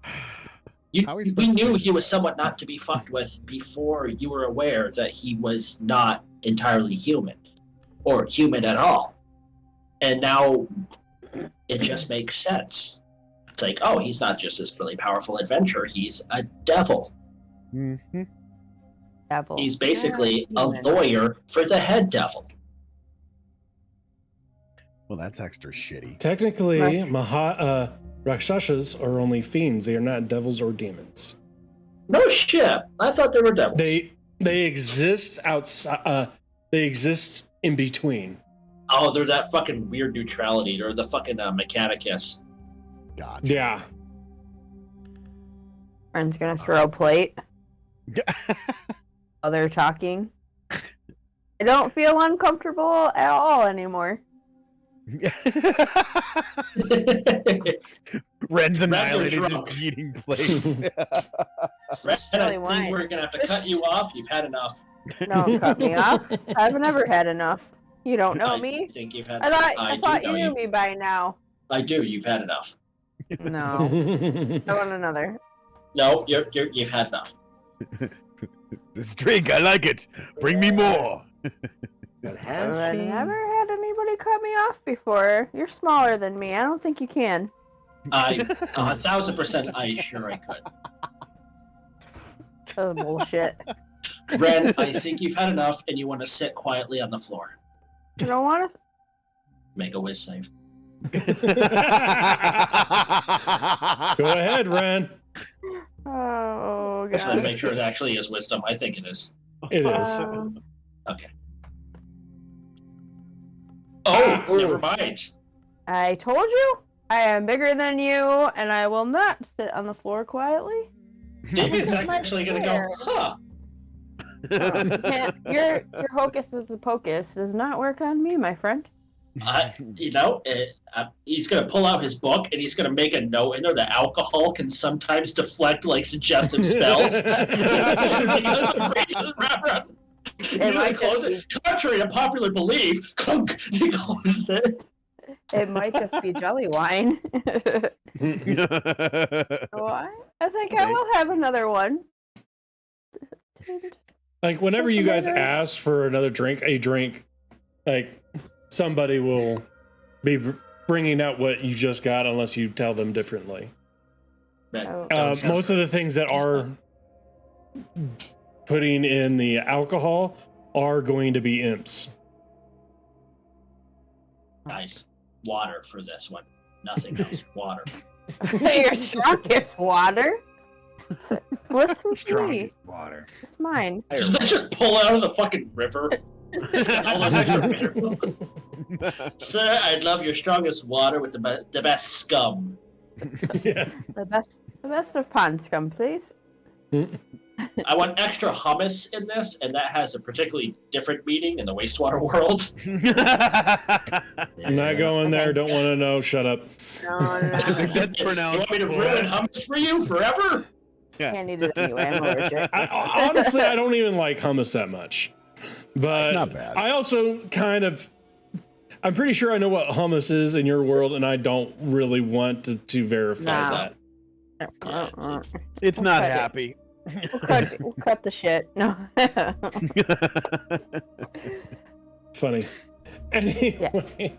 How he's We supposed to knew do he was somewhat not to be fucked with before you were aware that he was not entirely human or human at all. And now it just makes sense. It's like, oh, he's not just this really powerful adventurer. He's a devil. Mm-hmm. Devil. He's basically a human. lawyer for the head devil. Well, that's extra shitty. Technically, Right. Rakshasas are only fiends. They are not devils or demons. No shit. I thought they were devils. They exist outside. They exist in between. Oh, they're that fucking weird neutrality. They're the fucking Mechanicus. Gotcha. Yeah. Friend's gonna throw a plate while they're talking. I don't feel uncomfortable at all anymore. Ren's annihilated drunk. just eating plates. Red, I Really think wine. we're gonna have to cut you off. You've had enough. Don't cut me off. I've never had enough. You don't know I me. think you've had. I do thought know you knew me by now. I do. You've had enough. No. I want another. No, you've had enough. This drink, I like it. Bring me more. But I've have she? never had anybody cut me off before. You're smaller than me. I don't think you can. I 1,000%. I sure I could. Oh, bullshit. Ren, I think you've had enough, and you want to sit quietly on the floor. I don't want to. Make a whiz save. Go ahead, Ren. Oh, Just want to God. make sure it actually is wisdom. I think it is. It is. Okay. Oh, never mind. I told you I am bigger than you, and I will not sit on the floor quietly. David's That's my actually gonna go, chair. huh? Your hocus is a pocus does not work on me, my friend. He's gonna pull out his book and he's gonna make a note in there that alcohol can sometimes deflect like suggestive spells. It might Close just it. Contrary to popular belief, he closes it. It might just be jelly wine. What? I think I will have another one. Like whenever you guys ask for another drink, like somebody will be bringing out what you just got unless you tell them differently. Most of the things that are putting in the alcohol are going to be imps. Nice. Water for this one. Nothing else. Water. Your strongest water. Listen to me. Strongest water. It's mine. Just pull out of the fucking river. It's got all those extra minerals. Sir, I'd love your strongest water with the best scum. Yeah. The best of pond scum, please. I want extra hummus in this, and that has a particularly different meaning in the wastewater world. I'm not going there. Don't want to know. Shut up. No. It gets You pronounced. want me to ruin hummus for you forever? Can't eat it anyway. I'm allergic. Honestly, I don't even like hummus that much. But It's not bad. I also I'm pretty sure I know what hummus is in your world, and I don't really want to verify No. that. Yeah, It's not Okay. happy. We'll cut the shit. No. Funny. Anyway,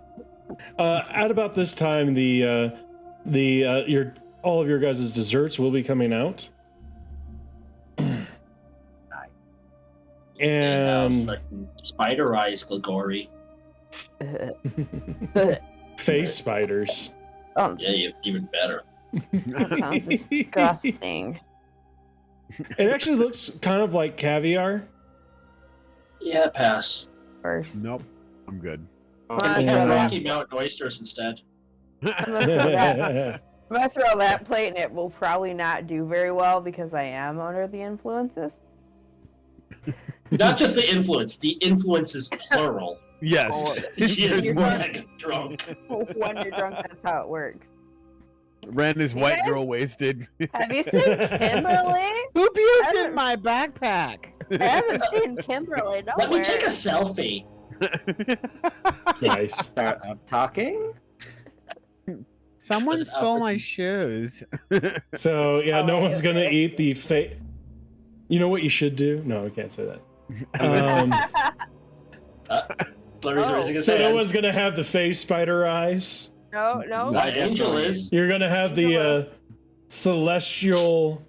at about this time, all of your guys' desserts will be coming out. And fucking spider eyes, Gligori. face spiders. Oh, Yeah, even better. that sounds disgusting. It actually looks kind of like caviar. Yeah, pass. First. Nope, I'm good. Come I on, have throw Rocky that- Mountain oysters instead. I'm gonna throw that. I'm gonna throw that plate, and it will probably not do very well because I am under the influences. Not just the influence is plural. Yes. Oh, She is You're mega drunk. when you're drunk, that's how it works. Ren is white Yes. girl wasted. Have you seen Kimberly? Who puked in in my backpack? I haven't seen Kimberly nowhere. Let me take a selfie. Nice. Start talking. Someone With an stole my opportunity. shoes. So yeah, no Oh, one's gonna okay. eat the You know what you should do? No, I can't say that. Blurry's Oh. raising his So no hand. one's gonna have the face spider eyes. no. My angel is. You're gonna have the celestial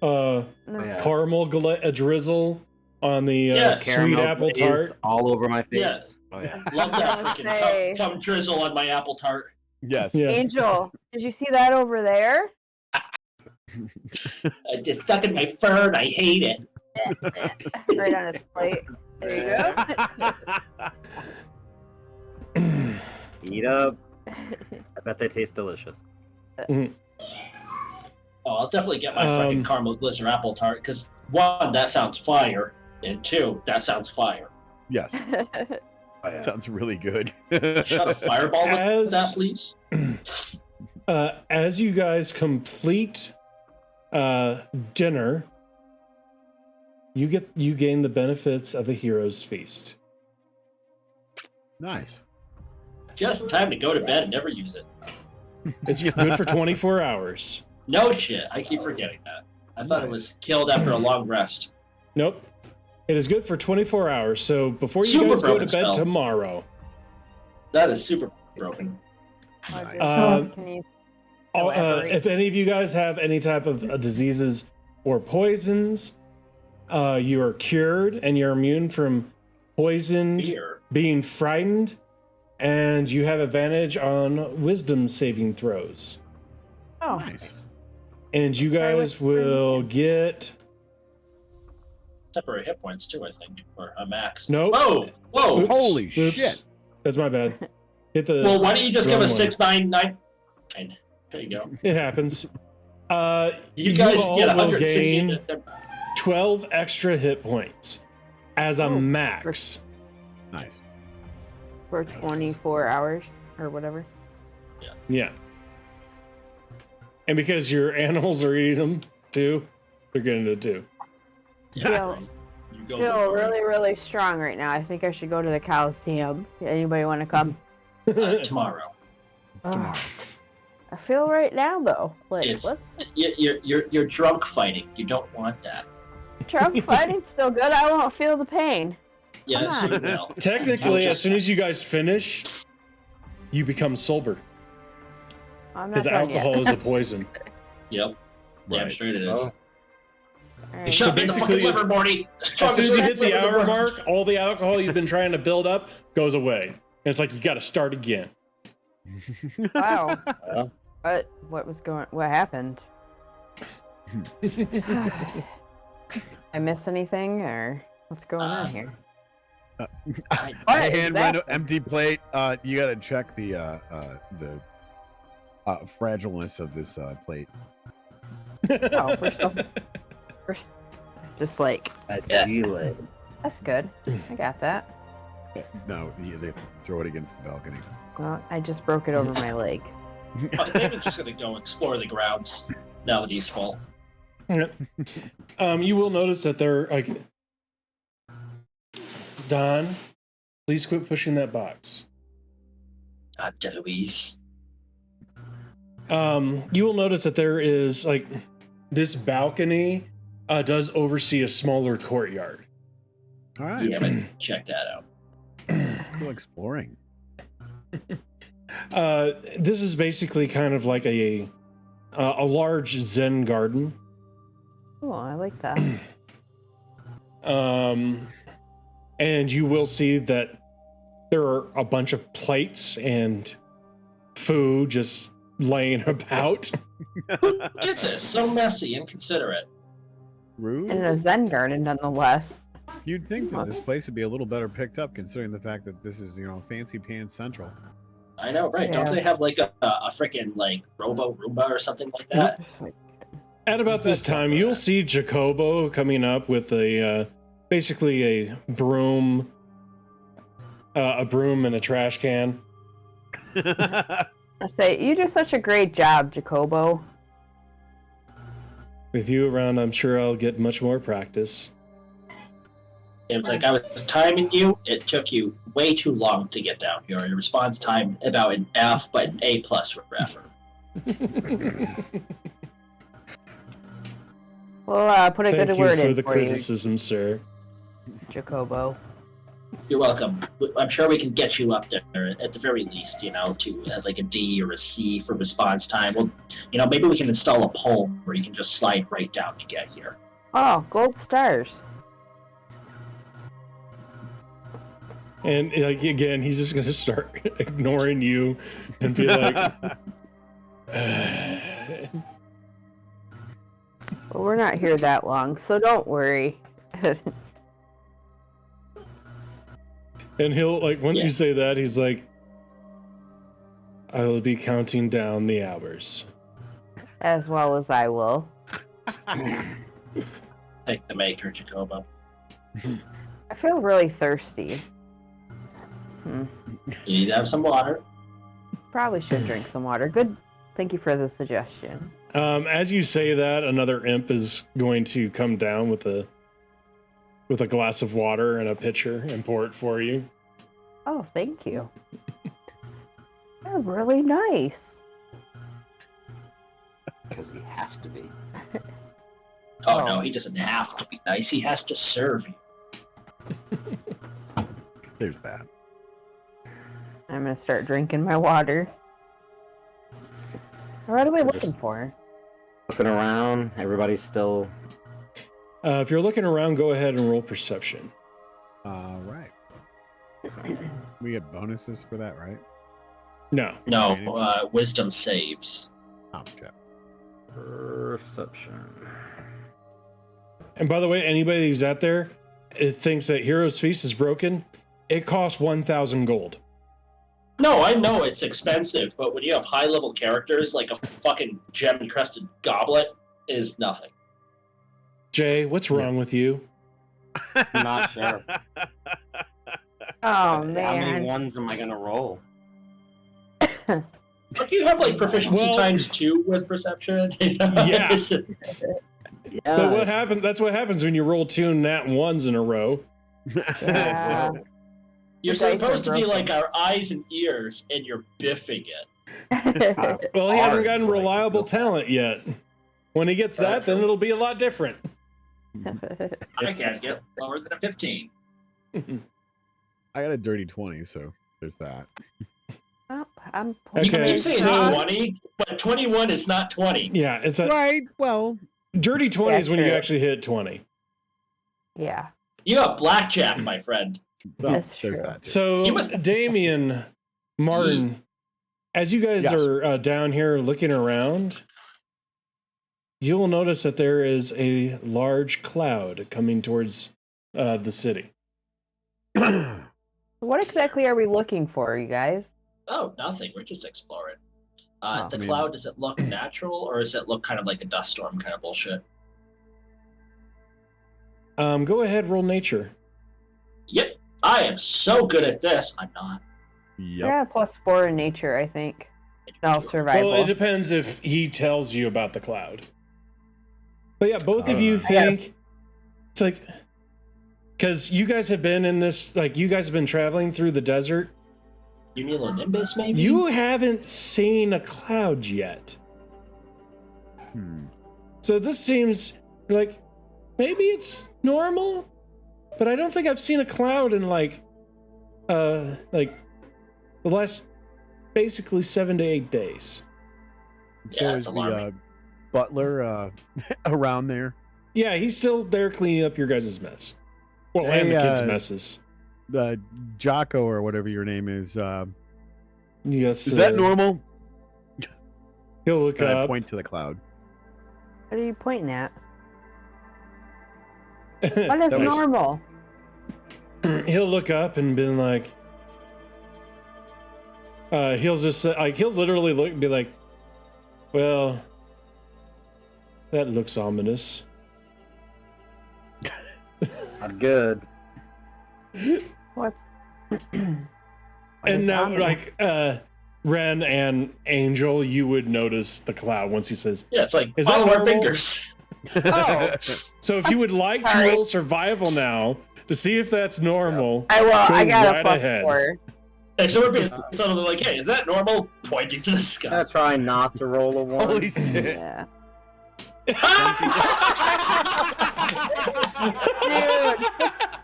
No. Yeah. caramel drizzle on the Yes. sweet Caramel apple glaze tart. all over my face. Yeah. Oh yeah. Love that Don't freaking say. cum drizzle on my apple tart. Yes. Yeah. Angel, did you see that over there? It's stuck in my fur and I hate it. Right on his plate. There you go. Eat up. I bet they taste delicious. Oh, I'll definitely get my fucking caramel glitter apple tart because one, that sounds fire, and two, that sounds fire. Yes. Oh, yeah. Sounds really good. Shot a fireball As- with that, please. As you guys complete dinner, you gain the benefits of a hero's feast. Nice. Just in time to go to bed and never use it. It's good for 24 hours. No shit, I keep forgetting that. I thought it was killed after a long rest. Nope. It is good for 24 hours. So before you Super guys go to broken bed spell. tomorrow, That is super broken. Can you elaborate? if any of you guys have any type of diseases or poisons, you are cured and you're immune from poisoned, Beer. being frightened, and you have advantage on wisdom saving throws. Oh, Nice. And you Sorry, guys what's will get Temporary hit points too, I think, or a max. Nope. Whoa, whoa. Oops, Holy shit. That's my bad. Hit the. Well, why don't you just give wrong us one. 699? Okay, there you go. It happens. You guys all get will 160. gain 12 extra hit points as a Oh, max. Nice. for 24 hours or whatever. Yeah. And because your animals are eating them too, they're getting it too. Feel, You go feel with really, really strong right now. I think I should go to the Coliseum. Anybody want to come? tomorrow. Ugh. I feel right now though. Like, It's- let's You're drunk fighting. You don't want that. drunk fighting's still good. I won't feel the pain. Yes, Come you on. will. Technically, You'll as soon as you guys finish, you become sober. I'm not Because done alcohol yet. is a poison. Yep. Damn Right. straight it is. Oh. All You right. shut me the fucking basically, liver, Morty. As soon as you hit the hour mark, all the alcohol you've been trying to build up goes away. And it's like you got to start again. Wow. Well. What happened? I miss anything or what's going on here? I What is hand that? Ren an empty plate. You gotta check the fragileness of this plate. Oh, just like That's you. that's good. I got that. No, they throw it against the balcony. Well, I just broke it over my leg. David's just gonna go explore the grounds now that he's full. You will notice that they're like, Don, please quit pushing that box. God, Deloise. You will notice that there is like this balcony does oversee a smaller courtyard. All right, You haven't checked that out. let's go exploring. This is basically kind of like a large Zen garden. Oh, I like that. And you will see that there are a bunch of plates and food just laying about. Who did this? So messy, inconsiderate. Rude. In a Zen garden, nonetheless. You'd think that this place would be a little better picked up, considering the fact that this is, fancy pants central. I know, right? Don't Yeah. they have like a freaking like Robo Roomba or something like that? At about this time, you'll see Jacobo coming up with a basically a broom and a trash can. I say, you do such a great job, Jacobo. With you around, I'm sure I'll get much more practice. It was like I was timing you. It took you way too long to get down here. Your response time about an F, but an A+ for effort. We'll put a Thank good you word for in the for you, criticism, sir. Jacobo. You're welcome. I'm sure we can get you up there at the very least, to like a D or a C for response time. Well, maybe we can install a pole where you can just slide right down to get here. Oh, gold stars. And like again, he's just gonna start ignoring you and be like, Well, we're not here that long, so don't worry. and he'll like once you say that, he's like, I will be counting down the hours. As well as I will. Take the maker, Jacobo. I feel really thirsty. You need to have some water. Probably should drink some water. Good. Thank you for the suggestion. As you say that, another imp is going to come down with a glass of water and a pitcher and pour it for you. Oh, thank you. They're really nice. Because he has to be. Oh, no, he doesn't have to be nice. He has to serve you. There's that. I'm gonna start drinking my water. What are we looking for? Looking around, everybody's still. If you're looking around, go ahead and roll perception. All right. We get bonuses for that, right? No. No, wisdom saves. Oh, check. Perception. And by the way, anybody who's out there thinks that Hero's Feast is broken, it costs 1,000 gold. No, I know it's expensive, but when you have high-level characters, like a fucking gem-encrusted goblet is nothing. Jay, what's wrong with you? I'm not sure. Oh, How many man. ones am I gonna roll? Don't you have like proficiency Well- times 2 with perception? Yeah. Yeah. But what happens? That's what happens when you roll 2 nat 1s in a row. Yeah. You're The dice supposed are to be broken. like our eyes and ears, and you're biffing it. Well, he hasn't Hard, gotten right. reliable talent yet. When he gets that, then it'll be a lot different. I can't get lower than a 15. I got a dirty 20, so there's that. Oh, I'm You Okay, can keep saying so- 20, but 21 is not 20. Yeah, it's a Right. Well, dirty 20 Yeah, is when you true. actually hit 20. Yeah. You have blackjack, my friend. well That's there's true. that. Too. So, You must- Damien, Martin, as you guys Yes. are down here looking around, you will notice that there is a large cloud coming towards the city. What exactly are we looking for, you guys? Oh, nothing. We're just exploring. Oh. The I mean- cloud, does it look natural, or does it look kind of like a dust storm kind of bullshit? Go ahead, roll nature. Yep. I am so good at this. I'm not. Yep. Yeah, +4 in nature, I think. No, survival. Well, it depends if he tells you about the cloud. But yeah, both of you I think it's like because you guys have been in this, like you guys have been traveling through the desert. Cumulonimbus, maybe? You haven't seen a cloud yet. Hmm. So this seems like maybe it's normal, but I don't think I've seen a cloud in like the last basically 7 to 8 days. So Yeah, is it's the alarming. butler around there? Yeah, he's still there cleaning up your guys' mess. Well, and the Hey, kids' messes. Jocko or whatever your name is. Yes. Is that normal? He'll look And I up. point to the cloud. What are you pointing at? What is That was- normal? He'll look up and be like, he'll just like he'll literally look and be like, well, that looks ominous. Not good. What's And now, like, Ren and Angel, you would notice the cloud once he says, Yeah, it's like Is that follow our normal? fingers. Oh, so if you would like to Sorry. roll survival now to see if that's normal, I will. I Go got right a plus ahead. 4. And so we're being suddenly like, hey, is that normal? Pointing to the I'm sky. gonna try not to roll a 1. Holy shit. Yeah.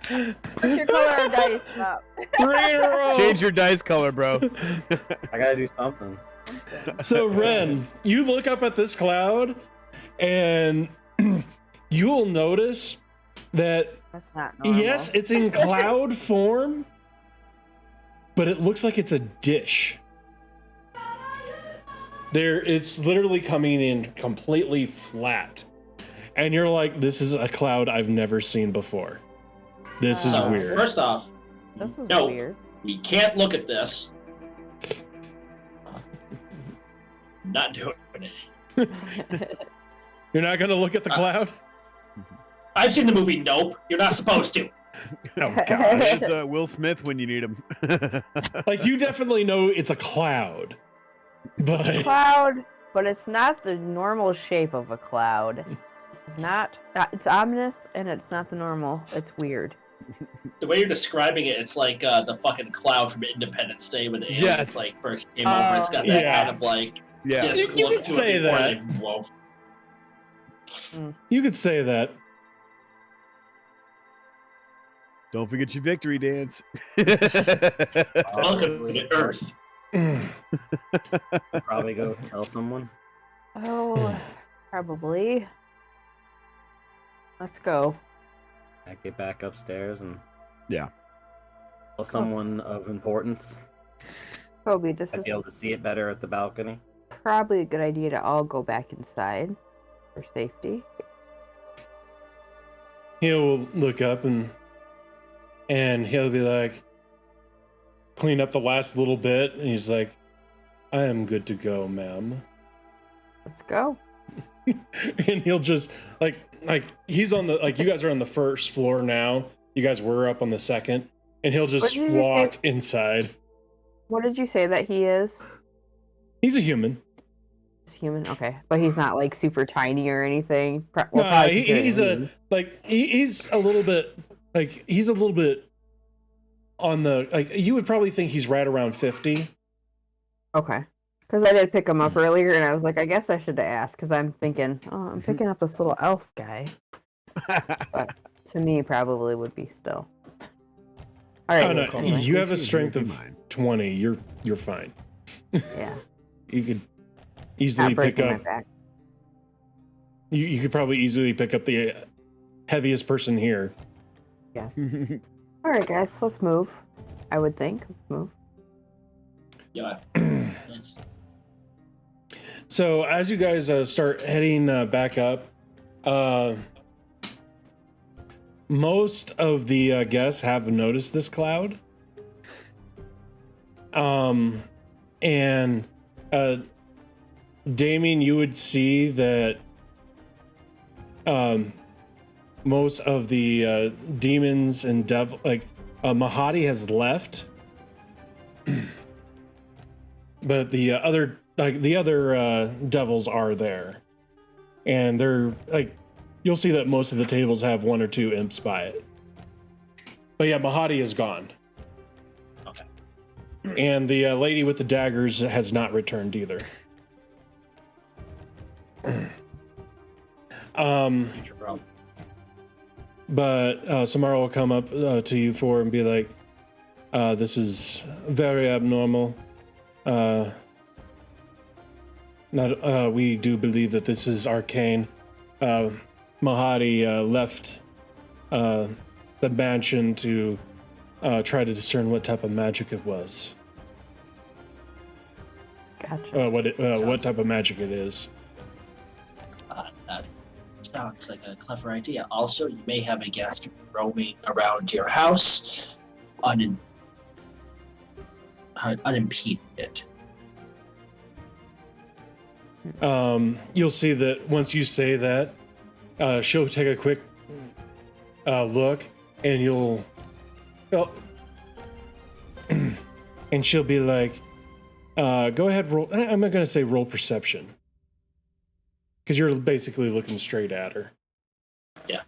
Dude, put your color of dice up. bring it roll. Change your dice color, bro. I gotta do something. So Ren, you look up at this cloud, and you will notice that That's not normal. yes, it's in cloud form, but it looks like it's a dish. It's literally coming in completely flat, and you're like, "This is a cloud I've never seen before. This is So, weird." first off, This is No. weird. we can't look at this. Not doing it. You're not gonna look at the cloud? I've seen the movie Nope. You're not supposed to. Oh gosh! There's Will Smith when you need him. Like you definitely know it's a cloud, but Cloud, but it's not the normal shape of a cloud. This is not. It's ominous, and it's not the normal. It's weird. The way you're describing it, it's like the fucking cloud from Independence Day when the aliens Yes. like first came over. It's got that Yeah. kind of like Yeah. disc You look could to say it before that. they blow. you could say that. Don't forget your victory dance. Welcome to Earth. Probably go tell someone. Oh, probably. Let's go. I get back upstairs and Yeah. tell someone of importance. Kobe, this I'd is be able to see it better at the balcony. probably a good idea to all go back inside for safety. He'll look up and he'll be like, clean up the last little bit, and he's like, I am good to go, ma'am. Let's go. And he'll just like he's on the you guys are on the first floor now. You guys were up on the second, and he'll just What did you say? walk inside. What did you say that he is? He's a human. He's human? Okay. But he's not like super tiny or anything. No, he's he's a little bit on the you would probably think he's right around 50. Okay. Because I did pick him up earlier, and I was like, I guess I should ask, because I'm thinking, oh, I'm picking up this little elf guy. But to me, probably would be still. All right. Oh no, cool. you have a She's strength gonna be of mine. 20. You're fine. Yeah. You could easily Not pick breaking my up. back. You could probably easily pick up the heaviest person here. All right, guys, let's move. I would think. Let's move. Yeah. It's, So as you guys start heading back up, most of the guests have noticed this cloud. And Damien, you would see that most of the demons and devil, Mahadi has left, but the other devils are there, and they're you'll see that most of the tables have one or two imps by it. But yeah, Mahadi is gone. Okay. And the lady with the daggers has not returned either. future problem. But Samara will come up to you four and be like, this is very abnormal. We do believe that this is arcane. Mahadi left the mansion to try to discern what type of magic it was. Gotcha. What type of magic it is. That Sounds like a clever idea. Also, you may have a guest roaming around your house unimpeded. You'll see that once you say that, she'll take a quick look, and and she'll be like, "Go ahead, roll." I'm not gonna say roll perception, because you're basically looking straight at her. Yeah.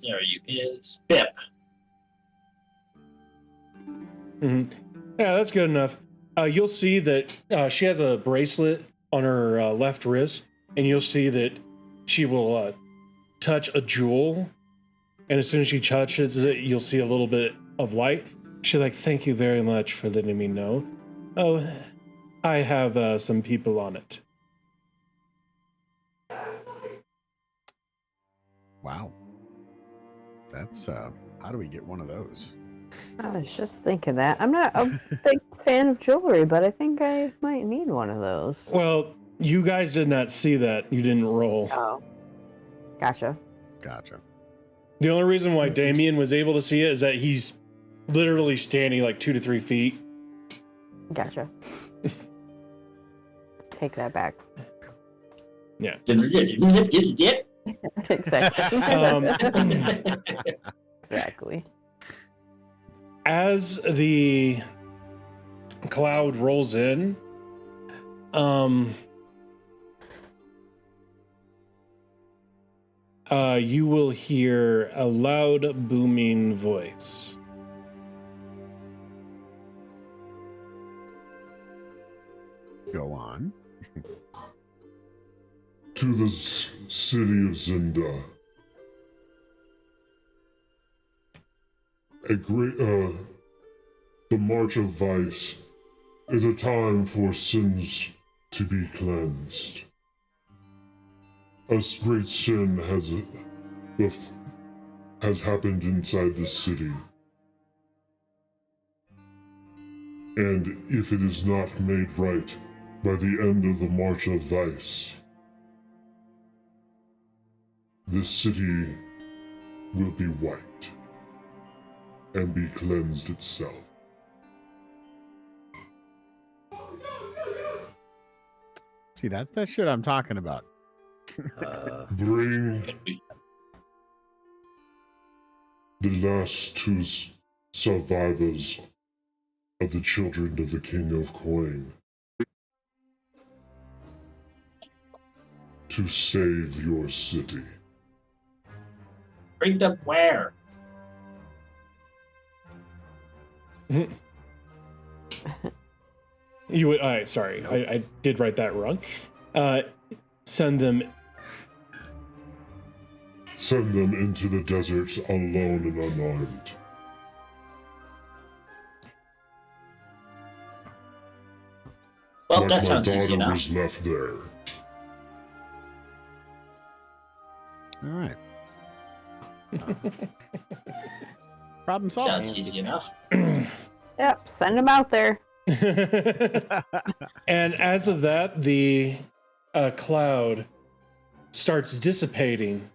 There you is. Pip. Mm-hmm. Yeah, that's good enough. You'll see that she has a bracelet on her left wrist, and you'll see that she will touch a jewel, and as soon as she touches it, you'll see a little bit of light. She's like, "Thank you very much for letting me know. Oh, I have some people on it." Wow. That's how do we get one of those? I was just thinking that. I'm not a big fan of jewelry, but I think I might need one of those. Well, you guys did not see that. You didn't roll. Oh. Gotcha. Gotcha. The only reason why Damien was able to see it is that he's literally standing like 2 to 3 feet. Gotcha. Take that back. Yeah. Exactly. Exactly. As the cloud rolls in, you will hear a loud booming voice. Go on. To the city of Zinda. The March of Vice is a time for sins to be cleansed. A great sin has happened inside this city. And if it is not made right by the end of the March of Vice, this city will be wiped and be cleansed itself. See, that's that shit I'm talking about. Bring the last two survivors of the children of the King of Coin to save your city. Bring them where? You would. Sorry, I did write that wrong. Send them. Send them into the desert alone and unarmed. Well, like that sounds my easy daughter enough. was left there. All right. Problem solved. Sounds easy enough. Yep, send them out there. And as of that, the cloud starts dissipating.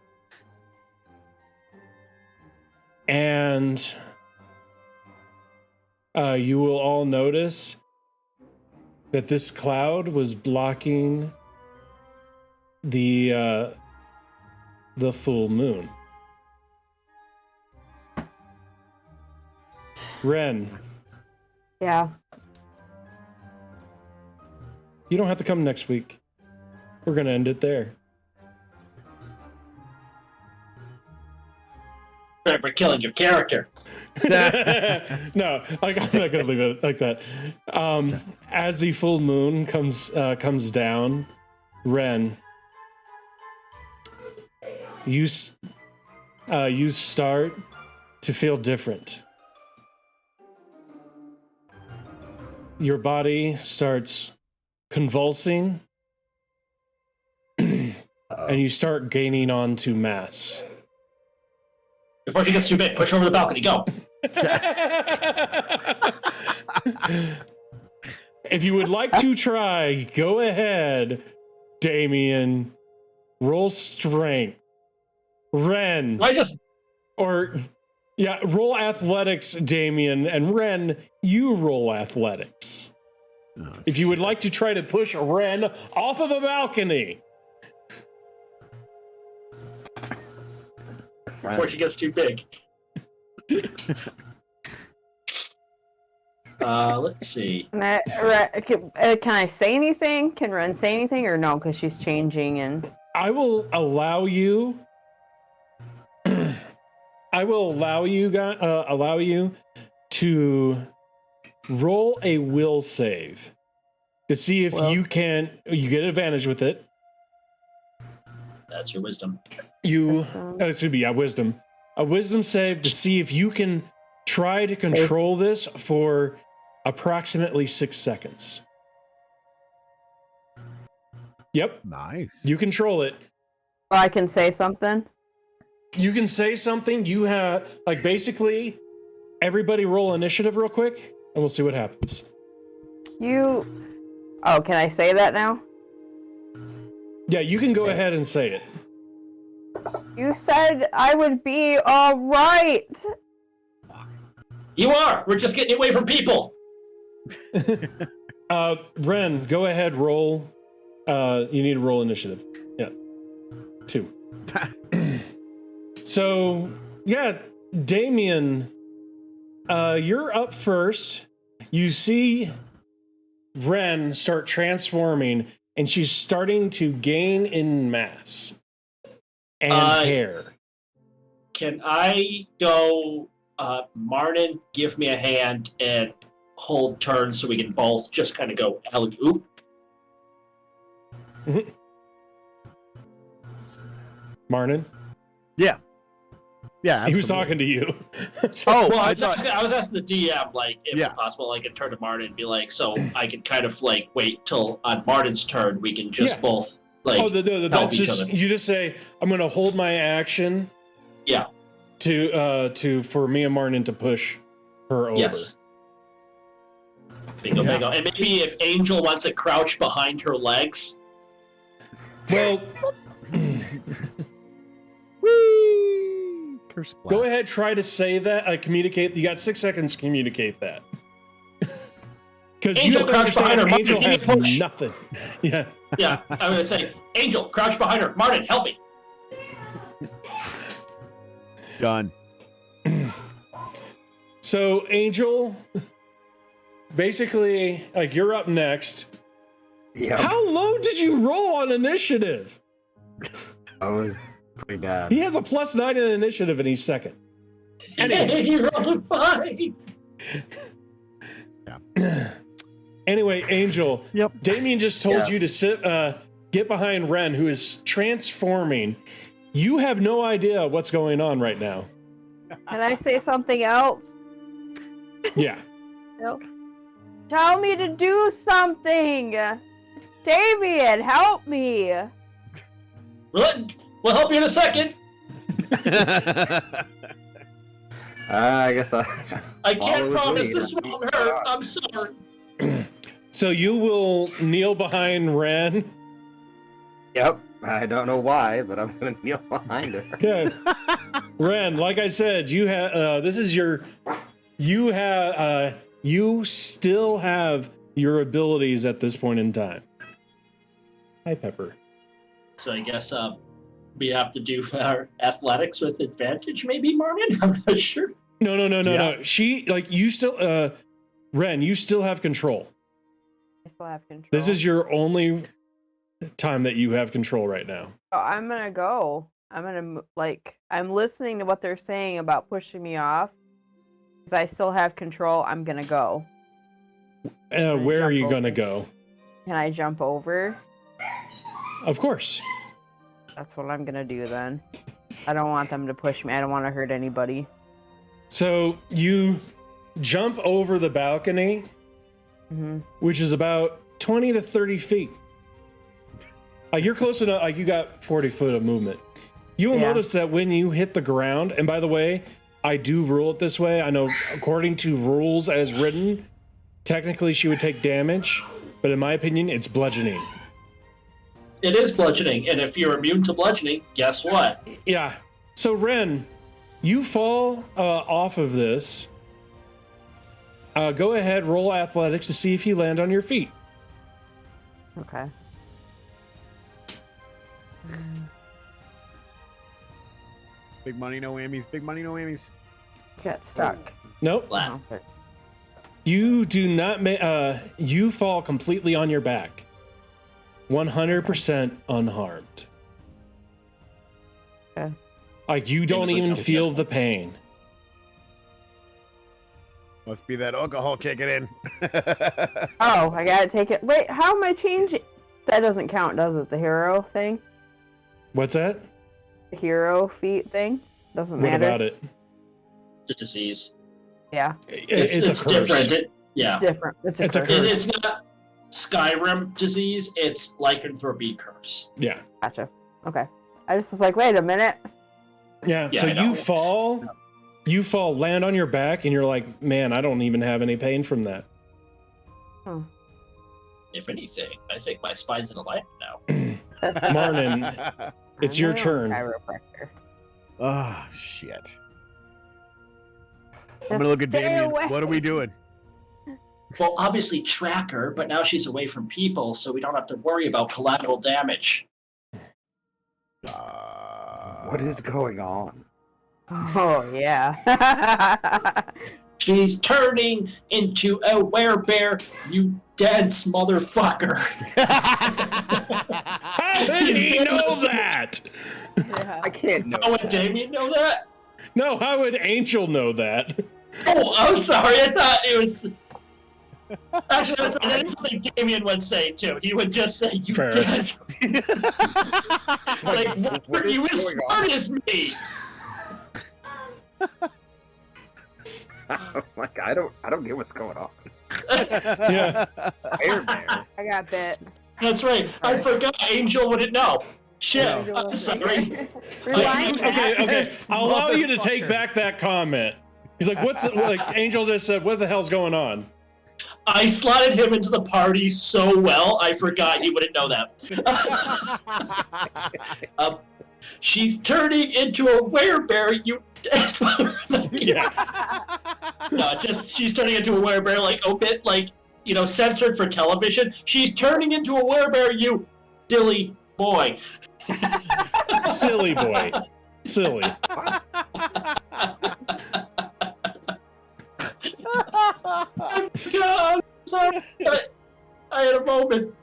And you will all notice that this cloud was blocking the full moon. Ren, Yeah. you don't have to come next week. We're gonna end it there. Sorry for killing your character. No, I'm not gonna leave it like that. As the full moon comes down, Ren, you start to feel different. Your body starts convulsing, and you start gaining onto mass. Before she gets too big, push her over the balcony. Go. If you would like to try, go ahead. Damien, roll strength. Ren, roll athletics, Damien, and Ren, you roll athletics. If you would like to try to push Ren off of a balcony. Before she gets too big. Let's see. Can I say anything? Can Ren say anything or no? Because she's changing and. I will allow you. allow you to roll a will save to see if you get advantage with it. That's your wisdom. Wisdom. A wisdom save to see if you can try to control this for approximately 6 seconds. Yep. Nice. You control it. I can say something. You can say something. You have, basically, everybody roll initiative real quick, and we'll see what happens. Oh, can I say that now? Yeah, you can go ahead and say it. You said I would be all right. You are. We're just getting away from people. Ren, go ahead, roll. You need to roll initiative. Yeah. 2. So, yeah, Damien, you're up first. You see Ren start transforming, and she's starting to gain in mass and hair. Can I go, Martin, give me a hand and hold turns so we can both just kind of go alley-oop? Mm-hmm. Martin? Yeah. Yeah, absolutely. He was talking to you. Well, I was asking the DM, if possible, I could turn to Martin and be like, so I could kind of, wait till on Martin's turn, we can just both, help each other. You just say, I'm going to hold my action. Yeah. For me and Martin to push her over. Yes. Bingo. And maybe if Angel wants to crouch behind her legs. Well... Go ahead, try to say that. Communicate. You got 6 seconds to communicate that. Because Angel, crouch behind her. Angel Martin, has give me a push. nothing. Yeah. Yeah, I'm going to say, Angel, crouch behind her. Martin, help me. Done. So, Angel, basically, you're up next. Yeah. How low did you roll on initiative? I was pretty bad. He has a +9 in initiative and he's second. Anyway. He rolled a 5. Yeah. Anyway, Angel, Damien just told you to get behind Ren, who is transforming. You have no idea what's going on right now. Can I say something else? Yeah. No. Tell me to do something. Damien, help me. We'll help you in a second. I guess I can't promise this won't hurt. I'm sorry. So you will kneel behind Ren. Yep. I don't know why, but I'm gonna kneel behind her. Okay. Ren, like I said, you have you still have your abilities at this point in time. Hi, Pepper. So I guess we have to do our athletics with advantage, maybe, Martin? I'm not sure. No. She, you still, Ren, you still have control. I still have control. This is your only time that you have control right now. Oh, I'm gonna go. I'm listening to what they're saying about pushing me off. Because I still have control, I'm gonna go. Where are you gonna go? Can I jump over? Of course. That's what I'm gonna do then. I don't want them to push me. I don't want to hurt anybody. So you jump over the balcony, which is about 20 to 30 feet. You're close enough. You got 40 foot of movement. You will notice that when you hit the ground, and by the way, I do rule it this way. I know according to rules as written, technically she would take damage, but in my opinion, it's bludgeoning. It is bludgeoning, and if you're immune to bludgeoning, guess what? Yeah. So Ren, you fall off of this. Go ahead, roll athletics to see if you land on your feet. Okay. Big money, no whammies. Big money, no whammies. Get stuck. Nope. Flat. Okay. You do not. You fall completely on your back. 100% unharmed. Okay. Like you don't was like, even oh, feel yeah. the pain. Must be that alcohol kicking in. Oh, I gotta take it. Wait, how am I changing? That doesn't count, does it? The hero thing? What's that? The hero feat thing? Doesn't What matter. about it? It's a disease. Yeah. It's a curse. different. Yeah. It's different. It's a It's a curse. curse. It's not Skyrim disease, it's lycanthropy curse. Yeah. Gotcha. Okay. I just was like, wait a minute. Yeah. Yeah, So I know. you fall, land on your back, and you're like, man, I don't even have any pain from that. If anything, I think my spine's in alignment now. Martin, it's I'm your my own turn. chiropractor. Oh, shit. I'm Just gonna look at stay Damien. away. What are we doing? Well, obviously track her, but now she's away from people, so we don't have to worry about collateral damage. What is going on? Oh, yeah. She's turning into a werebear, you dense motherfucker. How did he know that? Yeah. I can't know. Oh, and Damien know that? No, how would Angel know that? Oh, I'm sorry. I thought it was. Actually, that's something Damien would say too. He would just say, "You Fair. dead." Like, What you is as going on? smart as me. Like I don't get what's going on. Yeah. Bear bear. I got bit. That's right. I forgot Angel wouldn't know. Shit. Angel I'm wasn't sorry. here. Rewind Okay, that. okay. I'll allow you to take back that comment. He's like, what's like Angel just said, what the hell's going on? I slotted him into the party so well, I forgot he wouldn't know that. She's turning into a werebear, you dead motherfucker. Yeah. No, just she's turning into a werebear, like a bit like, you know, censored for television. She's turning into a werebear, you dilly boy. Silly boy. Silly. I forgot. I'm sorry. I had a moment.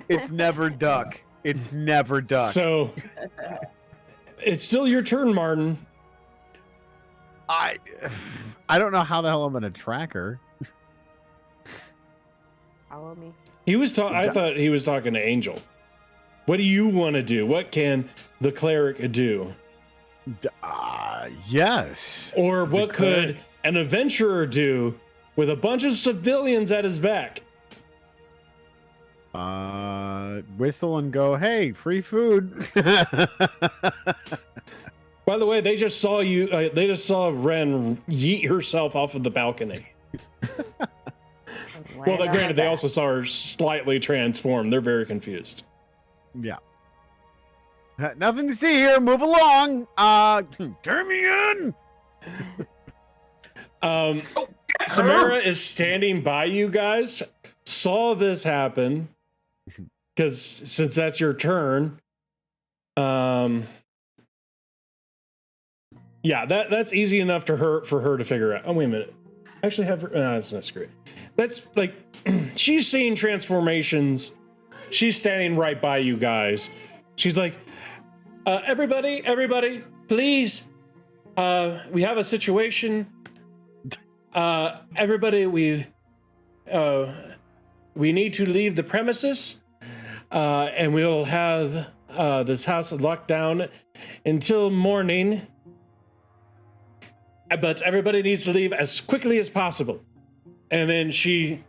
It's never duck. It's never duck. So it's still your turn, Martin. I don't know how the hell I'm gonna track her. Follow me. I thought he was talking to Angel. What do you want to do? What can the cleric do? Yes. Or what The could cleric- an adventurer do with a bunch of civilians at his back? Whistle and go, hey, free food. By the way, they just saw you. They just saw Ren yeet herself off of the balcony. Well, Land on granted, they my also saw her slightly transformed. They're very confused. Yeah. Nothing to see here. Move along. Turn me in. Samara is standing by you guys. Saw this happen because since that's your turn, yeah, that's easy enough for her to figure out. Oh, wait a minute. I actually have her. That's not screw. That's like she's seeing transformations. She's standing right by you guys. She's like, everybody, please. We have a situation. Everybody, we need to leave the premises, and we'll have this house locked down until morning. But everybody needs to leave as quickly as possible. And then she'll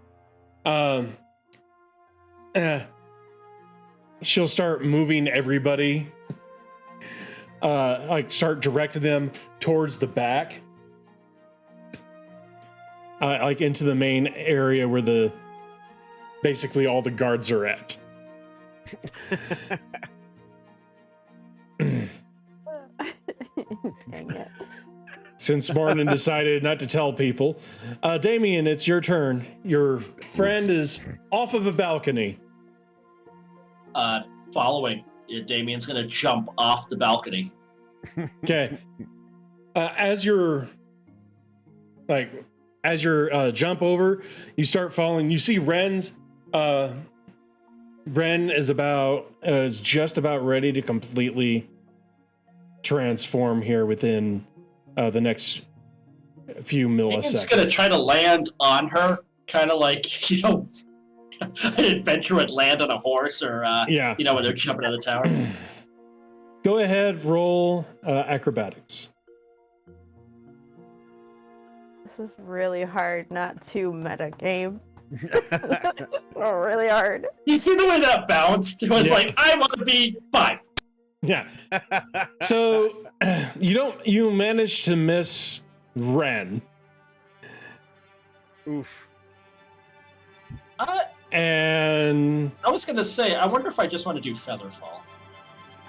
start moving everybody, like start directing them towards the back, like into the main area where basically all the guards are at. since Martin decided not to tell people. Damien, it's your turn. Your friend is off of a balcony. Following. Damien's gonna jump off the balcony. Okay. As you're jump over, you start falling. You see Ren's. Ren is just about ready to completely transform here within the next few milliseconds. Damien's gonna try to land on her, kind of like an adventurer would land on a horse, or when they're jumping out of the tower. Go ahead, roll acrobatics. This is really hard not to metagame. Really hard. You see the way that bounced? It was like, I want to be 5. Yeah. So you managed to miss Ren. Oof. And I was gonna say, I wonder if I just want to do Featherfall.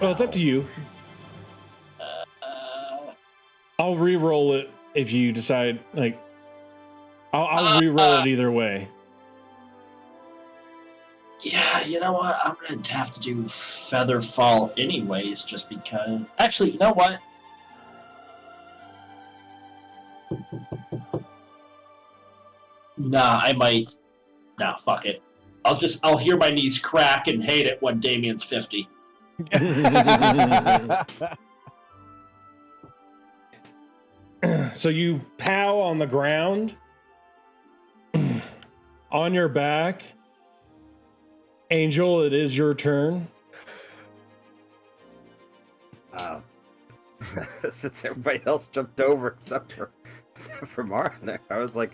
well, it's up to you. I'll re-roll it if you decide. Like, I'll re-roll it either way. Yeah, you know what? I'm gonna have to do Featherfall anyways, just because. Actually, you know what? Nah, I might. Nah, fuck it. I'll hear my knees crack and hate it when Damien's 50. So you pow on the ground, on your back. Angel, it is your turn. Since everybody else jumped over except for Martin there, I was like,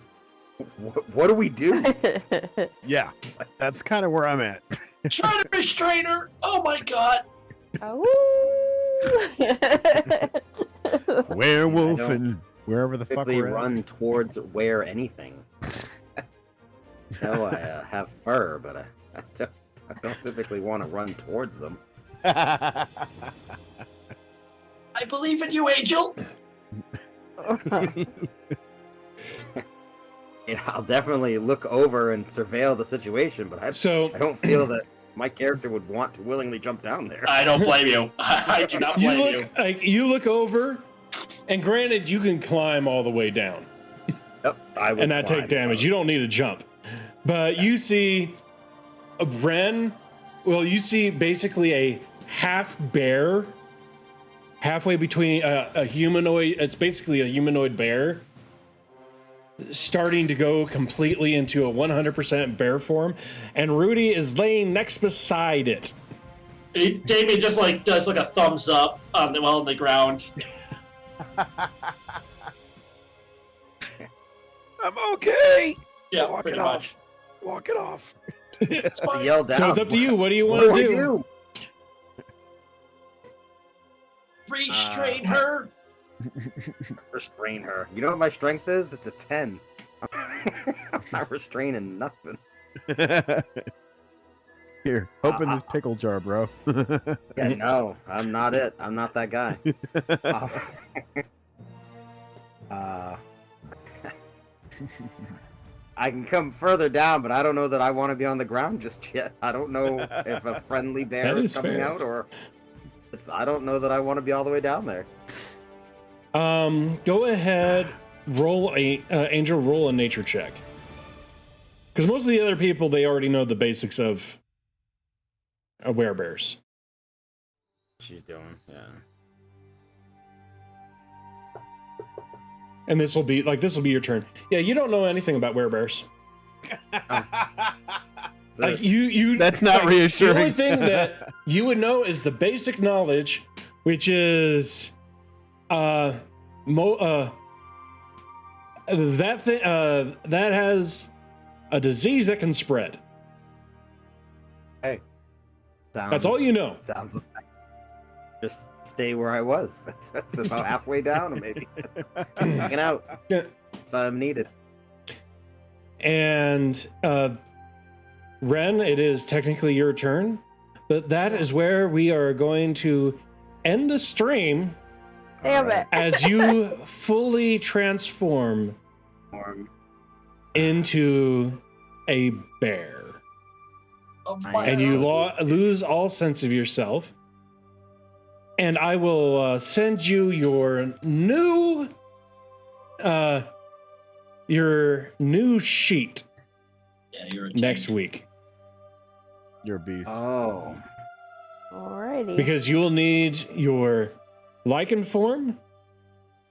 what do we do? Yeah, that's kind of where I'm at. Try to restrain her! Oh my god! Oh. Werewolf and wherever the fuck Typically we're at. run towards wear anything. No, I have fur, but I don't typically want to run towards them. I believe in you, Angel! I'll definitely look over and surveil the situation, but I don't feel that my character would want to willingly jump down there. I don't blame you. I do not blame you. You look over, and granted, you can climb all the way down. Yep, I would and not take damage. You don't need to jump. But you see a Ren, well, you see basically a half bear, halfway between a humanoid, it's basically a humanoid bear, starting to go completely into a 100% bear form, and Rudy is laying next beside it. Damien just does a thumbs up on the ground. I'm okay. Yeah, Walk pretty it much. off. Walk it off. It's fine. Yell down. So it's up to you. What do you want to do? Restrain her. Restrain her. You know what my strength is? It's a 10. I'm not restraining nothing. Here, open this pickle jar, bro. Yeah, no, I'm not it. I'm not that guy. I can come further down, but I don't know that I want to be on the ground just yet. I don't know if a friendly bear is coming out, or I don't know that I want to be all the way down there. Go ahead, roll Angel, roll a nature check. Because most of the other people, they already know the basics of werebears. She's doing, yeah. And this will be your turn. Yeah, you don't know anything about werebears. Like you That's not reassuring. The only thing that you would know is the basic knowledge, which is that has a disease that can spread. Hey. That's all you know. Sounds like just stay where I was. That's about halfway down, maybe. Hanging out. Yeah. So I'm needed. And Ren, it is technically your turn, but that is where we are going to end the stream Damn it. as you fully transform into a bear, Oh, and you lose all sense of yourself. And I will send you your new sheet Yeah, you're a next tank. week, You're a beast. Oh. Alrighty. because you will need your Lycan form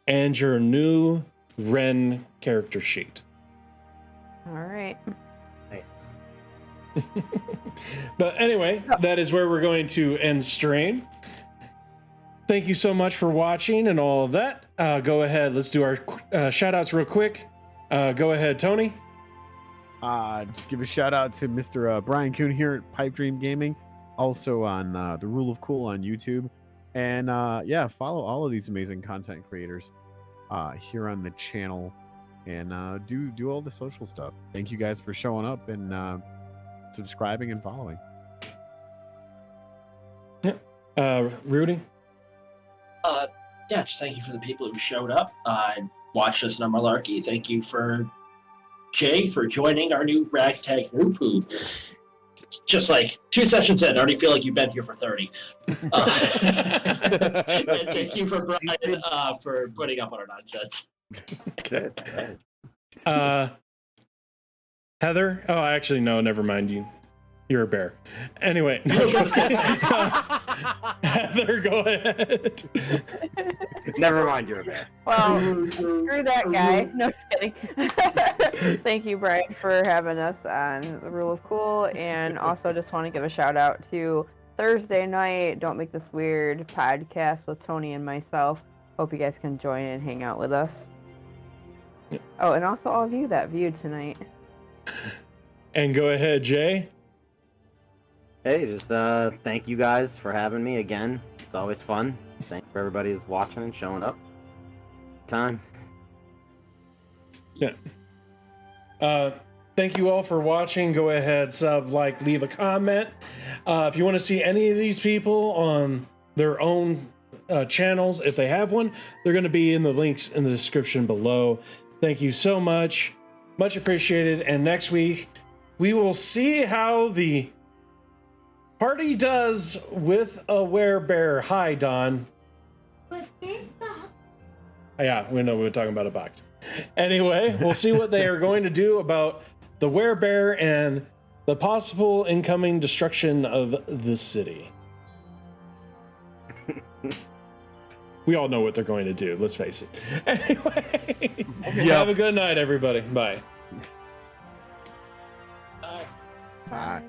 and your new Ren character sheet. All right. Nice. But anyway, that is where we're going to end stream. Thank you so much for watching and all of that. Go ahead, let's do our shout outs real quick. Go ahead, Tony. Just give a shout out to Mr. Brian Kuhn here at Pipe Dream Gaming, also on The Rule of Cool on YouTube, and yeah, follow all of these amazing content creators here on the channel, and do all the social stuff. Thank you guys for showing up and subscribing and following. Rudy. Yeah, just thank you for the people who showed up. Watched us in our malarkey. Thank you for Jay for joining our new ragtag group who just like 2 sessions in, I already feel like you've been here for 30. And thank you for Brian for putting up on our nonsense. Heather. Oh, actually, no, never mind. You're a bear. Anyway, no, Heather, go ahead. Never mind, you're a bear. Well, screw that guy. No, just kidding. Thank you, Brian, for having us on The Rule of Cool. And also just want to give a shout out to Thursday night, Don't Make This Weird podcast with Tony and myself. Hope you guys can join and hang out with us. Oh, and also all of you that viewed tonight. And go ahead, Jay. Hey, just thank you guys for having me again. It's always fun. Thank you for everybody who's watching and showing up. Time. Yeah. Thank you all for watching. Go ahead, sub, like, leave a comment. If you want to see any of these people on their own channels, if they have one, they're going to be in the links in the description below. Thank you so much. Much appreciated. And next week, we will see how the party does with a werebear. Hi, Don. With this box. Yeah, we know we were talking about a box. Anyway, we'll see what they are going to do about the werebear and the possible incoming destruction of the city. We all know what they're going to do, let's face it. Anyway, have a good night, everybody. Bye. Bye.